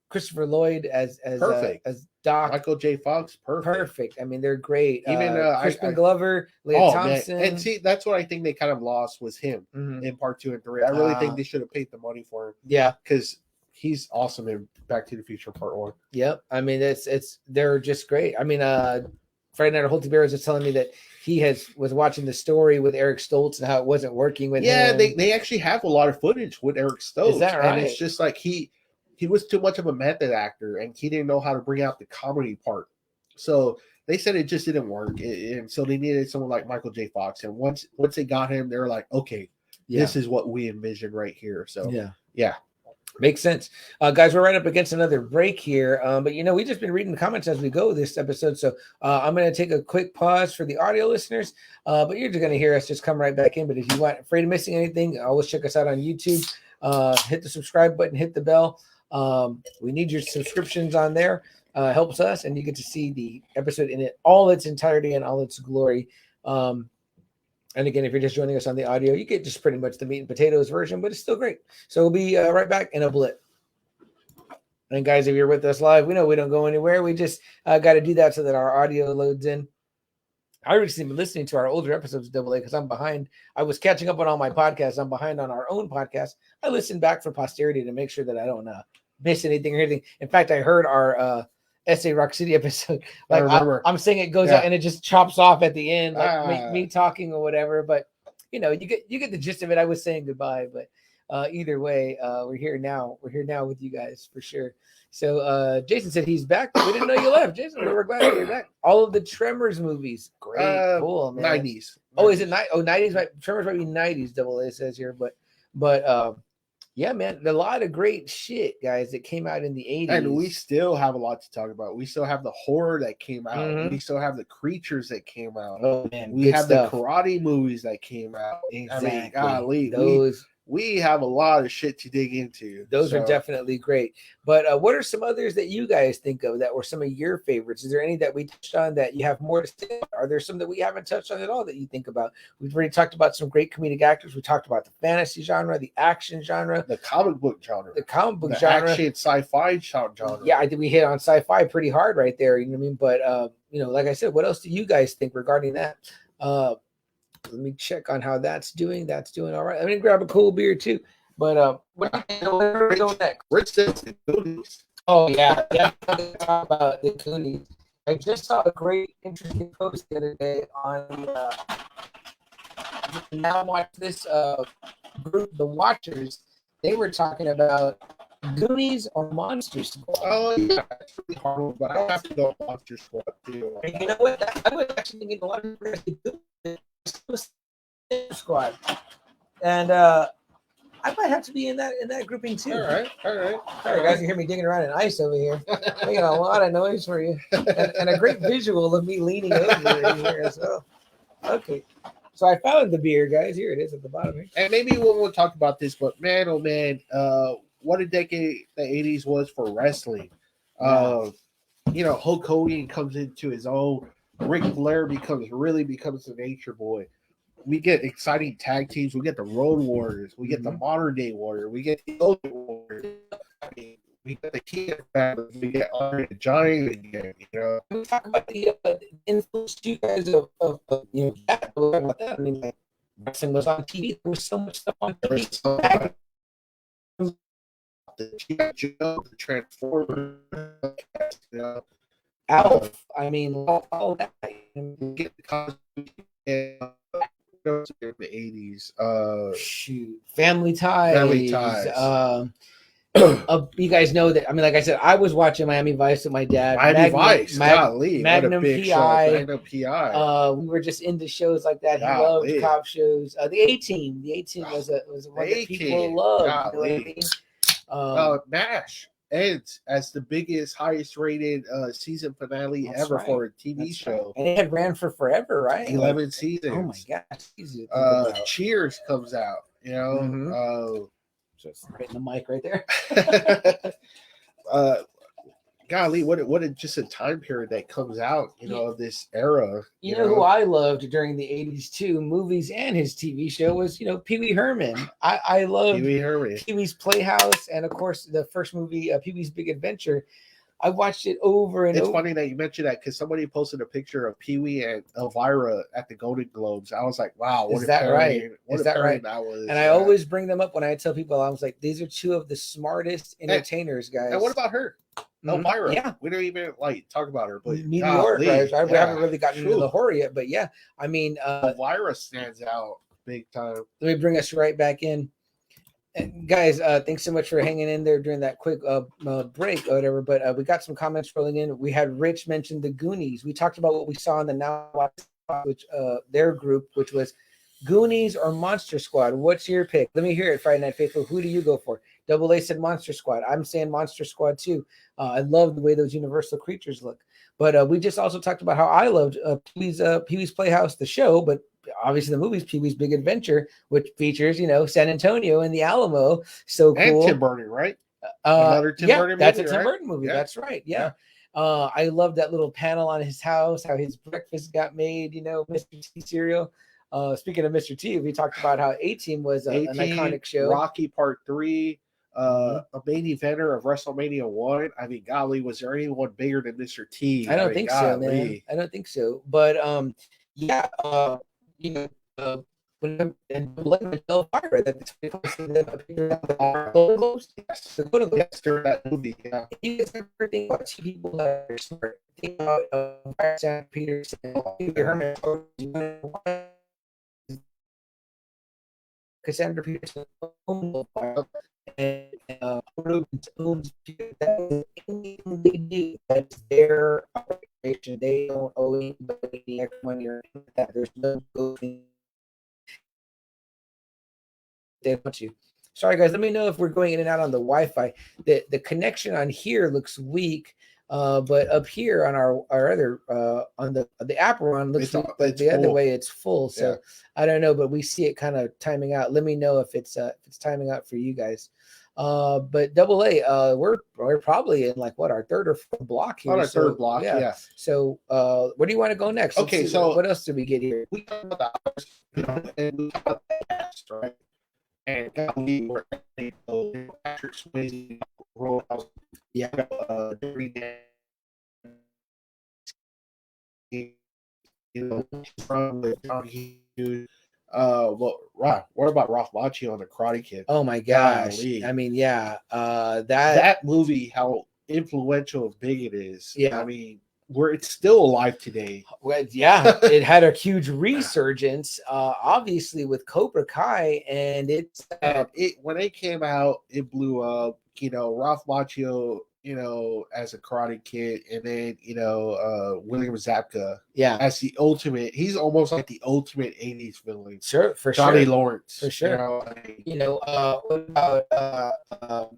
Christopher Lloyd as perfect as Doc. Michael J. Fox, perfect. I mean, they're great. Even Crispin Glover, Leah Thompson, man. And see, that's what I think they kind of lost was him in part 2 and 3. I really think they should have paid the money for him. Yeah, because he's awesome in Back to the Future Part 1. Yep. I mean, they're just great. I mean, Friday Night at Holty Bear was just telling me that he was watching the story with Eric Stoltz and how it wasn't working with him. Yeah, they actually have a lot of footage with Eric Stoltz. Is that right? And it's just like he was too much of a method actor and he didn't know how to bring out the comedy part. So they said it just didn't work. And so they needed someone like Michael J. Fox. And once they got him, they were like, okay, this is what we envisioned right here. So yeah. Makes sense. Guys, we're right up against another break here. But we've just been reading the comments as we go this episode. So I'm going to take a quick pause for the audio listeners. But you're just going to hear us just come right back in. But if you want afraid of missing anything, always check us out on YouTube. Hit the subscribe button, hit the bell. We need your subscriptions on there. Helps us, and you get to see the episode in all its entirety and all its glory. And again, if you're just joining us on the audio, you get just pretty much the meat and potatoes version, but it's still great. So we'll be right back in a blip. And guys, if you're with us live, we know we don't go anywhere. We just got to do that so that our audio loads in. I recently been listening to our older episodes of AA because I'm behind. I was catching up on all my podcasts. I'm behind on our own podcast. I listen back for posterity to make sure that I don't miss anything or anything. In fact, I heard our SA Rock City episode. Like I'm saying it goes out and it just chops off at the end, like me talking or whatever. But you get the gist of it. I was saying goodbye, but either way, we're here now. We're here now with you guys for sure. So Jason said he's back. We didn't know you left, Jason. We were glad you're back. All of the Tremors movies, great, cool, man. 90s. Oh, is it 90s? Tremors might be 90s. AA says here, but. Yeah, man, a lot of great shit, guys, that came out in the 80s. And we still have a lot to talk about. We still have the horror that came out. Mm-hmm. We still have the creatures that came out. Oh, man, we have the karate movies that came out. Exactly. I mean, golly, we have a lot of shit to dig into. Those are definitely great. But what are some others that you guys think of that were some of your favorites? Is there any that we touched on that you have more to say about? Are there some that we haven't touched on at all that you think about? We've already talked about some great comedic actors. We talked about the fantasy genre, the action genre, the comic book genre, the genre, action sci-fi genre. Yeah, I think we hit on sci-fi pretty hard right there. You know what I mean? But like I said, what else do you guys think regarding that? Let me check on how that's doing. That's doing all right. I'm gonna grab a cold beer too. But where do we go next? Rich says the Goonies. Oh yeah, talk about the Goonies. I just saw a great, interesting post the other day on. Now watch this group, the Watchers. They were talking about Goonies or Monster Squad. Oh yeah, that's really hard, but I have to go Monster Squad too. And you know what? I was actually thinking a lot of people Squad, and I might have to be in that grouping too. All right. Sorry, guys, you hear me digging around in ice over here. Making a lot of noise for you, and a great visual of me leaning over here as well. Okay, So I found the beer, guys. Here it is at the bottom here. And maybe we'll talk about this, but man, oh man, what a decade the 80s was for wrestling. Wow. Hulk Hogan comes into his own. Ric Flair becomes the Nature Boy. We get exciting tag teams. We get the Road Warriors. We get the Modern Day Warrior. We get the Ultimate Warrior. I mean, we get the King family. We get Andre the Giant again. We talk about the influence you guys of that. About that. I mean, like wrestling was on TV. There was so much stuff on TV. The Transformers, Alf. I mean, all that. Get the 80s. Shoot, Family Ties. Family Ties. You guys know that. I mean, like I said, I was watching Miami Vice with my dad. Magnum PI. Magnum PI. We were just into shows like that. He loved cop shows. The A-Team. The A-Team was one that people loved. You know what I mean? MASH ends as the biggest, highest rated season finale ever for a TV show. And it had ran for forever, right? 11 seasons. Oh my gosh. Cheers comes out, just right in the mic right there. Golly, what just a time period that comes out, of this era. You know who I loved during the 80s too, movies and his TV show was, Pee Wee Herman. I loved Pee Wee Herman. Pee Wee's Playhouse, and of course the first movie, Pee Wee's Big Adventure. I watched it over and over. It's funny that you mentioned that because somebody posted a picture of Pee Wee and Elvira at the Golden Globes. I was like, wow, is that right? Is that right? That was. And I always bring them up when I tell people, I was like, these are two of the smartest entertainers, guys. And what about her? Elvira. Yeah. We don't even talk about her, but meteoric, right? I haven't really gotten into the horror yet, but yeah, I mean, Elvira stands out big time. Let me bring us right back in. And guys, thanks so much for hanging in there during that quick break or whatever. But we got some comments rolling in. We had Rich mention the Goonies. We talked about what we saw in the Now Watch, which their group, which was Goonies or Monster Squad. What's your pick? Let me hear it, Friday Night Faithful. Who do you go for? Double A said Monster Squad. I'm saying Monster Squad too. I love the way those universal creatures look. But we just also talked about how I loved Pee Wee's Playhouse, the show, but obviously the movie's Pee Wee's Big Adventure, which features, San Antonio and the Alamo. So cool. And Tim Burton, right? Another Tim Burton movie, that's a Tim Burton movie. Yeah. That's right. Yeah. I love that little panel on his house, how his breakfast got made, Mr. T cereal. Speaking of Mr. T, we talked about how A-Team was an iconic show. Rocky Part 3, a main eventer of WrestleMania 1. I mean, golly, was there anyone bigger than Mr. T? I don't think so, man. I don't think so. But when Elvira, that that movie, yeah. You guys ever think about two people that are smart? Think about Sandra Peterson, Herman, Cassandra Peterson and owns anything they do. That's their operation. They don't owe anybody any extra money or anything like that. There's no going. They want you. Sorry, guys. Let me know if we're going in and out on the Wi-Fi. The connection on here looks weak. But up here on our other on the app we're on looks like the other way it's full. So yeah. I don't know, but we see it kind of timing out. Let me know if it's timing out for you guys. But Double A, we're probably in like what, our third or fourth block here. On our third block, yeah. So where do you want to go next? Okay, so what else did we get here? We talked about the hours, and we talked about the past, right? And we were Patrick Swayze, Roadhouse. Yeah. From the John Hughes. What about Ralph Macchio on the Karate Kid? Oh my gosh! I mean, yeah, that movie, how influential and big it is. Yeah, I mean, it's still alive today. Well, yeah, it had a huge resurgence, obviously with Cobra Kai, and when it came out, it blew up. Ralph Macchio, as a Karate Kid, and then William Zabka, as the ultimate. He's almost like the ultimate '80s villain. Sure, for Johnny Lawrence, for sure. What about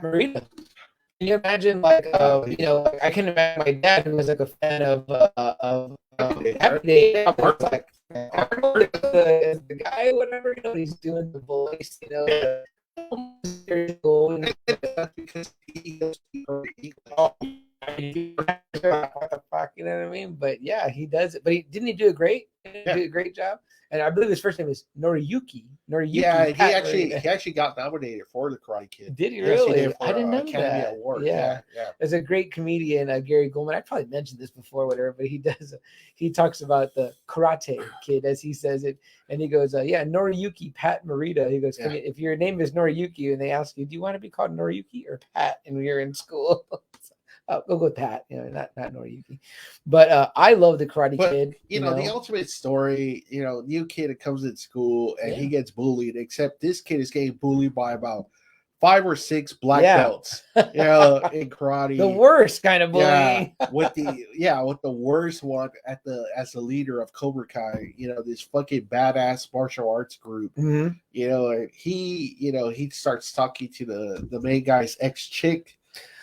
Marina? Can you imagine, like, I can imagine my dad, who was like a fan of Happy Day. Like, I remember the guy, whatever, he's doing the voice, because what the fuck, you know what I mean? But yeah, he does it. But didn't he do it great? He did a great job. And I believe his first name is Noriyuki. Yeah, he actually got nominated for the Karate Kid. Did he really? He did for, I didn't know Academy that. Award. Yeah. There's a great comedian, Gary Goldman. I probably mentioned this before, whatever, but he talks about the Karate Kid as he says it, and he goes, Noriyuki Pat Morita. He goes, if your name is Noriyuki and they ask you, do you want to be called Noriyuki or Pat, and you're in school? Go with Pat, not Noriyuki. But I love the Karate Kid. You know, the ultimate story, new kid that comes in school and he gets bullied, except this kid is getting bullied by about 5 or 6 black belts, in karate. The worst kind of bullying. With the worst one as the leader of Cobra Kai, this fucking badass martial arts group. Mm-hmm. And he starts talking to the main guy's ex-chick.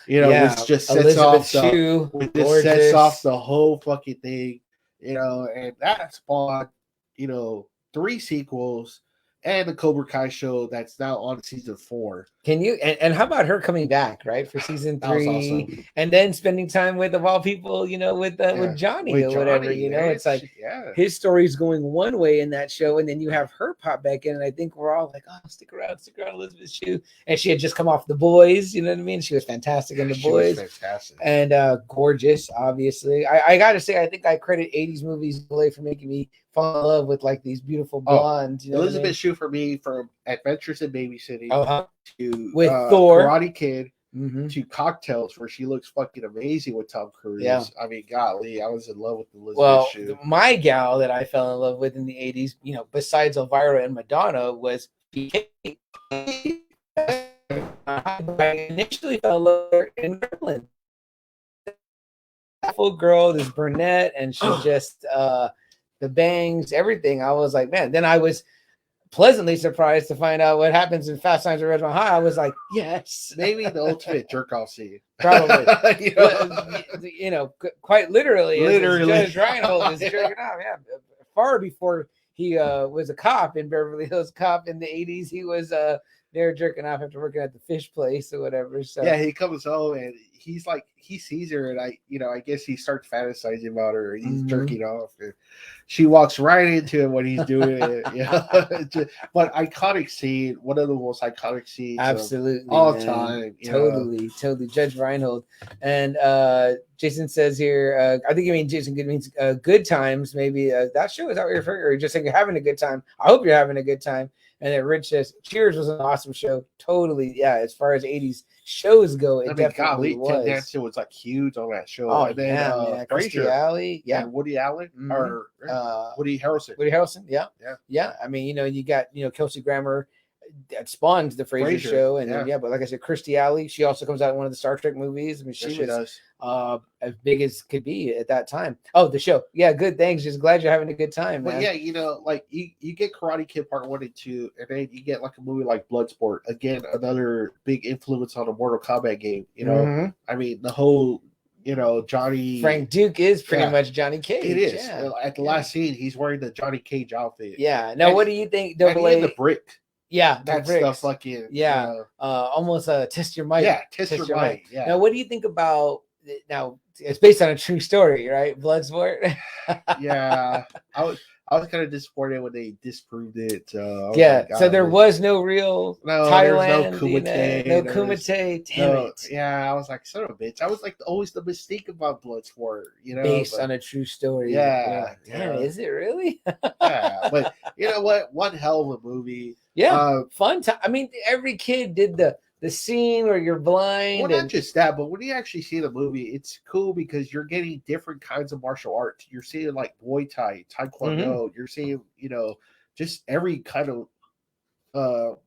Which just sets off the whole fucking thing, and that spawned, 3 sequels and the Cobra Kai show that's now on season 4. Can you and how about her coming back, right, for season 3, awesome. And then spending time with, of all people, with Johnny or whatever, it's like his story's going one way in that show, and then you have her pop back in, and I think we're all like, oh, stick around, Elizabeth Shue, and she had just come off The Boys, you know what I mean? She was fantastic in The Boys, fantastic, and gorgeous, obviously. I gotta say, I think I credit 80s movies for making me fall in love with like these beautiful blondes. Elizabeth Shue for me, from Adventures in Babysitting to with Thor, Karate Kid, to Cocktails, where she looks fucking amazing with Tom Cruise. Yeah. I mean, golly, I was in love with Elizabeth Shue. My gal that I fell in love with in the 80s, besides Elvira and Madonna, was BK. I initially fell in love with her in Gremlin. Full girl, this brunette, and she just the bangs, everything. I was like, man. Then I was pleasantly surprised to find out what happens in Fast Times at Ridgemont High. I was like, yes, maybe the ultimate jerk off scene. Probably, quite literally. Judge Reinhold is jerking off. Yeah, far before he was a cop in Beverly Hills Cop in the 80s. He was there jerking off after working at the fish place or whatever. So yeah, he comes home and he's like, he sees her, and I guess he starts fantasizing about her, and he's jerking off, and she walks right into him when he's doing it. But iconic scene, one of the most iconic scenes, absolutely, all time. Totally. Judge Reinhold. And Jason says here, I think you mean Jason Good means Good Times. Maybe that show, is that what you're referring, or just saying you're having a good time? I hope you're having a good time. And then Rich says, Cheers was an awesome show. Totally, yeah. As far as 80s shows go, it definitely was. Ted Danson was like huge on that show. Oh, and then, man. Kirstie Alley, and Woody Allen, or Woody Harrelson. Yeah. I mean, you got Kelsey Grammer that spawned the Frasier show, and then, but like I said, Kirstie Alley, she also comes out in one of the Star Trek movies. I mean, she was as big as could be at that time. Oh, the show, good. Thanks. Just glad you're having a good time, man. But like you get Karate Kid Part 1 and 2, and then you get like a movie like Bloodsport. Again, another big influence on the Mortal Kombat game. I mean, the whole. Johnny Frank Duke is pretty much Johnny Cage. It is. At the last scene, he's wearing the Johnny Cage outfit. Yeah. Now, what do you think? The brick. Yeah, that stuff fucking. Yeah. Almost test your might. Yeah, test your might. Yeah. Now, what do you think about? Now, it's based on a true story, right? Bloodsport. Yeah, I was kind of disappointed when they disproved it. So there was no real Thailand. No Kumite. No Kumite. Damn it. Yeah, I was like, son of a bitch. I was like, always the mystique about Bloodsport, based on a true story. Yeah. Damn, is it really? Yeah, but you know what? One hell of a movie. Yeah, fun time. I mean, every kid did the scene where you're blind. Well, not just that, but when you actually see the movie, it's cool because you're getting different kinds of martial arts. You're seeing like Muay Thai, Taekwondo. You're seeing, just every kind of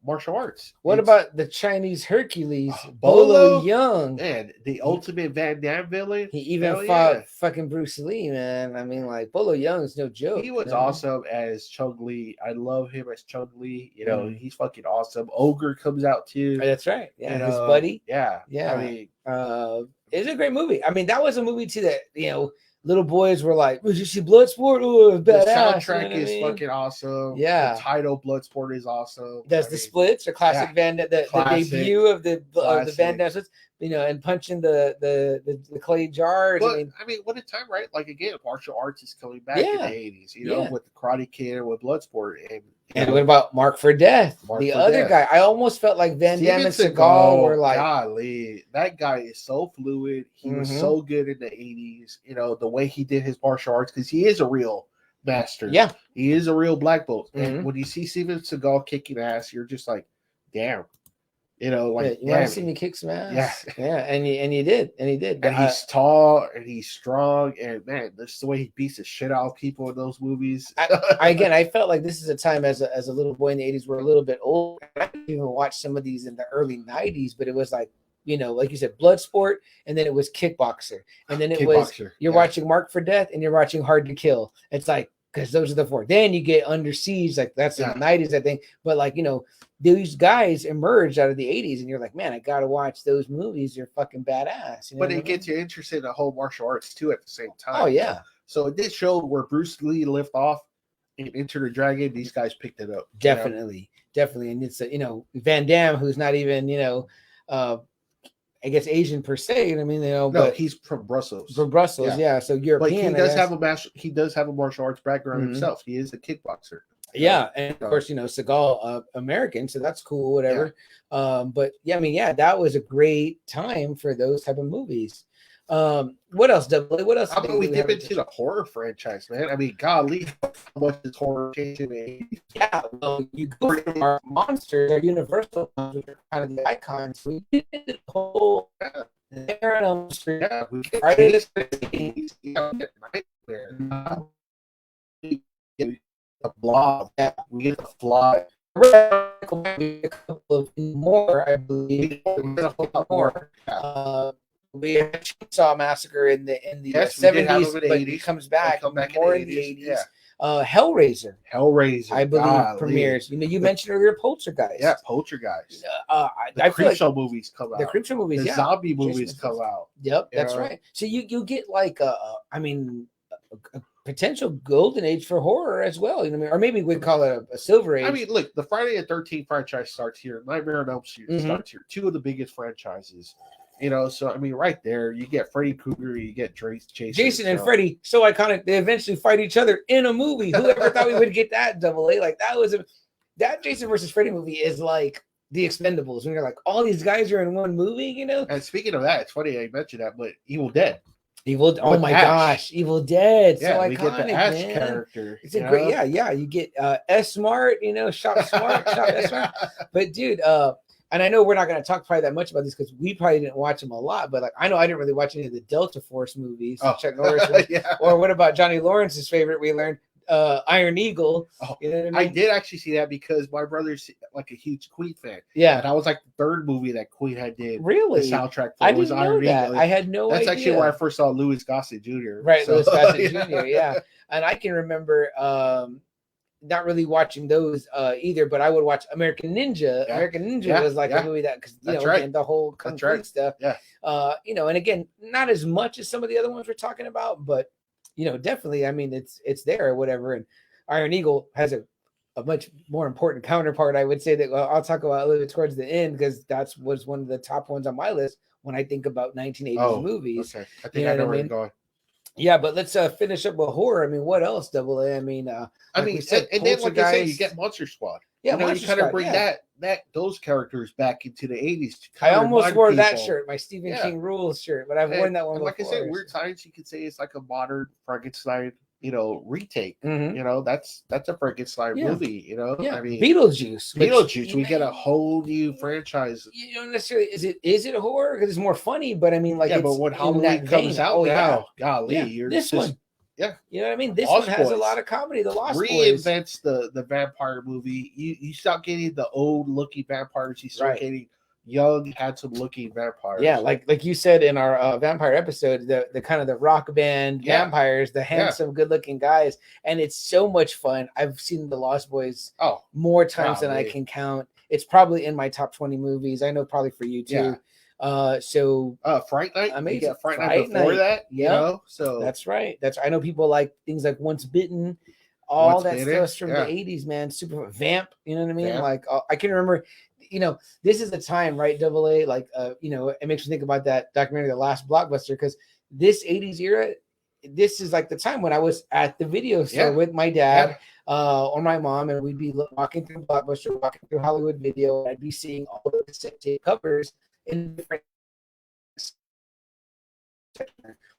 martial arts. What about the Chinese Hercules, Bolo Yeung? Man, the ultimate Van Damme villain. He even fought fucking Bruce Lee, man. I mean, like, Bolo Yeung is no joke. He was awesome as Chung Li. I love him as Chung Li. He's fucking awesome. Ogre comes out too. That's right. Yeah, his buddy. Yeah. I mean, it's a great movie. I mean, that was a movie too that, little boys were like, "Did you see Bloodsport? Oh, badass." The soundtrack is fucking awesome. Yeah, the title Bloodsport is awesome. Does the splits or classic Van the debut of the Van Damme splits, and punching the clay jars. But I mean, what a time, right? Like again, martial arts is coming back in the 80s. With the Karate Kid and with Bloodsport, and what about Mark for Death? The other guy, I almost felt like Van Damme and Seagal were like, golly, that guy is so fluid. He was so good in the 80s. The way he did his martial arts, because he is a real master. Yeah, he is a real black belt. And when you see Steven Seagal kicking ass, you're just like, damn. You want to see me kick some ass? Yeah, and he did, and he's tall and he's strong, and man, that's the way he beats the shit out of people in those movies. I felt like this is a time as a little boy in the 80s, we're a little bit old. I didn't even watch some of these in the early 90s, but it was like, like you said, Bloodsport, and then it was Kickboxer, and then it was you're watching Mark for Death, and you're watching Hard to Kill. It's like, because those are the four. Then you get Under Siege, like that's in the 90s, I think. But like, these guys emerged out of the 80s, and you're like, man, I gotta watch those movies. They're fucking badass. But it gets you interested in the whole martial arts too at the same time. Oh yeah. So it did show where Bruce Lee left off in Enter the Dragon. These guys picked it up. Definitely. And it's Van Damme, who's not even I guess Asian per se. I mean, but he's from Brussels. From Brussels, yeah. So European. But he does have a martial arts background himself. He is a kickboxer. Yeah, and of course, Seagal, American, so that's cool, whatever. But that was a great time for those type of movies. What else, Double? What else? How about we dip into the horror franchise, man? I mean, golly, how much is horror changing? Yeah, well, you go from our monsters, our universal ones, which are kind of the icons. We did the whole Nightmare. We get the Blob. We get the Fly. A couple of more, I believe. More. We had Chainsaw Massacre in the 70s, but he comes back more in the 80s. Yeah. Hellraiser, I believe, premieres. You mentioned earlier Poltergeist. Yeah, Poltergeist. The Creepshow movies come out. The Creepshow movies, the zombie movies come out. Yep, that's right. So you get like a potential golden age for horror as well. Or maybe we'd call it a silver age. I mean, look, the Friday the 13th franchise starts here. Nightmare on Elm Street starts here. Two of the biggest franchises. So I mean, right there, you get Freddy Krueger, you get Jason and Freddy, so iconic. They eventually fight each other in a movie. Whoever thought we would get that Double A? Like that Jason versus Freddy movie is like the Expendables. When you're like, all these guys are in one movie, And speaking of that, it's funny I mentioned that, but Evil Dead. Oh my gosh, Evil Dead. Yeah, so iconic, we get the Ash character. It's a great, yeah. You get S Smart, Shop Smart, Shop S Smart. But dude, and I know we're not going to talk probably that much about this because we probably didn't watch them a lot, but like I know I didn't really watch any of the Delta Force movies. Chuck Norris. Or what about Johnny Lawrence's favorite? We learned Iron Eagle. You know what I mean? I did actually see that because my brother's like a huge Queen fan. Yeah, and that was like the third movie that Queen had did. Really, the soundtrack for I didn't know Iron that. Eagle. I had no idea. That's actually where I first saw Louis Gossett Jr. Right, Louis Gossett Jr. Yeah, and I can remember. Not really watching those either, but I would watch American Ninja. Yeah. American Ninja was like a movie that, because again, the whole kung fu stuff. Yeah. And again, not as much as some of the other ones we're talking about, but definitely. I mean, it's there or whatever. And Iron Eagle has a much more important counterpart. I would say that I'll talk about a little bit towards the end because was one of the top ones on my list when I think about 1980s movies. Okay, I think I know where you're going. Yeah, but let's finish up with horror. I mean, what else, Double A? I mean, then like I said, you get Monster Squad. Yeah, you kind of bring those characters back into the 80s. I almost wore that shirt, my Stephen King Rules shirt, but I've worn that one before. Like I said, Weird Science, you could say it's like a modern Frankenstein, retake. That's a Frankenstein movie. I mean, Beetlejuice. We get a whole new franchise. You don't necessarily is it horror because it's more funny, but I mean, like, but when Halloween comes out now, golly, this one. Yeah, you know what I mean. This one has a lot of comedy. The Lost Boys reinvents the vampire movie. You stop getting the old looking vampires. You start getting young, handsome looking vampires. Yeah, like you said in our vampire episode, the kind of the rock band vampires, the handsome, good looking guys, and it's so much fun. I've seen the Lost Boys more times than I can count. It's probably in my top 20 movies. I know probably for you too. So Fright Night. amazing. You got Fright Night before that. You know, so that's right. I know people like things like Once Bitten. All that stuff's from the 80s, man. Super Vamp, you know what I mean? Like I can remember, this is the time, right? Double A, like it makes me think about that documentary, The Last Blockbuster, because this 80s era, this is like the time when I was at the video store with my dad or my mom, and we'd be walking through Blockbuster, walking through Hollywood Video, and I'd be seeing all the cassette tape covers in different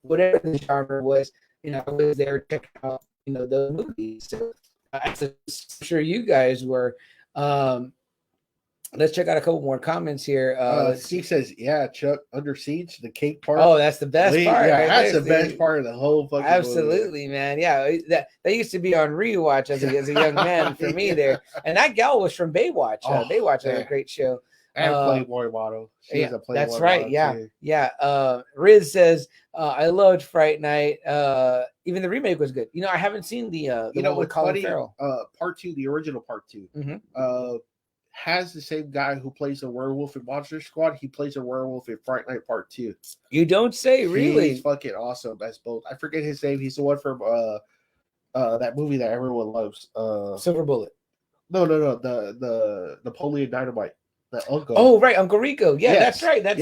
whatever the genre was. I was there checking out the movies. So I'm sure you guys were. Let's check out a couple more comments here. Steve says, "Yeah, Chuck, Under Siege, the cake part. Oh, that's the best part. Yeah, that's the best part of the whole fucking absolutely, movie. Man. Yeah, that used to be on rewatch as a young man for me there. And that gal was from Baywatch. Baywatch was a great show. And Playboy model. She was a Playboy that's right. Model Yeah. Riz says, I loved Fright Night. Even the remake was good. I haven't seen the one with Colin Farrell. Part 2, the original part 2. Has the same guy who plays a werewolf in Monster Squad. He plays a werewolf in Fright Night Part 2. You don't say, really? He's fucking awesome as both. I forget his name. He's the one from that movie that everyone loves. Silver Bullet. No. The Napoleon Dynamite. The uncle. Oh, right, Uncle Rico. Yeah, that's right. That's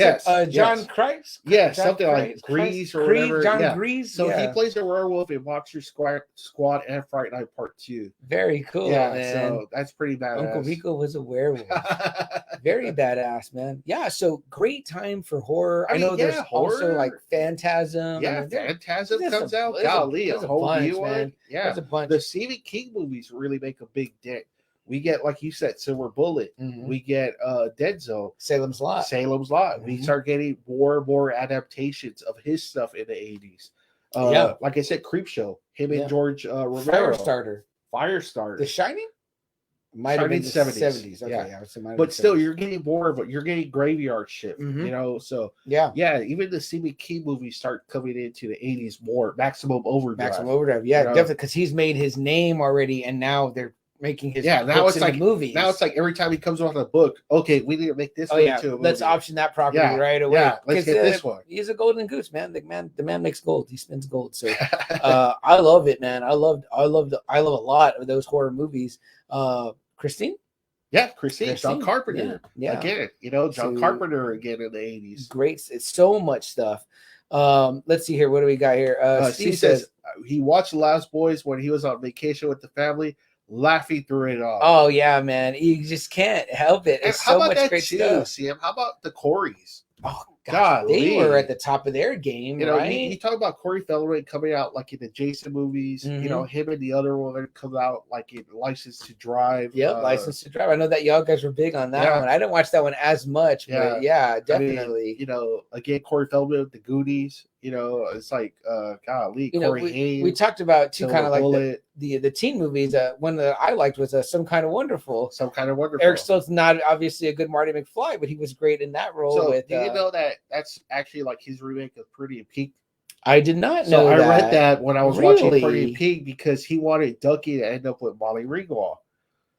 John Kreis. Yeah, something like Grease or whatever. John Grease. So he plays a werewolf in Monster Squad and Fright Night Part 2. Very cool, man. So that's pretty badass. Uncle Rico was a werewolf. Very badass, man. Yeah, so great time for horror. I know there's also like Phantasm. Yeah, Phantasm comes out. Golly, a whole new one. Yeah, there's a bunch. The Stephen King movies really make a big dent. We get, like you said, Silver Bullet. We get Dead Zone. Salem's Lot. We start getting more and more adaptations of his stuff in the 80s. Like I said, Creepshow. Him and George Romero. Firestarter. The Shining? Might have been the 70s. Okay, but still, you're getting more of it. You're getting graveyard shit, So even the Stephen King movies start coming into the 80s more. Maximum Overdrive. Yeah, definitely, because he's made his name already, and now they're making his now it's like movies. Now it's like every time he comes on a book, okay, we need to make this into a movie. Let's option that property right away. Yeah, let's get this one. He's a golden goose, man. The man makes gold. He spins gold. So I love it, man. I love a lot of those horror movies. Christine. Yeah, Christine. John Carpenter. Yeah. Again, John Carpenter again in the 80s. Great. It's so much stuff. Let's see here. What do we got here? Steve says he watched Last Boys when he was on vacation with the family, laughing through it all. Oh yeah, man. You just can't help it. It's so much great stuff. Sam? How about the Coreys? Oh God, they were at the top of their game, right? You talk about Corey Feldman coming out like in the Jason movies. Him and the other woman come out like in License to Drive. Yep, License to Drive. I know that y'all guys were big on that one. I didn't watch that one as much, but definitely. I mean, again, Corey Feldman with the Goonies. It's like golly, Corey Haim. We talked about too, kind of like the teen movies. One that I liked was Some Kind of Wonderful. Eric Stoltz, not obviously a good Marty McFly, but he was great in that role. So do you know that's actually like his remake of Pretty in Pink? I did not know that. I read that when I was watching Pretty in Pink because he wanted Ducky to end up with Molly Ringwald.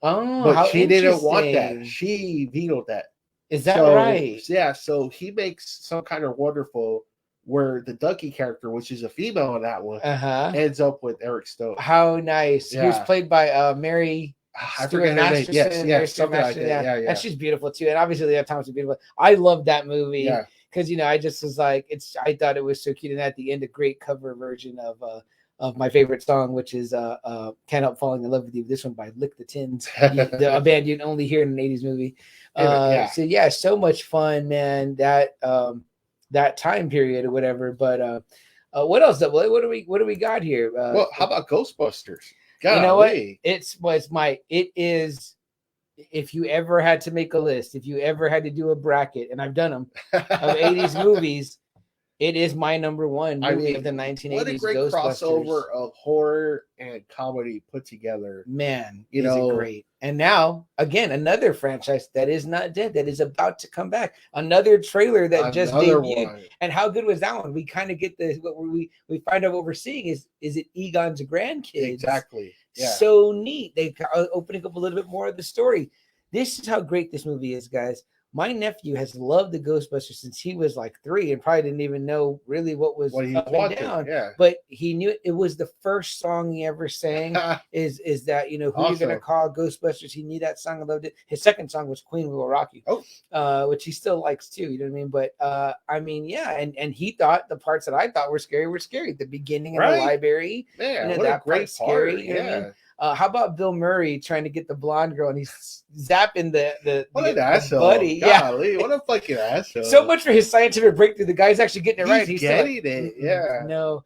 Oh, but she didn't want that. She vetoed that. Is that right? Yeah. So he makes Some Kind of Wonderful, where the Ducky character, which is a female in that one, ends up with Eric Stoltz. How nice. Yeah. He was played by Mary. I forget her name. Yes, something like that. Yeah. And she's beautiful too. And obviously, Leah Thomas is beautiful. I love that movie. Yeah. Because I just was like, I thought it was so cute, and at the end, a great cover version of my favorite song, which is "Can't Help Falling in Love with You." This one by Lick the Tins, a band you'd only hear in an '80s movie. So so much fun, man. That time period or whatever. But what else? What do we got here? Well, how about Ghostbusters? You know what? It is. If you ever had to make a list, if you ever had to do a bracket, and I've done them, of 80s movies, it is my number one movie of the 1980s. What a great crossover of horror and comedy put together. Man, is it great. And now, again, another franchise that is not dead, that is about to come back. Another trailer that just debuted. One. And how good was that one? We kind of get what we find out what we're seeing is it Egon's grandkids? Exactly. Yeah. So neat. They are opening up a little bit more of the story. This is how great this movie is, guys. My nephew has loved the Ghostbusters since he was like 3 and probably didn't even know really what was up and down. Yeah. But he knew it was the first song he ever sang. is that, you know, who you're gonna call Ghostbusters? He knew that song. I loved it. His second song was Queen We Will Rock You. Which he still likes too. You know what I mean? But I mean, yeah, and he thought the parts that I thought were scary. The beginning of the library. Yeah, you know, what that a great scary. part. You know what I mean? How about Bill Murray trying to get the blonde girl and he's zapping the asshole. buddy? Golly, what a fucking asshole. So much for his scientific breakthrough. The guy's actually getting it right. He's getting it. Yeah. No,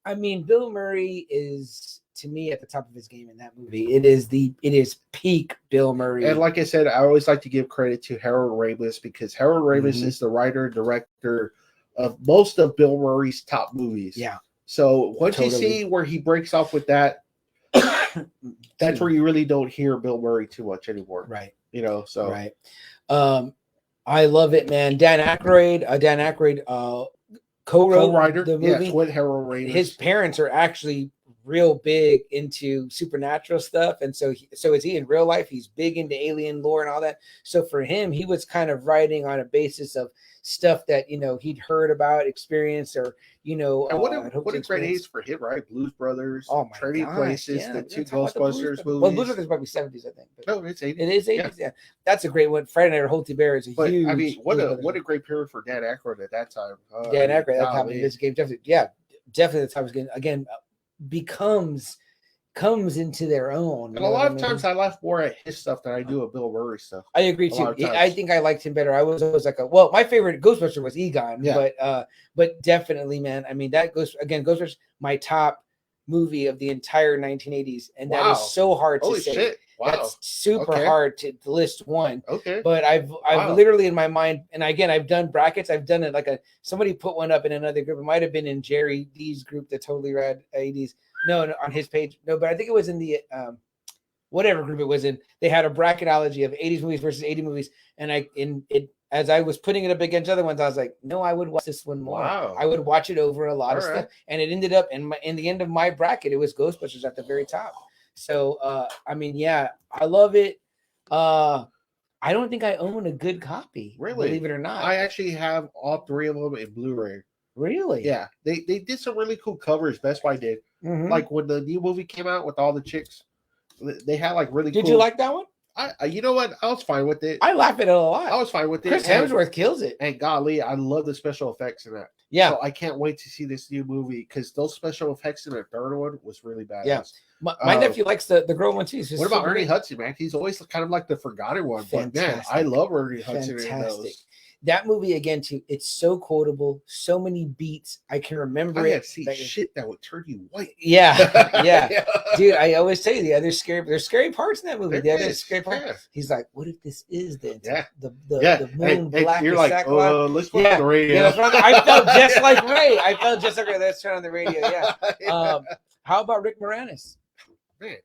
I mean, Bill Murray is, to me, at the top of his game in that movie. It is peak Bill Murray. And like I said, I always like to give credit to Harold Ramis because Harold Ramis is the writer and director of most of Bill Murray's top movies. Yeah. So once you see where he breaks off with that, that's where you really don't hear Bill Murray too much anymore. Right. You know, so. Right. I love it, man. Dan Aykroyd co-wrote the movie. Yes, with Harold Ramis. His parents are actually real big into supernatural stuff, and so is he in real life. He's big into alien lore and all that. So for him, he was kind of writing on a basis of stuff that, you know, he'd heard about, experienced, or, you know. And what a great age for him, right? Blues Brothers, Trading Places, the 2 Ghostbusters movies. Well, Blues Brothers is probably 70s, I think. No, it's 80s. It is 80s, yeah. That's a great one. Friday Night at Holty Bear is a huge. I mean, what a great period for Dan Aykroyd at that time. Dan Aykroyd at that time in this game, definitely the time was getting again. Comes into their own. And a lot of times I laugh more at his stuff than I do at Bill Murray stuff. I agree too. I think I liked him better. I was always like, my favorite Ghostbuster was Egon, but definitely, man. I mean, that Ghostbusters, my top movie of the entire 1980s, and that is so hard to say. Shit. Wow. That's super hard to list one. Okay. But I've literally in my mind, and again, I've done brackets. I've done it like somebody put one up in another group. It might have been in Jerry D's group, the Totally Rad 80s. No, on his page. No, but I think it was in the whatever group it was in. They had a bracketology of 80s movies versus 80 movies. And as I was putting it up against other ones, I was like, no, I would watch this one more. Wow. I would watch it over a lot of stuff. And it ended up in the end of my bracket, it was Ghostbusters at the very top. So I mean, yeah, I love it. I don't think I own a good copy. Really? Believe it or not. I actually have all 3 of them in Blu-ray. Really? Yeah. They did some really cool covers. Best Buy did. Like when the new movie came out with all the chicks, they had like really cool. Did you like that one? You know what? I was fine with it. I laugh at it a lot. I was fine with it. Chris Hemsworth kills it. And golly, I love the special effects in that. Yeah. So I can't wait to see this new movie because those special effects in the third one was really badass. Yeah. My nephew likes the girl one too. What about Ernie Hudson, man? He's always kind of like the forgotten one. Fantastic. But man, I love Ernie Hudson in those. That movie again too. It's so quotable, so many beats. I can remember it. See shit that would turn you white. Yeah. Dude, I always tell you there's scary parts in that movie. Scary parts. Yeah. He's like, what if this is the moon black? You're like, let's put on the radio. I felt just like Ray. Let's turn on the radio. Yeah. How about Rick Moranis? Man.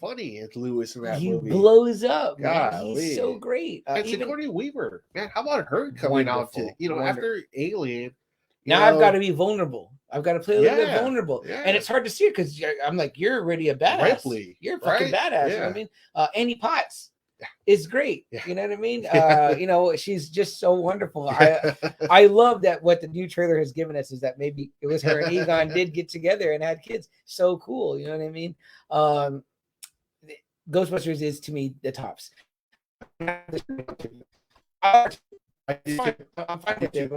Funny as Lewis in that movie. He blows up. God, he's so great. And Sigourney Weaver, man, how about her coming out to after Alien? Now I've got to be vulnerable. I've got to play a little bit vulnerable, and it's hard to see it because I'm like, you're already a badass. Ripley, you're a fucking badass. You know what I mean? Annie Potts is great. You know what I mean? You know, she's just so wonderful. I love that what the new trailer has given us is that maybe it was her and Egon did get together and had kids. So cool. You know what I mean? Ghostbusters is to me the tops. I'm fine with it,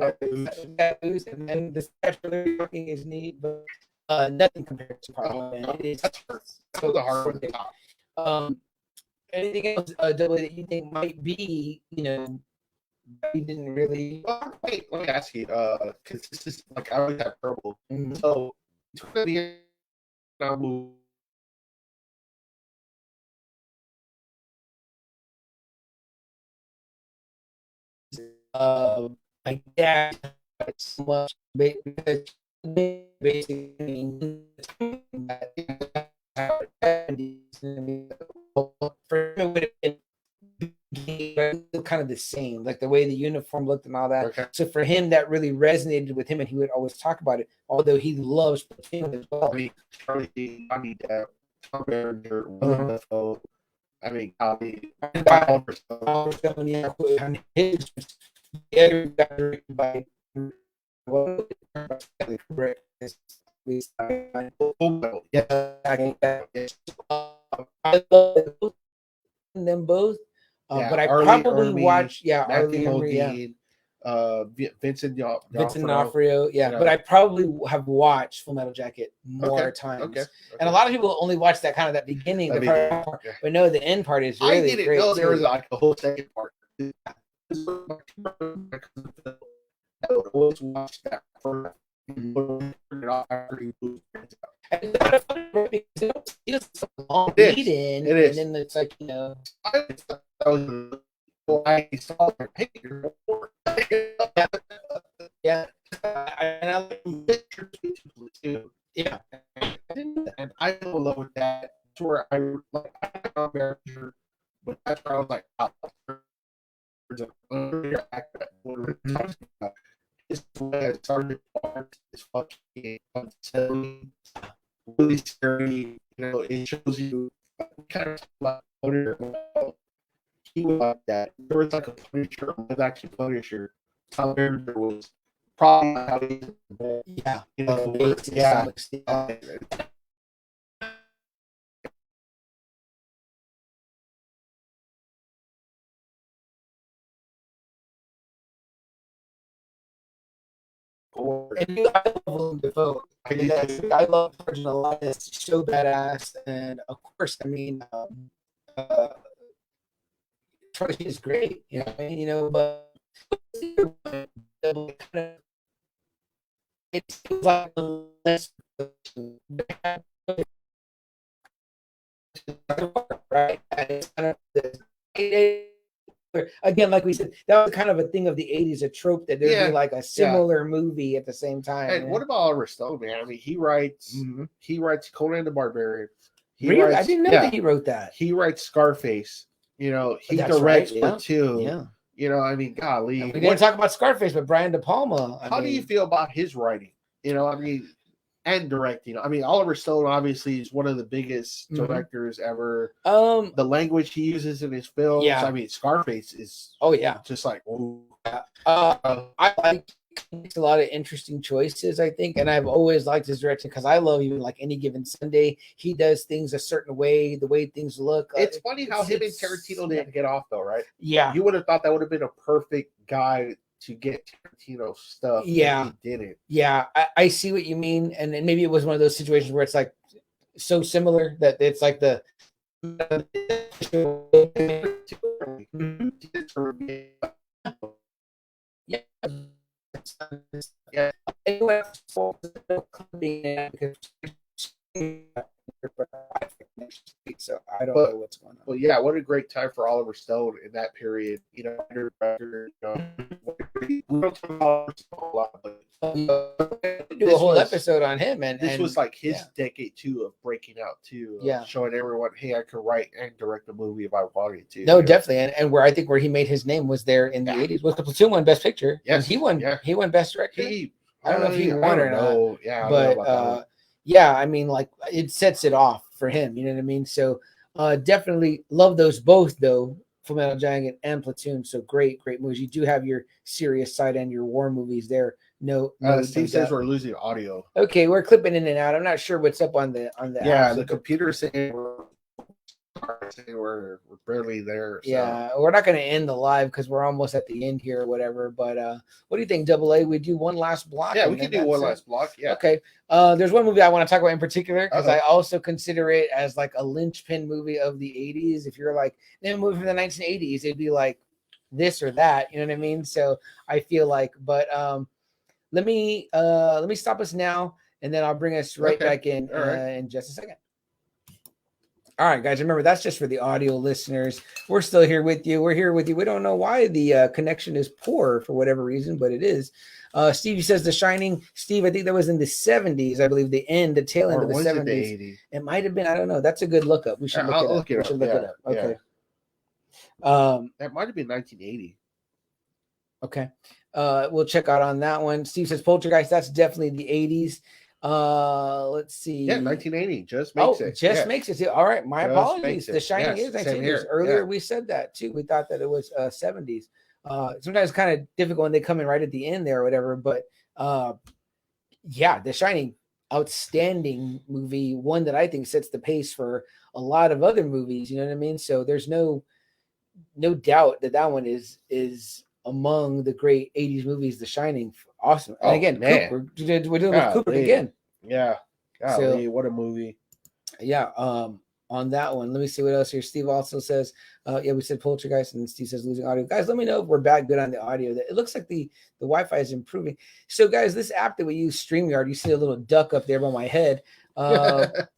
and then the statutory working is neat, but nothing compared to part one. It is so the hard one. Anything else, Double, that you think might be, you know, you didn't really? Wait, let me ask you, because this is like I always have trouble. So it's gonna be a movie. My dad so much because basically for him it would have been kind of the same, like the way the uniform looked and all that. Okay. So for him, that really resonated with him, and he would always talk about it. Although he loves platoon as well. Charlie, Tom Berenger, I mean, I love them both. But I probably watched Matthew Modine, Vincent D'Onofrio, but I probably have watched Full Metal Jacket more times. And a lot of people only watch that kind of that beginning, part, but no, the end part is really I didn't great. know there was like a whole second part. I would always watch that first. It's a long lead in, and then it's like, you know, I saw their picture. Yeah, and I like too. Yeah, and I fell in love with that. That's where I like. I manager, but that's where I was like, oh, this way I started is fucking unsettling, really scary. You know, it shows you kind of like he was like that. There was like a Punisher, live action Punisher. Tom Berenger was probably how he, you know, And I love Willem Dafoe. I love Virgin Alliance, so badass, and of course, I mean, is great, you know. You know, but it's like less right. Again, like we said, that was kind of a thing of the 80s, a trope that there'd be like a similar movie at the same time. And what about Oliver Stone, man? I mean, he writes Conan the Barbarian. Really? I didn't know that he wrote that. He writes Scarface. You know, he directs Platoon. Yeah. You know, I mean, golly. We didn't talk about Scarface, but Brian De Palma. How do you feel about his writing? You know, I mean, and directing. I mean, Oliver Stone obviously is one of the biggest directors ever. The language he uses in his films. I mean, Scarface is just like I like a lot of interesting choices, I think, and I've always liked his direction because I love even like Any Given Sunday. He does things a certain way, the way things look. It's funny how him and Tarantino didn't get off though, right? Yeah, you would have thought that would have been a perfect guy to get Tarantino stuff. Yeah, he didn't. Yeah, I see what you mean, and maybe it was one of those situations where it's like so similar that it's like the. Yeah. Anyway, so I don't know what's going on. Well, yeah, what a great time for Oliver Stone in that period. You know, we don't talk about Oliver Stone a lot, but do a whole episode on him, and this was like his decade too of breaking out too. Showing everyone, hey, I could write and direct a movie if I wanted to. No, definitely, and where I think where he made his name was there in the 80s. Was the Platoon won Best Picture? Yes, he won. Yeah. He won Best Director. I don't know if he won or not. Yeah, but yeah, I mean, like it sets it off for him. You know what I mean? So definitely love those both though. Full Metal Jacket and Platoon. So great movies. You do have your serious side and your war movies there. No, Steve says we're losing audio. Okay, we're clipping in and out. I'm not sure what's up on the Yeah, the computer saying we're barely there. So. Yeah, we're not going to end the live because we're almost at the end here or whatever. But what do you think, Double A? We do one last block. Yeah, we can do one last block. Yeah. Okay. There's one movie I want to talk about in particular because I also consider it as like a linchpin movie of the 80s. If you're like, name a movie from the 1980s, it'd be like this or that. You know what I mean? So I feel like, but let me stop us now, and then I'll bring us right back in just a second. All right, guys, remember, that's just for the audio listeners. We're still here with you. We're here with you. We don't know why the connection is poor for whatever reason, but it is. Stevie says The Shining. Steve, I think that was in the 70s, I believe, the tail end of the 70s. It might have been. I don't know. That's a good look up. We should look it up. Look it up. Okay. That might have been 1980. Okay. We'll check out on that one. Steve says Poltergeist. That's definitely the 80s. Let's see. Yeah, 1980. Just makes it. Just makes it. All right, my apologies. The Shining is 1980s. Earlier we said that too. We thought that it was 70s. Sometimes kind of difficult when they come in right at the end there or whatever. But yeah, The Shining, outstanding movie. One that I think sets the pace for a lot of other movies. You know what I mean? So there's no doubt that one is among the great 80s movies. The Shining, awesome. And again, Cooper, we're dealing with Cooper again. Yeah. Golly, so, what a movie. Yeah. On that one, let me see what else here. Steve also says, yeah, we said Poltergeist, and Steve says losing audio. Guys, let me know if we're back good on the audio. It looks like the Wi-Fi is improving. So, guys, this app that we use, StreamYard, you see a little duck up there by my head.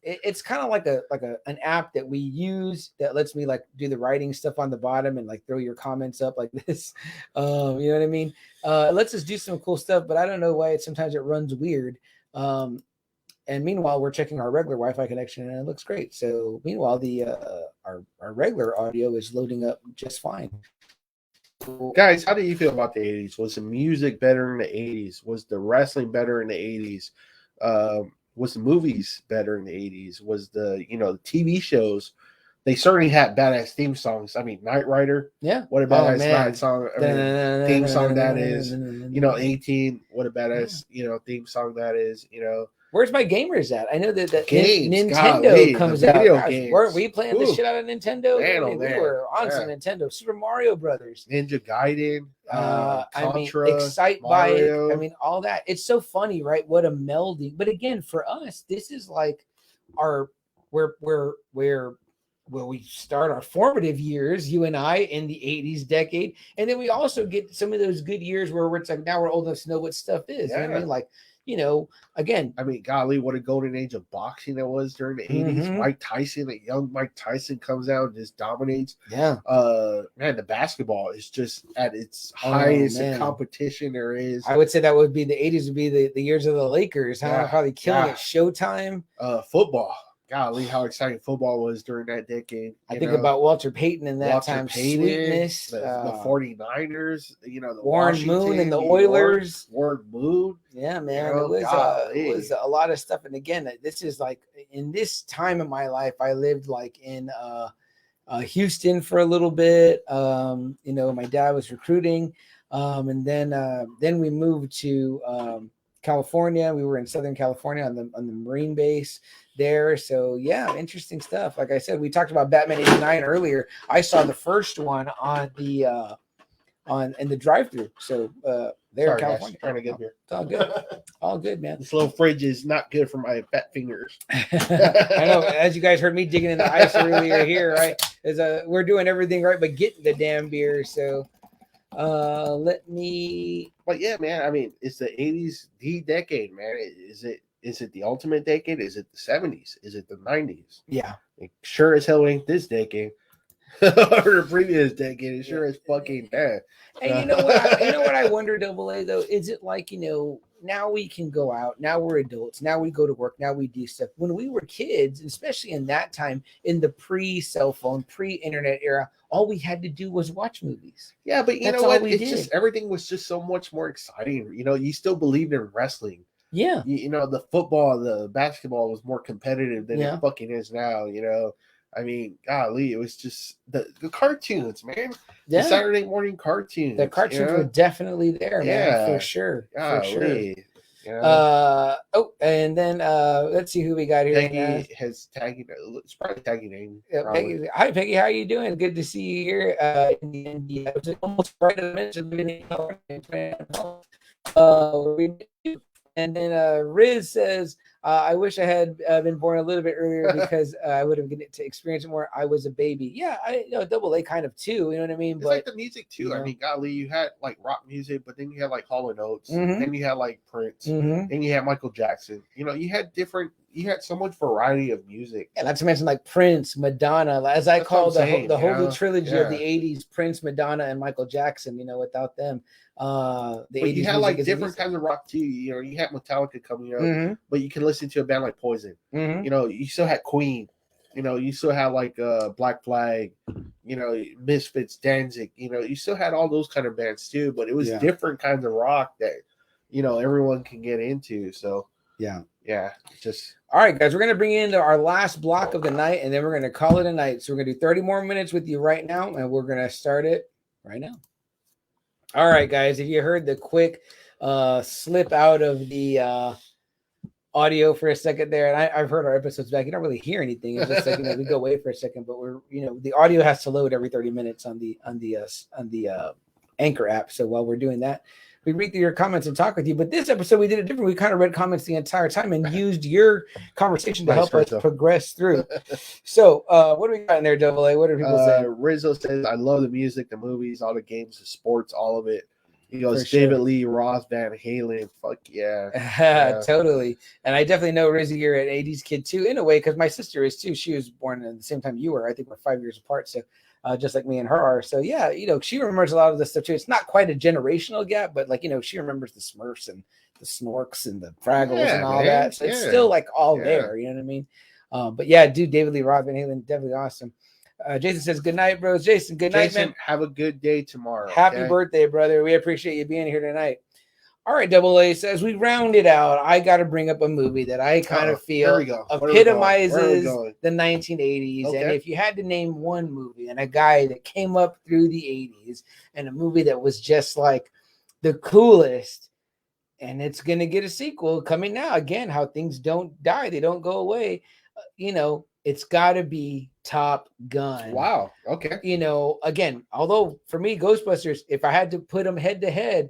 It's kind of like an app that we use that lets me like do the writing stuff on the bottom and like throw your comments up like this. You know what I mean? It lets us do some cool stuff, but I don't know why sometimes it runs weird. And meanwhile, we're checking our regular Wi-Fi connection, and it looks great. So meanwhile, our regular audio is loading up just fine. Guys, how do you feel about the 80s? Was the music better in the 80s? Was the wrestling better in the 80s? Was the movies better in the 80s? Was the the TV shows? They certainly had badass theme songs. I mean, Knight Rider. Yeah. What a badass song. I mean, theme song that is. 18. What a badass theme song that is. Where's my gamers at? I know that games, Nintendo comes out. Games. Weren't we playing the shit out of Nintendo? We were on some Nintendo. Super Mario Brothers, Ninja Gaiden, Contra, Excite Mario. Bike. I mean, all that. It's so funny, right? What a melding. But again, for us, this is like where we start our formative years, you and I, in the 80s decade. And then we also get some of those good years where it's like now we're old enough to know what stuff is. Yeah. You know what I mean? Like, again. I mean, golly, what a golden age of boxing that was during the 80s. Mm-hmm. Mike Tyson, a young Mike Tyson comes out and just dominates. Yeah. Man, the basketball is just at its highest competition there is. I would say that would be the 80s would be the years of the Lakers. How probably killing it. Showtime. Football. Golly, how exciting football was during that decade. I think about Walter Payton and that time. Sweetness. The 49ers, the Warren Washington, Moon and the Oilers. Warren Moon. Yeah, man. It was a lot of stuff. And again, this is like in this time of my life, I lived like in Houston for a little bit. My dad was recruiting. And then we moved to California. We were in Southern California on the Marine base there. So yeah, interesting stuff. Like I said, we talked about Batman 89 earlier. I saw the first one on the in the drive-through. So there in California. Guys, trying to get here. It's all good. All good, man. This little fridge is not good for my fat fingers. I know. As you guys heard me digging in the ice earlier here, right? We're doing everything right, but getting the damn beer. So let me. But yeah, man. I mean, it's the 80s, the decade, man. Is it the ultimate decade? Is it the 70s? Is it the 90s? Yeah. It sure as hell ain't this decade. Or the previous decade. It sure is fucking bad. And you know what I wonder, Double A, though? Is it like, now we can go out. Now we're adults. Now we go to work. Now we do stuff. When we were kids, especially in that time, in the pre-cell phone, pre-internet era, all we had to do was watch movies. Yeah, but you know what? It's just everything was just so much more exciting. You still believed in wrestling. Yeah. The football, the basketball was more competitive than it fucking is now, I mean, golly, it was just the cartoons, man. Yeah. The Saturday morning cartoons. The cartoons were definitely there, man, for sure. Golly. For sure. Yeah. And then let's see who we got here. Peggy has tagging. It's probably tagging name. Peggy. Hi, Peggy. How are you doing? Good to see you here. In the India. I was almost right to mention. And then Riz says, I wish I had been born a little bit earlier because I would have get to experience it more. I was a baby. Yeah, Double A kind of too. You know what I mean? It's like the music too. I mean, golly, you had like rock music, but then you had like Hall & Oates, then you had like Prince, then you had Michael Jackson. You had so much variety of music. And not to mention like Prince, Madonna, as I call the holy trilogy of the 80s, Prince, Madonna, and Michael Jackson, without them. The 80s you had like different kinds of rock too. You had Metallica coming up, but you can listen to a band like Poison. You still had Queen. You still had like Black Flag, Misfits, Danzig. You still had all those kind of bands too, but it was different kinds of rock that everyone can get into. So Yeah. Just all right, guys. We're gonna bring in our last block of the night, and then we're gonna call it a night. So we're gonna do 30 more minutes with you right now, and we're gonna start it right now. All right, guys. If you heard the quick slip out of the audio for a second there, and I've heard our episodes back. You don't really hear anything. It's just like we go away for a second, but we're the audio has to load every 30 minutes on the Anchor app. So while we're doing that, we read through your comments and talk with you. But this episode we did it different. We kind of read comments the entire time and used your conversation to help us progress through. So what do we got in there, Double A? What are people saying? Rizzo says, "I love the music, the movies, all the games, the sports, all of it." He goes, David Lee Roth, Van Halen. Fuck yeah. Totally. And I definitely know, Rizzy, you're an 80s kid too, in a way, because my sister is too. She was born at the same time you were. I think we're 5 years apart. So just like me and her are. So yeah, she remembers a lot of this stuff too. It's not quite a generational gap, but she remembers the Smurfs and the Snorks and the Fraggles and all that. So it's still like all there. You know what I mean? But yeah, dude, David Lee Roth, Van Halen, definitely awesome. Jason says, good night, bros. Jason, good night, man. Have a good day tomorrow. Happy birthday, brother. We appreciate you being here tonight. All right, Double A says, we round it out. I got to bring up a movie that I kind of feel epitomizes the 1980s. Okay. And if you had to name one movie and a guy that came up through the 80s and a movie that was just like the coolest, and it's going to get a sequel coming now. Again, how things don't die. They don't go away. It's got to be Top Gun. Wow. Okay. Again, although for me, Ghostbusters, if I had to put them head to head,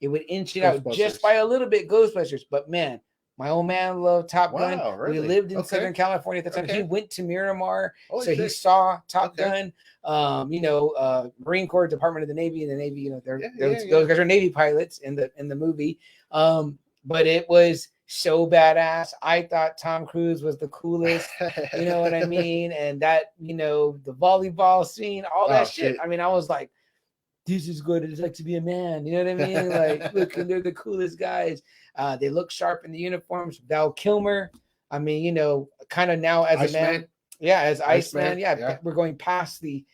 it would inch it out just by a little bit, Ghostbusters. But man, my old man loved Top Gun. Really? We lived in Southern California at the time. He went to Miramar, he saw Top Gun. Marine Corps, Department of the Navy, and the Navy. Those guys are Navy pilots in the movie. But it was so badass. I thought Tom Cruise was the coolest. You know what I mean? And that, the volleyball scene, all that shit. I mean, I was like, this is good. It's like to be a man. You know what I mean? Like, look, they're the coolest guys. They look sharp in the uniforms. Val Kilmer. I mean, kind of now as a man. Yeah, as Iceman. Yeah, we're going past the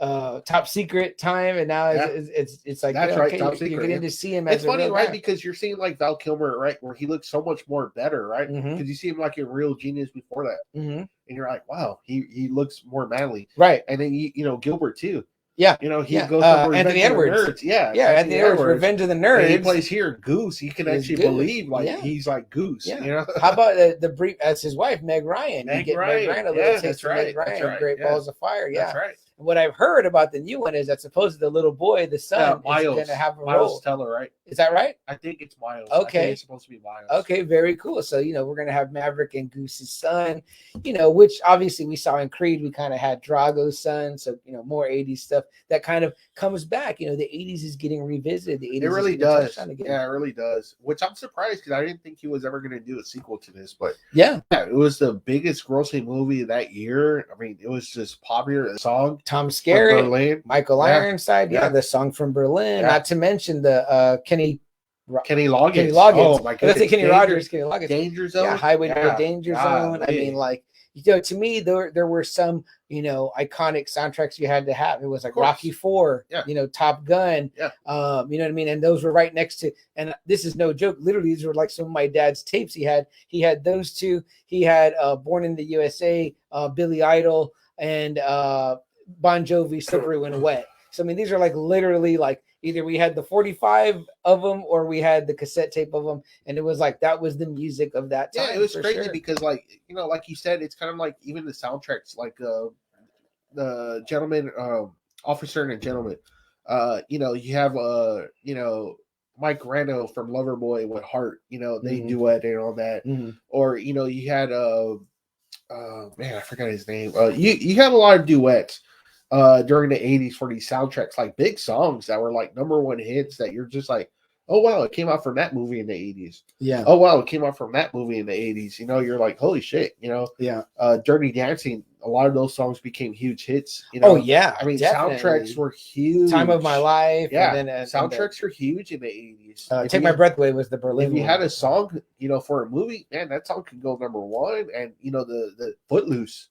Top Secret time, and now it's like that's right. Top Secret. You're getting to see him. It's funny, right? Because you're seeing like Val Kilmer, right, where he looks so much more better, right? Because you see him like a real genius before that, and you're like, wow, he looks more manly, right? And then Gilbert too. Yeah, he goes to Anthony Edwards. Anthony Edwards, Revenge of the Nerds. And he plays here Goose. He can actually believe he's like Goose. Yeah. How about the brief? That's his wife, Meg Ryan. Meg Ryan. That's right. Meg Ryan, Great Balls of Fire. Yeah, that's right. What I've heard about the new one is that supposedly the little boy, the son, is going to have a Miles role. Teller, right? Is that right? I think it's Miles. Okay, I think it's supposed to be Miles. Okay, very cool. So we're going to have Maverick and Goose's son. Which obviously we saw in Creed. We kind of had Drago's son. So more 80s stuff that kind of comes back. The 80s is getting revisited. The 80s it really does. Yeah, it really does. Which I'm surprised because I didn't think he was ever going to do a sequel to this. But yeah, it was the biggest grossing movie that year. I mean, it was just popular. The song Tom Skerritt, Michael Ironside, the song from Berlin. Not to mention the Kenny Loggins. Oh my goodness. Let's say Kenny Rogers, Kenny Loggins. Danger Zone. Yeah, Highway to the Danger Zone. I mean, like, to me, there were some, iconic soundtracks you had to have. It was like Rocky IV, Top Gun. Yeah. You know what I mean? And those were right next to, and this is no joke. Literally, these were like some of my dad's tapes. He had those two. He had Born in the USA, Billy Idol, and Bon Jovi, Slippery When Wet. So I mean, these are like literally like either we had the 45 of them or we had the cassette tape of them, and it was like that was the music of that time. Yeah, it was crazy because like like you said, it's kind of like even the soundtracks, like the Gentleman, Officer and a Gentleman. You have Mike Rando from Loverboy with Heart. They duet and all that, or you had man, I forgot his name. You had a lot of duets during the 80s for these soundtracks, like big songs that were like #1 hits that you're just like, oh wow, it came out from that movie in the 80s. Yeah. Oh wow, it came out from that movie in the 80s. You're like, holy shit, Yeah. Dirty Dancing, a lot of those songs became huge hits. Oh yeah. I mean, definitely. Soundtracks were huge. Time of My Life. Yeah. And then, soundtracks were huge in the 80s. Take My Breath Away was the Berlin. If you had a song, for a movie, man, that song could go #1. And the Footloose.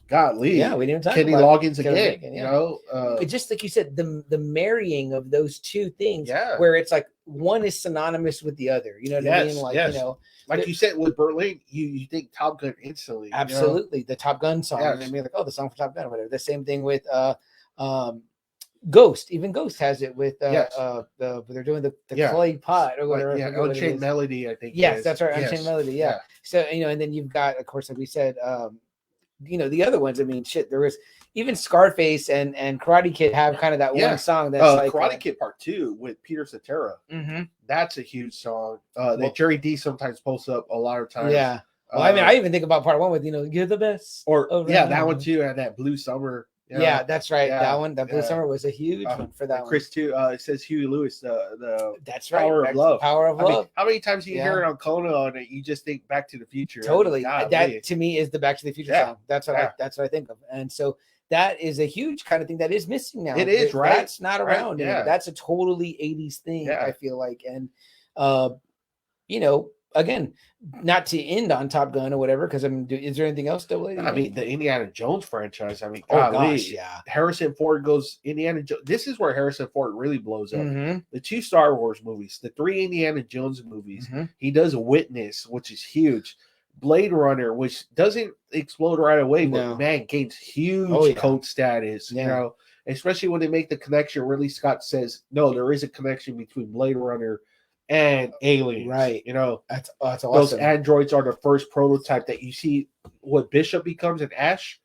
Godly. Yeah, we didn't talk Kenny about Loggins again. Just like you said, the marrying of those two things, where it's like one is synonymous with the other. You know what I mean? Like, you know, like you said with Berlin, you think Top Gun instantly. Absolutely, you know? The Top Gun song. Yes. And I mean, like, oh, the song for Top Gun or whatever. The same thing with Ghost. Even Ghost has it with they're doing the clay pot or whatever. Unchained Melody, I think. Yes, that's right. Unchained Melody. Yeah. So, you know, and then you've got, of course, like we said, you know, the other ones. I mean, shit, there was even Scarface and Karate Kid have kind of that one song that's like Karate Kid Part 2 with Peter Cetera. Mm-hmm. That's a huge song that Jerry D sometimes posts up a lot of times. Yeah. Well, I mean, I even think about Part 1 with, you know, you're the best. Or that one too, and that Blue Summer. Yeah, that's right. Yeah, that one, that Blue Summer was a huge one for that one. Chris too. It says Huey Lewis, the that's right. Power of Love. Power of Love. Mean, how many times do you hear it on Kona and you just think Back to the Future? Totally. I mean, that to me is the Back to the Future song. That's what I think of. And so that is a huge kind of thing that is missing now. It is, right? That's not around. Yeah. That's a totally 80s thing, I feel like. And you know, again, not to end on Top Gun or whatever, because I mean, is there anything else? I mean, the Indiana Jones franchise. I mean, gosh, Harrison Ford goes Indiana Jones. This is where Harrison Ford really blows up. Mm-hmm. The 2 Star Wars movies, the 3 Indiana Jones movies. Mm-hmm. He does Witness, which is huge. Blade Runner, which doesn't explode right away, but man, gains huge cult status. You know, especially when they make the connection. Ridley Scott says, "No, there is a connection between Blade Runner and aliens." Right. You know, that's awesome. Those androids are the first prototype that you see. What Bishop becomes in Ash,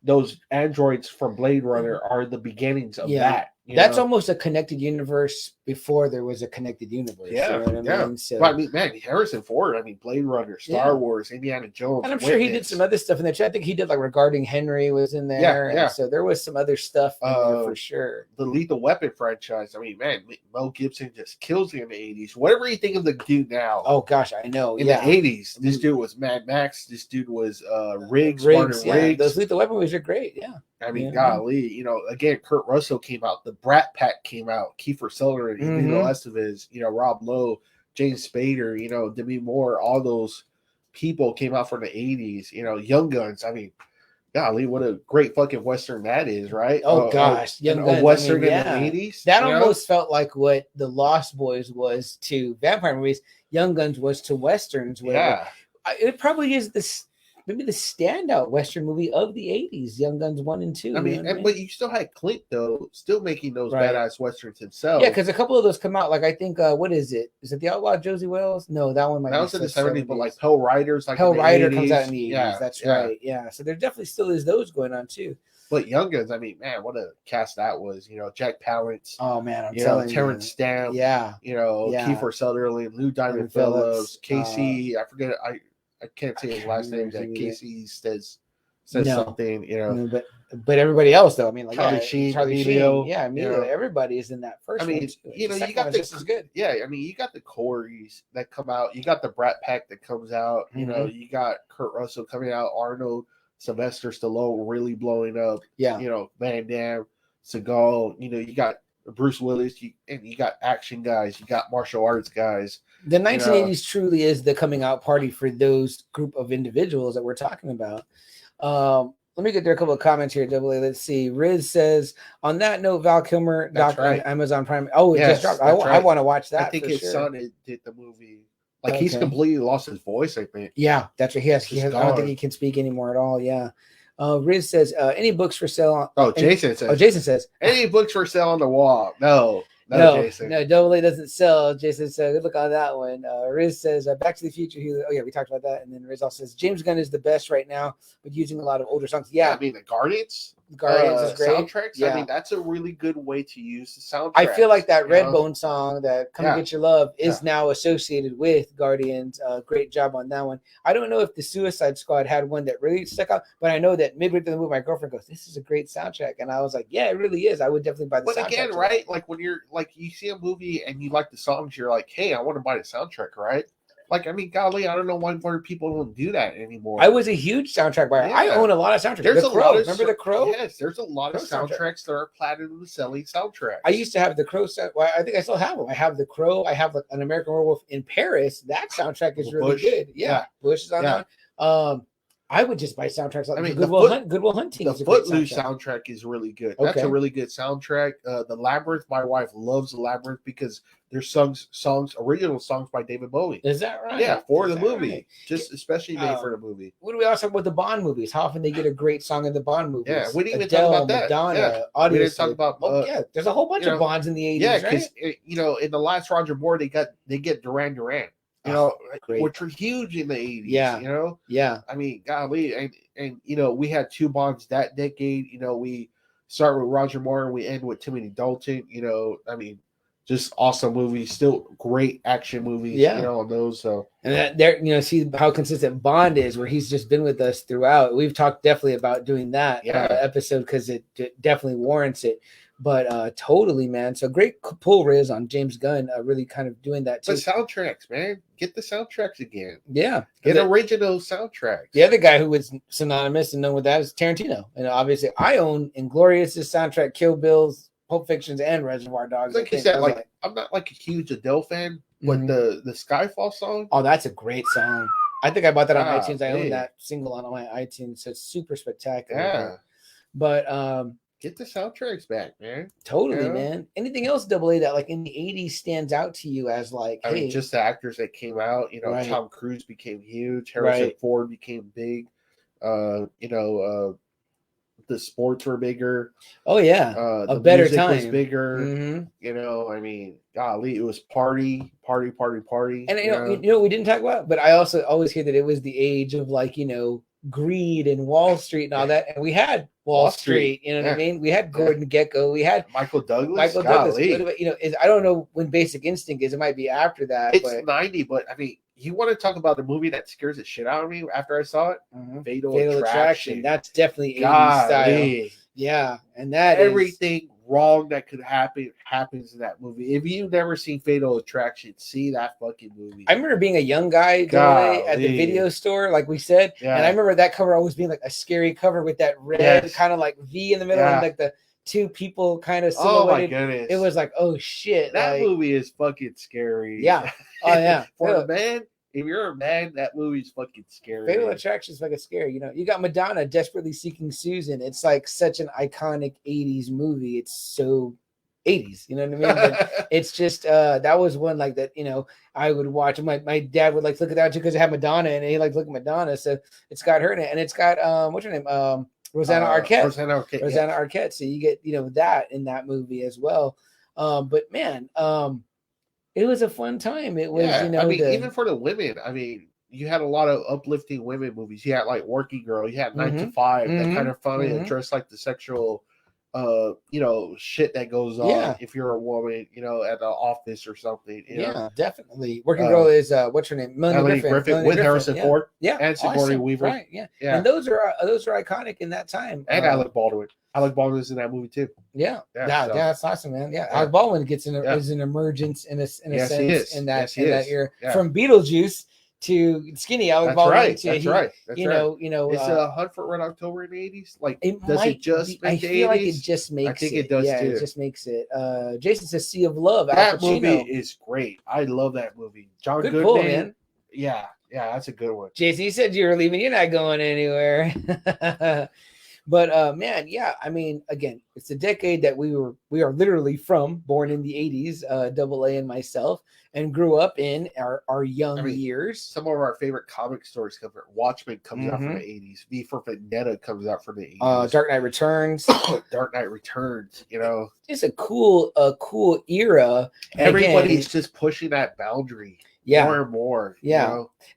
those androids from Blade Runner are the beginnings of that. That's almost a connected universe before there was a connected universe. Yeah, you know what I mean? So, but I mean, man, Harrison Ford. I mean, Blade Runner, Star Wars, Indiana Jones, and I'm sure he did some other stuff in there. I think he did like Regarding Henry was in there. Yeah. So there was some other stuff in there for sure. The Lethal Weapon franchise. I mean, man, Mel Gibson just kills it in the '80s. Whatever you think of the dude now. Oh gosh, I know. In the '80s, this dude was Mad Max. This dude was Riggs. Riggs. Those Lethal Weapon movies are great. Yeah. I mean, golly, you know, again, Kurt Russell came out. The Brat Pack came out. Kiefer Sutherland, and the rest of his, you know, Rob Lowe, James Spader, you know, Demi Moore, all those people came out from the 80s. You know, Young Guns. I mean, golly, what a great fucking Western that is, right? Oh, gosh. Young Guns, a Western in the 80s. That almost felt like what The Lost Boys was to vampire movies. Young Guns was to Westerns. Yeah. It probably is this. Maybe the standout Western movie of the 80s, Young Guns 1 and 2. I mean, but you still had Clint, though, still making those badass Westerns himself. Yeah, because a couple of those come out. Like, I think, what is it? Is it The Outlaw Josie Wales? No, that one might be. That was in the 70s, but like Hell Riders. Like Hell Rider comes out in the 80s. Yeah, that's right. Yeah, so there definitely still is those going on, too. But Young Guns, I mean, man, what a cast that was. You know, Jack Palance. Oh, man, I'm telling you. Terrence Stamp. Yeah. You know, Kiefer Sutherland, Lou Diamond Phillips, Casey. I forget it. I can't say his last name. That Casey says something, you know. But everybody else, though, I mean, like Charlie Sheen, Emilio, everybody is in that first. I mean, you know, you got this is good. Yeah, I mean, you got the Coreys that come out. You got the Brat Pack that comes out. You know, you got Kurt Russell coming out. Arnold, Sylvester Stallone really blowing up. Yeah, you know, Van Damme, Seagal. You know, you got Bruce Willis, and you got action guys, you got martial arts guys. The 1980s truly is the coming out party for those group of individuals that we're talking about. Let me get there a couple of comments here, Double A. Let's see. Riz says, on that note, Val Kilmer doc on Amazon Prime. Oh, it just dropped. I want to watch that. I think his son did the movie. Like he's completely lost his voice, I think. Yeah, that's right. He has I don't think he can speak anymore at all. Yeah. Riz says, any books for sale? Jason says, any books for sale on the wall? No, Jason. No, Double A doesn't sell. Jason said, good look on that one. Riz says, Back to the Future. We talked about that. And then Riz also says, James Gunn is the best right now, but using a lot of older songs. Yeah, I mean, the Guardians is great. Soundtracks. Yeah. I mean, that's a really good way to use the soundtrack. I feel like that Redbone song, that Come and Get Your Love, is now associated with Guardians. Great job on that one. I don't know if the Suicide Squad had one that really stuck out, but I know that midway through the movie, my girlfriend goes, this is a great soundtrack. And I was like, yeah, it really is. I would definitely buy the soundtrack. But again, right? Like when you're like, you see a movie and you like the songs, you're like, hey, I want to buy the soundtrack, right? Like, I mean, golly, I don't know why more people don't do that anymore. I was a huge soundtrack buyer. Yeah. I own a lot of soundtracks. There's Remember The Crow? Yes, there's a lot of soundtracks that are platinum selling soundtracks. I used to have The Crow. Well, I think I still have them. I have The Crow. I have like An American Werewolf in Paris. That soundtrack is really good. Yeah. Bush is on that. I would just buy soundtracks. Like, I mean, Goodwill Hunting. The Footloose soundtrack is really good. That's a really good soundtrack. The Labyrinth, my wife loves the Labyrinth because there's original songs by David Bowie. Is that right? Yeah, for the movie, just especially made for the movie. What do we also talk about the Bond movies? How often they get a great song in the Bond movies? Yeah, we didn't even talk about that. Madonna, we didn't talk about. There's a whole bunch of Bonds in the 80s. Yeah, because in the last Roger Moore, they get Duran Duran. Which were huge in the 80s. Yeah. Yeah. I mean, golly, and we had two Bonds that decade. We start with Roger Moore and we end with Timothy Dalton. I mean, just awesome movies, still great action movies. Yeah. On those. So and there, see how consistent Bond is, where he's just been with us throughout. We've talked definitely about doing that episode because it definitely warrants it. But totally, man. So great pull, Riz, on James Gunn, really kind of doing that too. The soundtracks, man. Get the soundtracks again. Yeah. Get original soundtracks. The other guy who was synonymous and known with that is Tarantino. And obviously I own Inglourious' soundtrack, Kill Bill's, Pulp Fiction's, and Reservoir Dogs. Like you said, I'm not like a huge Adele fan, but the Skyfall song. Oh, that's a great song. I think I bought that on iTunes. I own that single on my iTunes. So it's super spectacular. Yeah. But get the soundtracks back, man. Totally, man. Anything else AA that like in the 80s stands out to you as like, I mean, just the actors that came out, Tom Cruise became huge, Harrison Ford became big, the sports were bigger. Oh yeah. The better music time was bigger. I mean, golly, it was party. And we didn't talk about, but I also always hear that it was the age of like, greed and Wall Street and all that. And we had Wall Street, you know what I mean? We had Gordon Gekko, we had Michael Douglas. I don't know when Basic Instinct is. It might be after that. It's 90, but I mean, you want to talk about the movie that scares the shit out of me after I saw it? Fatal Attraction. That's definitely 80s style. Yeah, and that everything wrong that could happen happens in that movie. If you've never seen Fatal Attraction, see that fucking movie. I remember being a young guy at the video store, like we said, and I remember that cover always being like a scary cover with that red kind of like V in the middle and like the two people kind of silhouetted. Oh my goodness. It was like, oh shit. That movie is fucking scary. Yeah. Oh yeah. For a man, if you're a man, that movie's fucking scary. Fatal Attraction is fucking scary. You got Madonna Desperately Seeking Susan. It's like such an iconic 80s movie. It's so 80s, you know what I mean? But it's just that was one like that, I would watch. My dad would like look at that too because it had Madonna and he like look at Madonna. So it's got her in it. And it's got what's her name? Rosanna Arquette. Rosanna Arquette. So you get, that in that movie as well. But man, it was a fun time. It was, even for the women, I mean, you had a lot of uplifting women movies. You had like Working Girl, you had 9 to 5, that kind of funny, and just like the sexual, shit that goes on if you're a woman, at the office or something. Yeah, definitely. Working Girl is what's her name? Melanie Griffith with Harrison Ford, and Sigourney Weaver. Right, yeah. And those are iconic in that time. And Alec Baldwin. Alec Baldwin is in that movie too. Yeah, that's awesome, man. Yeah, Alec Baldwin is an emergence in a sense in that era from Beetlejuice to skinny Alec Baldwin. That's right. It's a Hunt for Red October in the 80s. Like, I feel like it just makes it. I think it does too. It just makes it. Jason says Sea of Love. That movie is great. I love that movie. John Goodman. Pull, man. Yeah, that's a good one. Jason, you said you were leaving. You're not going anywhere. But man, I mean, again, it's a decade that we are literally born in the 80s, AA and myself, and grew up in our young years. Some of our favorite comic stories come from Watchmen comes out from the 80s. V for Vendetta comes out from the 80s. Dark Knight Returns. Dark Knight Returns, It's a cool era. Everybody's just pushing that boundary. More and more.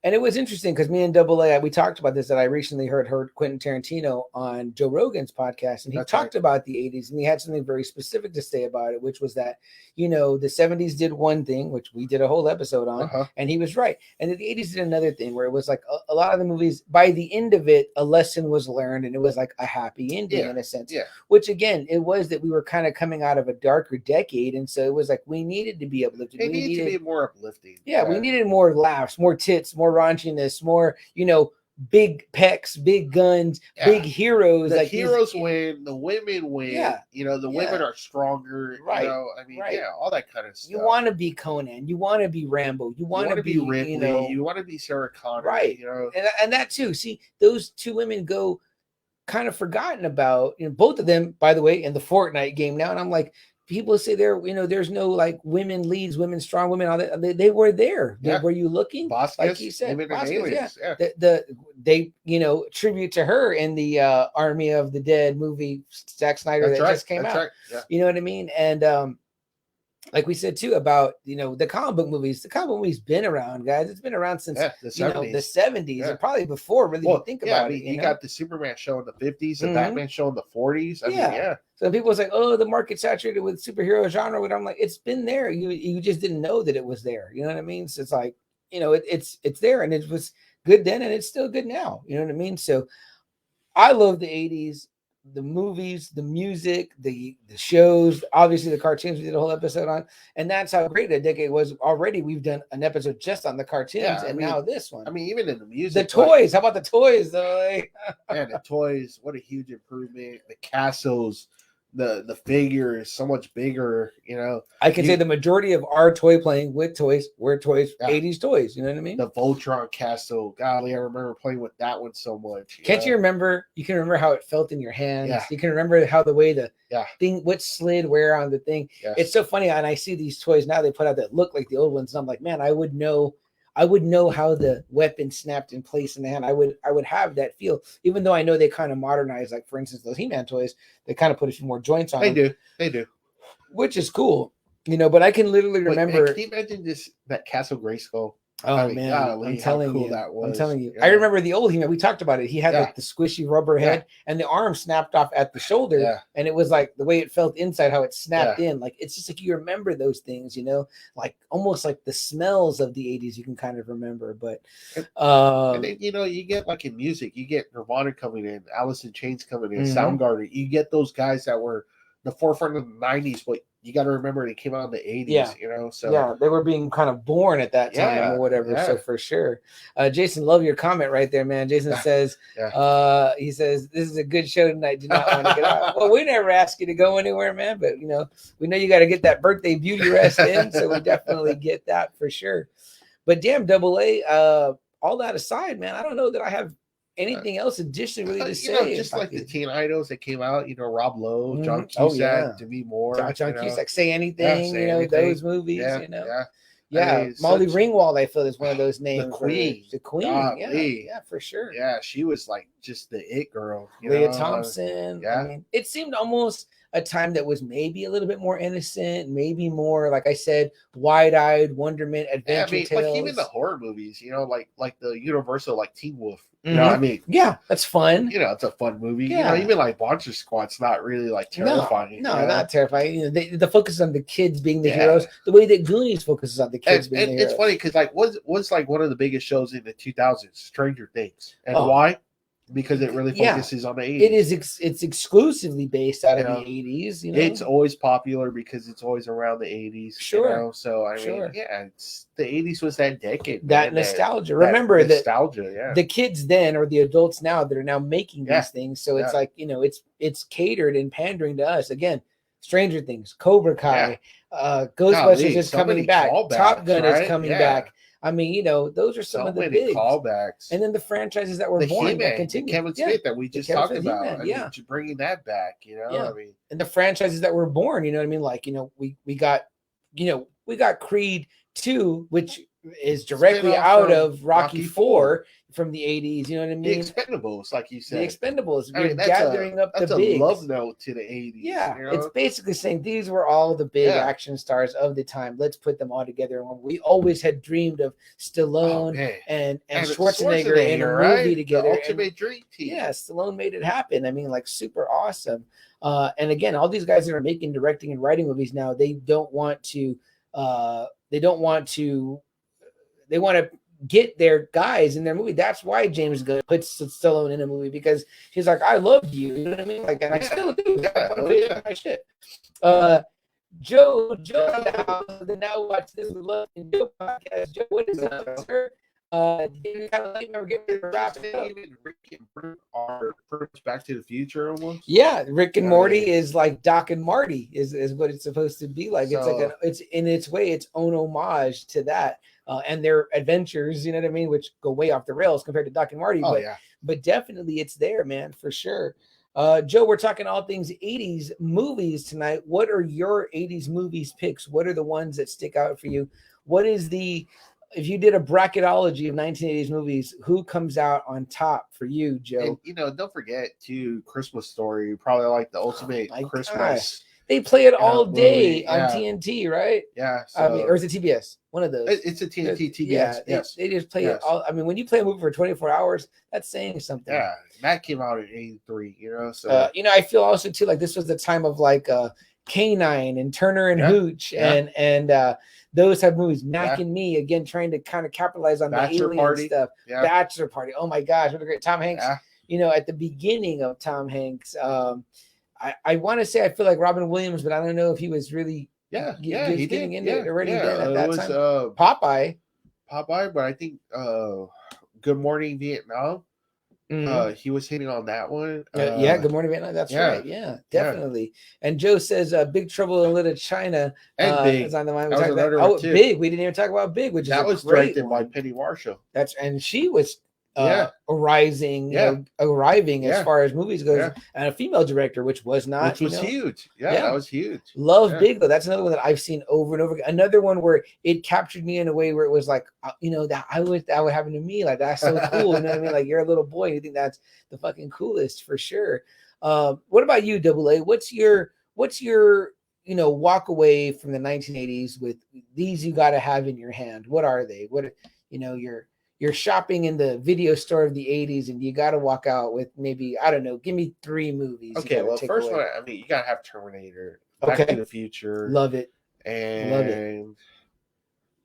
And it was interesting because me and AA, we talked about this, that I recently heard Quentin Tarantino on Joe Rogan's podcast, and he talked about the 80s, and he had something very specific to say about it, which was that, the 70s did one thing, which we did a whole episode on, and he was right. And then the 80s did another thing where it was like a lot of the movies, by the end of it, a lesson was learned, and it was like a happy ending in a sense. Which again, it was that we were kind of coming out of a darker decade, and so it was like we needed to be uplifted. It needed to be more uplifting. We needed more laughs, more tits, more raunchiness, more, big pecs, big guns, big heroes. The like heroes win, the women win. Yeah, you know, the women are stronger. Right. You know, I mean, all that kind of stuff. You want to be Conan. You want to be Rambo. You want to be Ripley. You know, you want to be Sarah Connor. Right. You know, and that too. See, those two women go kind of forgotten about. You know, both of them, by the way, in the Fortnite game now. And I'm like, people say there, you know, there's no like women leads, women strong women. All that they were there. Were you looking? Bodacious, like you said, Bodacious, they you know, tribute to her in the Army of the Dead movie, Zack Snyder just came out. Right. Yeah. You know what I mean? And like we said too about, you know, the comic book movies. The comic book movies been around, guys. It's been around since the 70s. the 70s, and probably before. Really, you think about it. You got the Superman show in the 50s, the Batman show in the 40s. I mean, So people was like, "Oh, the market saturated with superhero genre." But I'm like, it's been there. You just didn't know that it was there. You know what I mean? So it's like, you know, it's there, and it was good then, and it's still good now. You know what I mean? So I love the 80s. The movies, the music, the shows, obviously the cartoons we did a whole episode on, and that's how great that decade was. Already we've done an episode just on the cartoons, and now this one. I mean, even in the music, the toys. How about the toys though? Man, the toys, what a huge improvement. The castles, the figure is so much bigger. You know, I can say the majority of our toy playing with toys were toys, 80s toys. You know what I mean? The Voltron castle, golly, I remember playing with that one so much. Can't you remember? You can remember how it felt in your hands. Yeah. You can remember how the way the thing, what slid where on the thing. Yes. It's so funny. And I see these toys now they put out that look like the old ones. And I'm like, man, I would know how the weapon snapped in place in the hand. I would have that feel, even though I know they kind of modernize, like for instance, those He-Man toys, they kind of put a few more joints on them. They do. Which is cool, you know, but I can literally remember. Man, can you imagine that Castle Grayskull? Oh man, I'm telling you, that was. I'm telling you. Yeah. I remember the old He-Man. We talked about it. He had like the squishy rubber head, and the arm snapped off at the shoulder, and it was like the way it felt inside, how it snapped in. Like it's just like you remember those things, you know, like almost like the smells of the 80s. You can kind of remember, but and then, you know, you get like in music, you get Nirvana coming in, Alice in Chains coming in, Soundgarden. You get those guys that were the forefront of the 90s, but you got to remember they came out in the 80s, you know. So they were being kind of born at that time or whatever. So for sure. Jason, love your comment right there, man. Jason says, he says, this is a good show tonight. Do not want to get out. Well, we never ask you to go anywhere, man, but you know, we know you got to get that birthday beauty rest in, so we definitely get that for sure. But damn, Double A, all that aside, man, I don't know that I have anything else additionally to say? Know, just like the teen idols that came out, you know, Rob Lowe, John Cusack, Demi Moore, John Cusack, Say Anything, you know, those movies, you know. Yeah, I mean, Molly Ringwald, I feel is one of those names. The Queen. The Queen, yeah, for sure. Yeah, she was like just the it girl. Leah Thompson. I mean, it seemed almost a time that was maybe a little bit more innocent, maybe more, like I said, wide-eyed wonderment, adventure tales. Like even the horror movies, you know, like the Universal, like Teen Wolf. You know what I mean? Yeah, that's fun. You know, it's a fun movie. Yeah. You know, even like Monster Squad's not really like terrifying. No, not terrifying. You know, the focus is on the kids being the heroes, the way that Goonies focuses on the kids being the heroes. It's funny because like what's like one of the biggest shows in the 2000s, Stranger Things. And why? Because it really focuses on the 80s. It's exclusively based out of the 80s. You know? It's always popular because it's always around the 80s. Sure. You know? So I mean, it's the 80s was that decade. That nostalgia. Remember that nostalgia. The kids then, or the adults now, that are now making these things. So it's like, you know, it's catered and pandering to us. Again, Stranger Things, Cobra Kai, Ghostbusters is coming back. Top Gun is coming back. I mean, you know, those are some of the big callbacks. And then the franchises that were born that continue. Kevin Smith that we just talked about. I mean, bringing that back, you know. I mean, and the franchises that were born, you know what I mean? Like, you know, we got Creed 2, which is directly out of Rocky 4 from the 80s, you know what I mean? The Expendables, like you said. The Expendables. I mean, gathering up the bigs. That's a love note to the 80s. Yeah, you know? It's basically saying these were all the big action stars of the time. Let's put them all together. We always had dreamed of Stallone and Schwarzenegger in a movie together. The ultimate dream team. Yeah, Stallone made it happen. I mean, like super awesome. And again, all these guys that are making, directing, and writing movies now, they want to get their guys in their movie. That's why James Gunn puts Stallone in a movie, because he's like, I loved you. You know what I mean? Like, and I still do. My shit. Joe in the house, the Now Watch This with Love and Joe podcast. Joe, what is up, sir? David, kind of late, we're getting ready to wrap it up. Even Rick and Brim are pretty much Back to the Future almost. Yeah, Rick and Morty is like Doc and Marty is what it's supposed to be like. So, it's like it's in its way its own homage to that and their adventures. You know what I mean? Which go way off the rails compared to Doc and Marty. But definitely it's there, man, for sure. Joe, we're talking all things 80s movies tonight. What are your 80s movies picks? What are the ones that stick out for you? What is if you did a bracketology of 1980s movies, who comes out on top for you, Joe? And, don't forget to Christmas Story. Probably like the ultimate Christmas. Gosh. They play it all day on TNT, right? Yeah. So, I mean, or is it TBS? One of those. It's a TNT, TBS. Yeah, yes. They just play it all. I mean, when you play a movie for 24 hours, that's saying something. Yeah. That came out in 83, So, I feel also too like this was the time of like K9 and Turner and Hooch and those type of movies. Mac and Me, again, trying to kind of capitalize on Bachelor the alien Party. stuff. Yeah. Bachelor Party. Oh my gosh, what a great Tom Hanks. Yeah. At the beginning of Tom Hanks, I want to say I feel like Robin Williams, but I don't know if he was really getting into it already then at that time. Popeye, but I think Good Morning Vietnam. He was hitting on that one. Good Morning Vietnam. That's right. Yeah, definitely. And Joe says Big Trouble in Little China is on the mind. Big. We didn't even talk about Big, which was directed by Penny Marshall. And she was arriving as far as movies goes, and a female director, which was not, which was huge. That was huge. Love Big though. That's another one that I've seen over and over again. Another one where it captured me in a way where it was like, that would happen to me. Like that's so cool. You know what I mean? Like you're a little boy, you think that's the fucking coolest for sure. What about you, Double A? What's your walk away from the 1980s with these you got to have in your hand? What are they? What you're shopping in the video store of the 80s and you got to walk out with maybe, I don't know, give me 3 movies. Okay, well, first one, I mean, you got to have Terminator, Back to the Future. Love it. And, love it.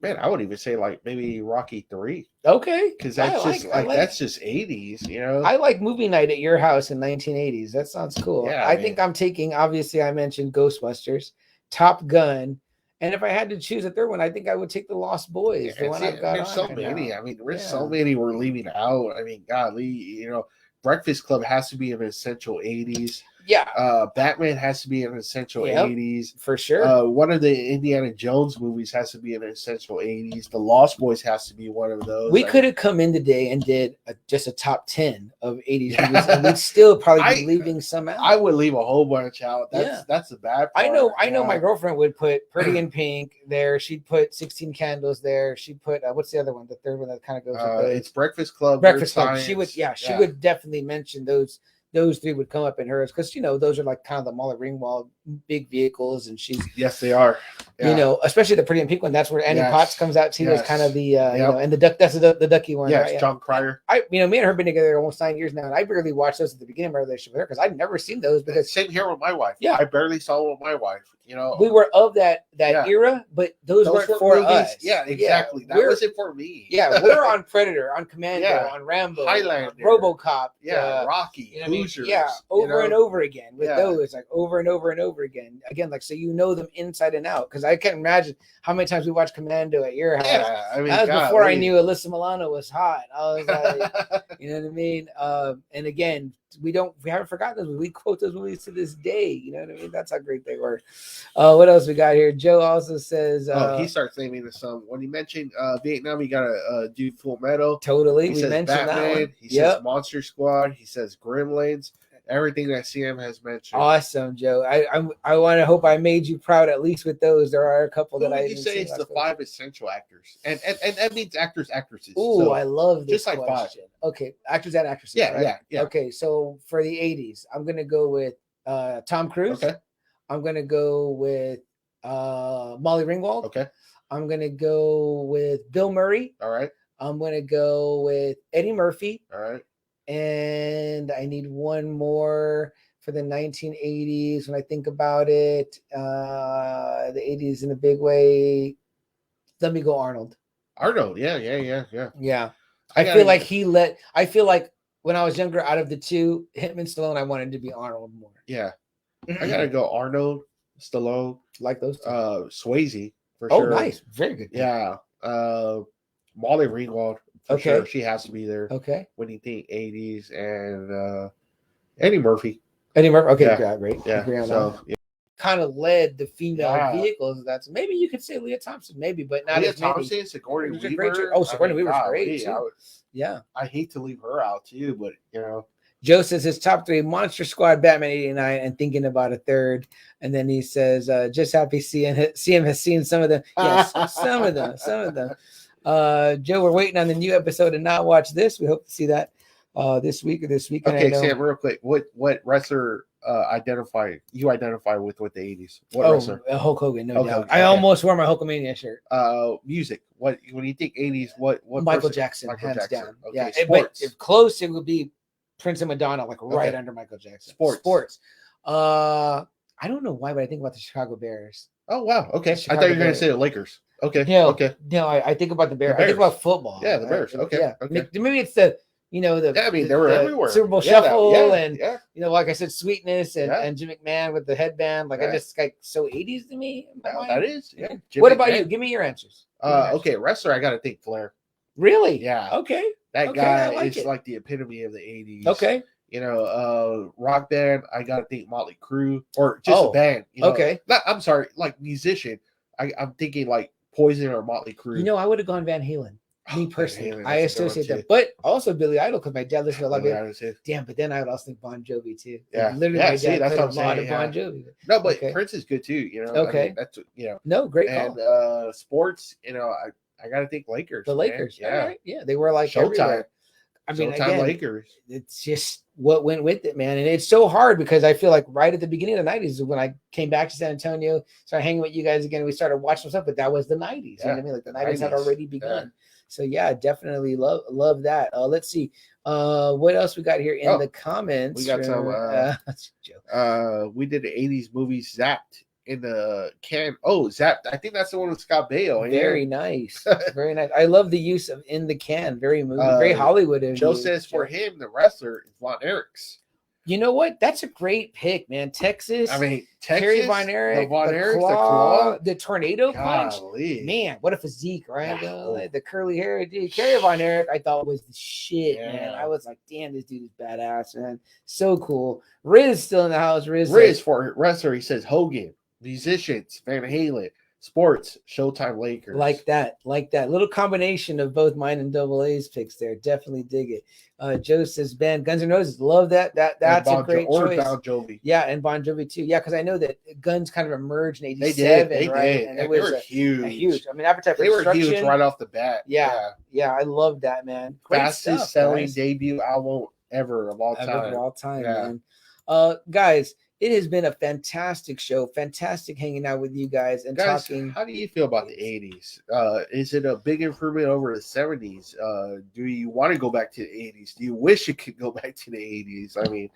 Man, I would even say like maybe Rocky 3. Okay. Because that's that's just 80s, I like movie night at your house in 1980s. That sounds cool. Yeah, I think I'm taking, obviously I mentioned Ghostbusters, Top Gun. And if I had to choose a third one, I think I would take The Lost Boys. The one I've got there's so many. Now. I mean, there's so many we're leaving out. I mean, golly, Breakfast Club has to be an essential 80s. Yeah. Batman has to be an essential 80s. For sure. One of the Indiana Jones movies has to be an essential 80s. The Lost Boys has to be one of those. We could have come in today and did just a top 10 of 80s movies, and we'd still probably be leaving some out. I would leave a whole bunch out. That's the bad part. I know my girlfriend would put Pretty in Pink there. She'd put 16 Candles there. She'd put, what's the other one? The third one that kind of goes with it's Breakfast Club. Breakfast Club. She would definitely mention those 3 would come up in hers because those are like kind of the Molly Ringwald big vehicles, and she's they are. Especially the Pretty in Pink one. That's where Annie Potts comes out too. As kind of the and the duck. That's the ducky one. Yes, right? John Cryer. Me and her have been together almost 9 years now, and I barely watched those at the beginning of our relationship with her because I'd never seen those. Because same here with my wife. Yeah, I barely saw them with my wife. We were of that era, but those weren't for us. Yeah, exactly. That wasn't for me. Yeah, we're on Predator, on Commando, on Rambo, Highlander, on RoboCop, Rocky, Hoosiers. Over and over again with those, like over and over and over again. Again, like so them inside and out. Because I can't imagine how many times we watched Commando at your house. Yeah, I mean, that was before I knew Alyssa Milano was hot. I was like, you know what I mean? And again, we haven't forgotten those. We quote those movies to this day. You know what I mean? That's how great they were. What else we got here? Joe also says he starts naming some. When he mentioned Vietnam, you gotta do Full Metal. Totally. He we says mentioned Batman, that one. He says Monster Squad. He says Gremlins. Everything that CM has mentioned. Awesome, Joe. I want to hope I made you proud at least with those. There are a couple that I didn't say it's the 5 essential actors, and that means actresses. Ooh, so, I love this just like question. 5. Okay, actors and actresses. Yeah, right? yeah. Okay, so for the 80s, I'm gonna go with Tom Cruise. Okay. I'm gonna go with Molly Ringwald. Okay. I'm gonna go with Bill Murray. All right. I'm gonna go with Eddie Murphy. All right. And I need one more for the 1980s. When I think about it, the 80s in a big way. Let me go Arnold. Yeah. I feel like when I was younger, out of the two, him and Stallone, I wanted to be Arnold more. Yeah. I gotta go Arnold, Stallone, like those two. Swayze for sure. Oh, nice, very good. Yeah. Molly Ringwald, for sure. She has to be there. Okay. When you think 80s, and Eddie Murphy. Eddie Murphy. Okay, yeah. Great. Yeah. So yeah. Kind of led the female vehicles. That's maybe you could say Leah Thompson, maybe, but not Leah Thompson, Sigourney Weaver. Sigourney Weaver's great too. I hate to leave her out too, but Joe says his top 3: Monster Squad, Batman '89, and thinking about a third. And then he says, just happy CM has seen some of them. Yes, some of them. Joe, we're waiting on the new episode and not watch this. We hope to see that this week or this weekend. Okay, Sam, real quick, what wrestler identify with the 80s? What wrestler? Hulk Hogan, no doubt. I almost wore my Hulkamania shirt. Music. When you think 80s, what Michael Jackson, hands down. Okay, yeah, sports. If close, it would be Prince and Madonna, like right under Michael Jackson. Sports. I don't know why, but I think about the Chicago Bears. Oh wow. Okay. I thought you were going to say the Lakers. Okay. No, okay. No, I think about the Bears. I think about football. Yeah, the Bears. Okay. Yeah. Okay. Maybe it's the I mean, they were everywhere. Super Bowl Shuffle and like I said, Sweetness and Jim McMahon with the headband. Like I just like so 80s to me. That is. Yeah. What about you? Give me your answers. Okay, wrestler. I got to think Flair. Really? Yeah. Okay. That guy is like the epitome of the 80s. Okay. Rock band, I gotta think Motley Crue, or just a band. Okay. I'm sorry, like musician. I'm thinking like Poison or Motley Crue. I would have gone Van Halen. Me personally, I associate them, but also Billy Idol because my dad listened to a lot of it. Damn, but then I would also think Bon Jovi too. Yeah, literally, my dad that's played a lot of Bon Jovi. No, but Prince is good too. Okay, I mean, that's No, great call. And sports, I gotta think Lakers. The Lakers, yeah, they were like Showtime. Everywhere. I mean, Showtime Lakers. It's just what went with it, man. And it's so hard because I feel like right at the beginning of the 90s when I came back to San Antonio, started hanging with you guys again, we started watching stuff, but that was the 90s. You know what I mean? Like the 90s had already begun. So yeah, definitely love that. Let's see. What else we got here in the comments? We got some we did the 80s movie Zapped in the can. Oh, Zapped. I think that's the one with Scott Baio. Very nice. Very nice. I love the use of in the can. Very movie, very Hollywood. Joe says for him, the wrestler is Von Erichs. You know what? That's a great pick, man. Texas. I mean, Terry Von Erich, the claw, the tornado punch. Man, what a physique, right? The curly hair, dude. Terry Von Erich, I thought was the shit, man. I was like, damn, this dude is badass, man. So cool. Riz still in the house. Riz for wrestler, he says Hogan. Musicians, Van Halen. Sports, Showtime Lakers. Like that little combination of both mine and Double A's picks there. Definitely dig it. Joe says Ben, Guns N' Roses, love that. That's a great choice. Bon Jovi. Yeah, and Bon Jovi too. Yeah, because I know that Guns kind of emerged in '87. They did. And they were huge. I mean, Appetite for Destruction. They were huge right off the bat. Yeah. I love that, man. Fastest selling debut album ever of all time. Man. Guys, it has been a fantastic show. Fantastic hanging out with you guys and talking. How do you feel about the 80s? Is it a big improvement over the 70s? Do you want to go back to the 80s? Do you wish you could go back to the 80s? I mean,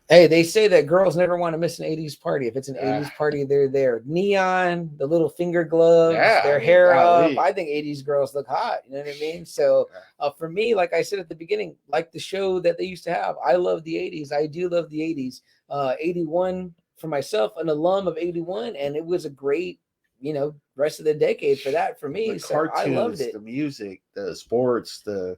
hey, they say that girls never want to miss an 80s party. If it's an 80s party, they're there. Neon, the little finger gloves, their hair up. I think 80s girls look hot. You know what I mean? So for me, like I said at the beginning, like the show that they used to have, I love the 80s. I do love the 80s. 81 for myself, an alum of 81, and it was a great, rest of the decade for that for me. The so cartoons, I loved it. The music, the sports, the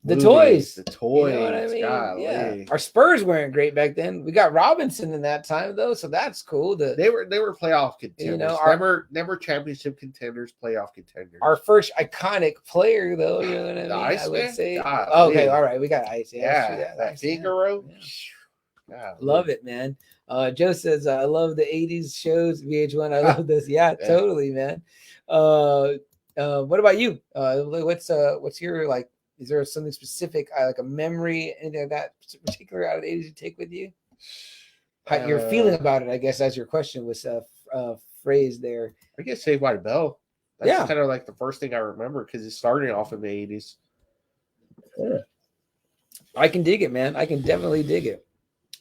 toys. You know what I mean? Yeah. Our Spurs weren't great back then. We got Robinson in that time though, so that's cool. They were playoff contenders. Never championship contenders, playoff contenders. Our first iconic player though, you know what I mean? I would say. Okay, all right, we got Ice. Yeah, that Figaro. Love it, man. Joe says, I love the 80s shows, VH1. I love this. Yeah, totally, man. What about you? What's your, like, is there something specific, like a memory, anything like that particular out of the 80s you take with you? How you're feeling about it, I guess, as your question was phrased there. I guess Saved by the Bell. That's kind of like the first thing I remember because it started off in the 80s. Yeah. I can dig it, man. I can definitely dig it.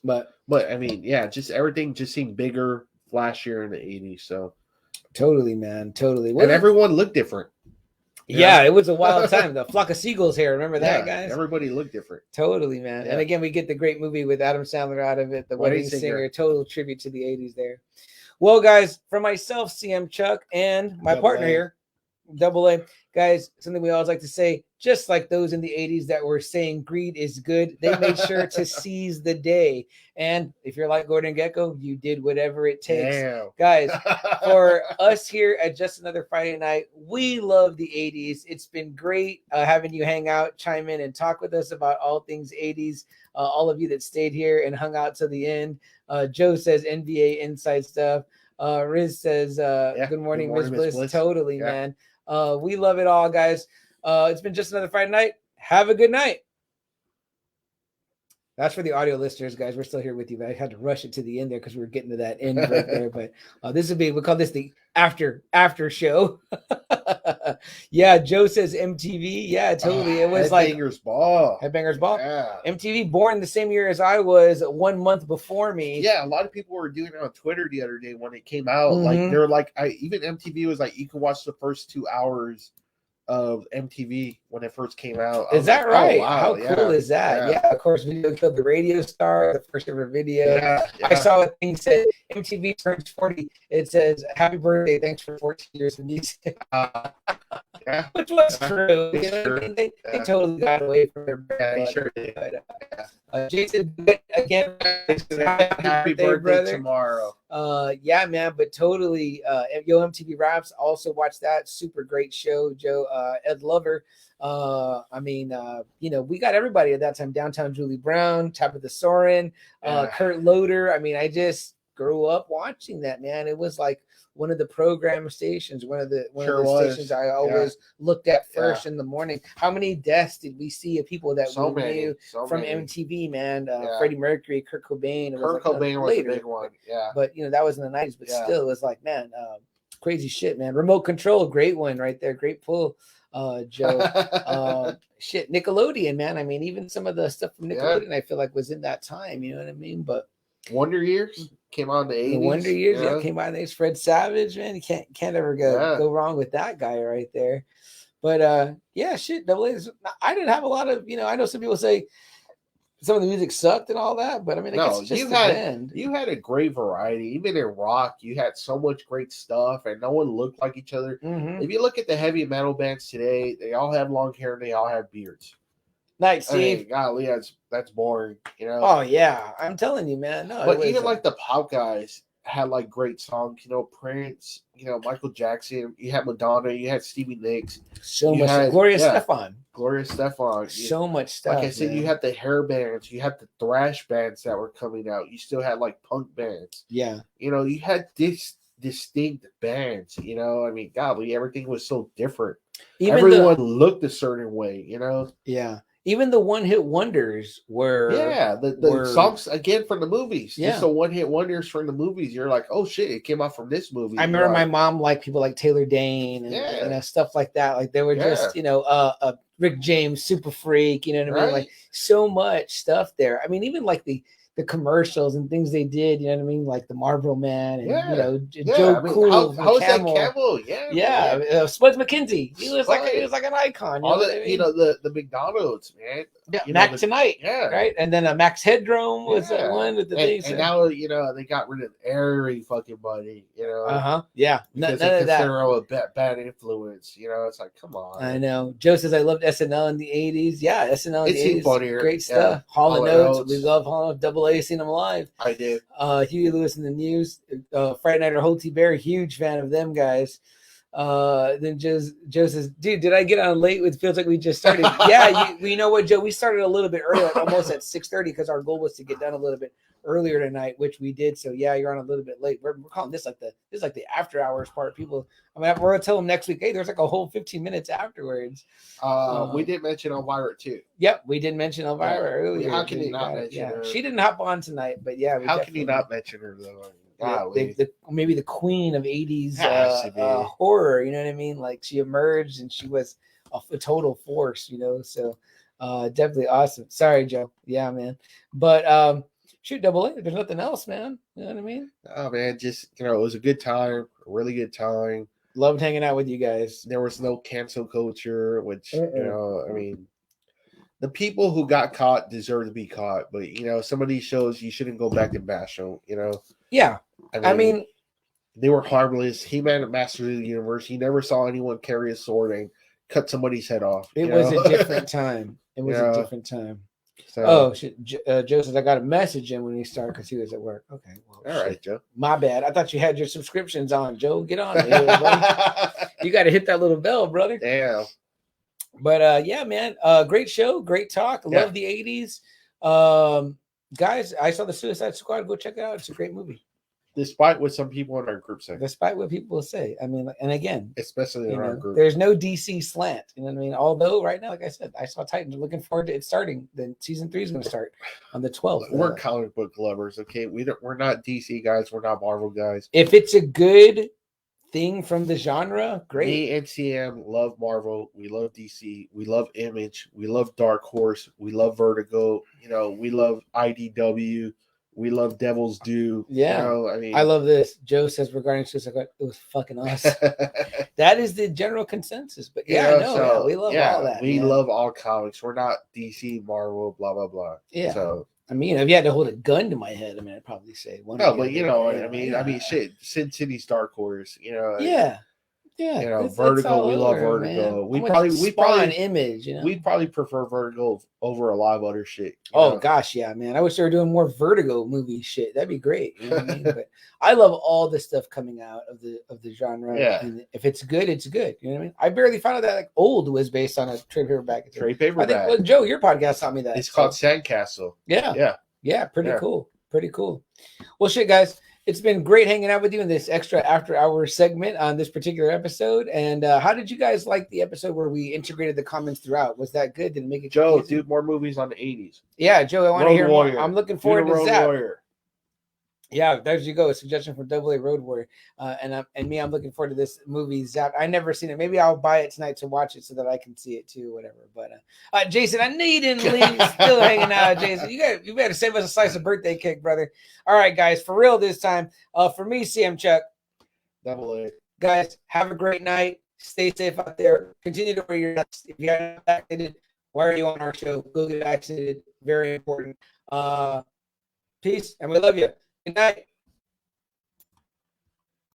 But I mean, just everything just seemed bigger, flashier in the 80s. So totally, man, totally. And everyone looked different. Yeah, it was a wild time. The flock of seagulls here. Remember that, guys? Everybody looked different. Totally, man. Yeah. And again, we get the great movie with Adam Sandler out of it, The Wedding Singer. Total tribute to the 80s there. Well, guys, for myself, CM Chuck, and my partner here, Double A. guys, something we always like to say, just like those in the 80s that were saying greed is good, they made sure to seize the day. And if you're like Gordon Gekko, you did whatever it takes. Damn. Guys, for us here at Just Another Friday Night, we love the 80s. It's been great having you hang out, chime in, and talk with us about all things 80s. All of you that stayed here and hung out to the end. Joe says NBA inside stuff. Riz says, good morning, Miss Bliss. Totally, man. We love it all, guys. It's been Just Another Friday Night. Have a good night. That's for the audio listeners, guys. We're still here with you, but I had to rush it to the end there because we were getting to that end right there. But this would be, we call this the after show. Yeah, Joe says MTV. Yeah, totally. It was like Headbangers Ball. Headbangers Ball. Yeah. MTV, born the same year as I was, 1 month before me. Yeah, a lot of people were doing it on Twitter the other day when it came out. Like they were like, even MTV was like, you can watch the first 2 hours of MTV when it first came out. Is that like, right? Oh, wow. How cool is that? Yeah, of course, Video Killed the Radio Star, the first ever video. Yeah. I saw a thing said MTV turns 40. It says, happy birthday, thanks for 14 years of music. Yeah. Which was true. You know what I mean? They totally got away from their brand. Yeah, they sure did. Jason, again, happy birthday, brother. Tomorrow. Yeah, man, but totally. Yo, MTV Raps, also watch that. Super great show, Joe. Ed Lover. I mean, you know, we got everybody at that time. Downtown Julie Brown, Tabitha Soren, Kurt Loder. I mean, I just grew up watching that, man. It was like one of the program stations, one of the stations I always looked at first in the morning. How many deaths did we see of people that we knew from MTV, man? Freddie Mercury, Kurt Cobain. Kurt Cobain was the big one, But, you know, that was in the 90s, but still, it was like, man, crazy shit, man. Remote Control, great one right there. Great pull, Joe. Shit, Nickelodeon, man. I mean, even some of the stuff from Nickelodeon, I feel like was in that time, you know what I mean? But Wonder Years came out in the 80s. The Wonder Years, came out in the 80s. Fred Savage, man, you can't ever go wrong with that guy right there. But shit, Double A. I didn't have a lot of, you know, I know some people say some of the music sucked and all that, but I mean, I guess it's just you had a great variety. Even in rock, you had so much great stuff, and no one looked like each other. If you look at the heavy metal bands today, they all have long hair and they all have beards. Night, Steve. I mean, golly, that's boring, you know. Oh yeah, I'm telling you, man. No, but even like the pop guys had like great songs, you know, Prince, you know, Michael Jackson. You had Madonna, you had Stevie Nicks, Gloria Stefan, so much stuff. Like I said, you had the hair bands, you had the thrash bands that were coming out. You still had like punk bands. Yeah, you know, you had this distinct bands. You know, I mean, golly, everything was so different. Everyone looked a certain way, you know. Yeah. Even the one-hit wonders were the songs again from the movies. Yeah, just the one-hit wonders from the movies. You're like, oh shit, it came out from this movie. I remember my mom liked people like Taylor Dane and you know, stuff like that. Like they were just, you know, Rick James, Super Freak. You know what I mean? Like so much stuff there. I mean, even like the commercials and things they did, you know what I mean? Like the Marlboro Man and, you know, Joe Cool. How was that Camel? Spuds McKenzie. He was like an icon. You know what I mean? You know, the McDonald's, man. Yeah, Mac Tonight. Yeah. Right. And then Max Headroom was the one with the things. And now, you know, they got rid of every fucking buddy, you know. Yeah. None of that. A bad influence, you know. It's like, come on. I know. Joe says I loved SNL in the 80s. Yeah, SNL in the 80s. Funnier. Great stuff. Hall & Oates. We love Hall & Oates. Double A, seen them live. I did. Huey Lewis in the News. Friday Night or Holty Bear, huge fan of them guys. Then Joe says, dude, did I get on late? It feels like we just started. Yeah, you know what, Joe? We started a little bit early, like almost at 6:30, because our goal was to get done a little bit earlier tonight, which we did. So yeah, you're on a little bit late. We're calling this like the after hours part. People, I mean, we're gonna tell them next week, hey, there's like a whole 15 minutes afterwards. We did mention Elvira too. Yep, we did mention Elvira earlier. How can you not mention her? She didn't hop on tonight, but yeah. How can you not mention her though? Maybe the queen of 80s horror, you know what I mean? Like she emerged and she was a total force, you know. So definitely awesome. Sorry, Joe. Yeah, man. But shoot, Double A, there's nothing else, man. You know what I mean? Oh man, just, you know, it was a good time, a really good time. Loved hanging out with you guys. There was no cancel culture, which you know, I mean, the people who got caught deserve to be caught, but you know, some of these shows you shouldn't go back and bash them, you know. Yeah. I mean they were harmless. He-Man at Master of the Universe. He never saw anyone carry a sword and cut somebody's head off. It was a different time. It was a different time. So, oh shit! Joe says I got a message in when he started because he was at work. Okay, well, all right, Joe. My bad. I thought you had your subscriptions on, Joe. Get on there, you got to hit that little bell, brother. Damn. But yeah, man. Great show, great talk. Love the 80s. Guys, I saw the Suicide Squad. Go check it out. It's a great movie. Despite what some people in our group say. Despite what people say. I mean, and again, especially in our group. There's no DC slant. You know what I mean? Although right now, like I said, I saw Titans. Looking forward to it starting. Then season 3 is going to start on the 12th. We're comic book lovers, okay? We're not DC guys. We're not Marvel guys. If it's a good thing from the genre, great. Me and CM love Marvel. We love DC. We love Image. We love Dark Horse. We love Vertigo. You know, we love IDW. We love Devil's Due. Yeah. You know, I mean, I love this. Joe says regarding Suicide Squad, it was fucking awesome. That is the general consensus. But yeah, we love all that. We love all comics. We're not DC, Marvel, blah, blah, blah. Yeah. So I mean, if you had to hold a gun to my head, I mean, I'd probably say one. No, but you know what I mean. I mean, shit. Sin City's Dark Horse. You know. Yeah. Yeah, you know, Vertigo. We love Vertigo. Man. We probably Image. You know, we'd probably prefer Vertigo over a lot of other shit. Oh gosh, yeah, man. I wish they were doing more Vertigo movie shit. That'd be great. You know what I mean? But I love all the stuff coming out of the genre. Yeah. And if it's good, it's good. You know what I mean? I barely found out that like Old was based on a trade paperback. Trade paperback. I think, well, Joe, your podcast taught me that. It's called Sandcastle. Yeah. Pretty cool. Pretty cool. Well, shit, guys. It's been great hanging out with you in this extra after-hour segment on this particular episode. And how did you guys like the episode where we integrated the comments throughout? Was that good? Did it make it Joe, confusing? do more movies on the 80s. Yeah, Joe, I want to hear more. I'm looking forward to Zap. Warrior. Yeah, there you go. A suggestion from AA Road Warrior. I'm looking forward to this movie, Zap. I never seen it. Maybe I'll buy it tonight to watch it so that I can see it too, whatever. But Jason, I know you didn't leave. Still hanging out, Jason. You better save us a slice of birthday cake, brother. All right, guys, for real this time. For me, CM Chuck. AA. Guys, have a great night. Stay safe out there. Continue to wear your masks. If you haven't vaccinated, why are you on our show? Go get vaccinated. Very important. Peace, and we love you. Good night.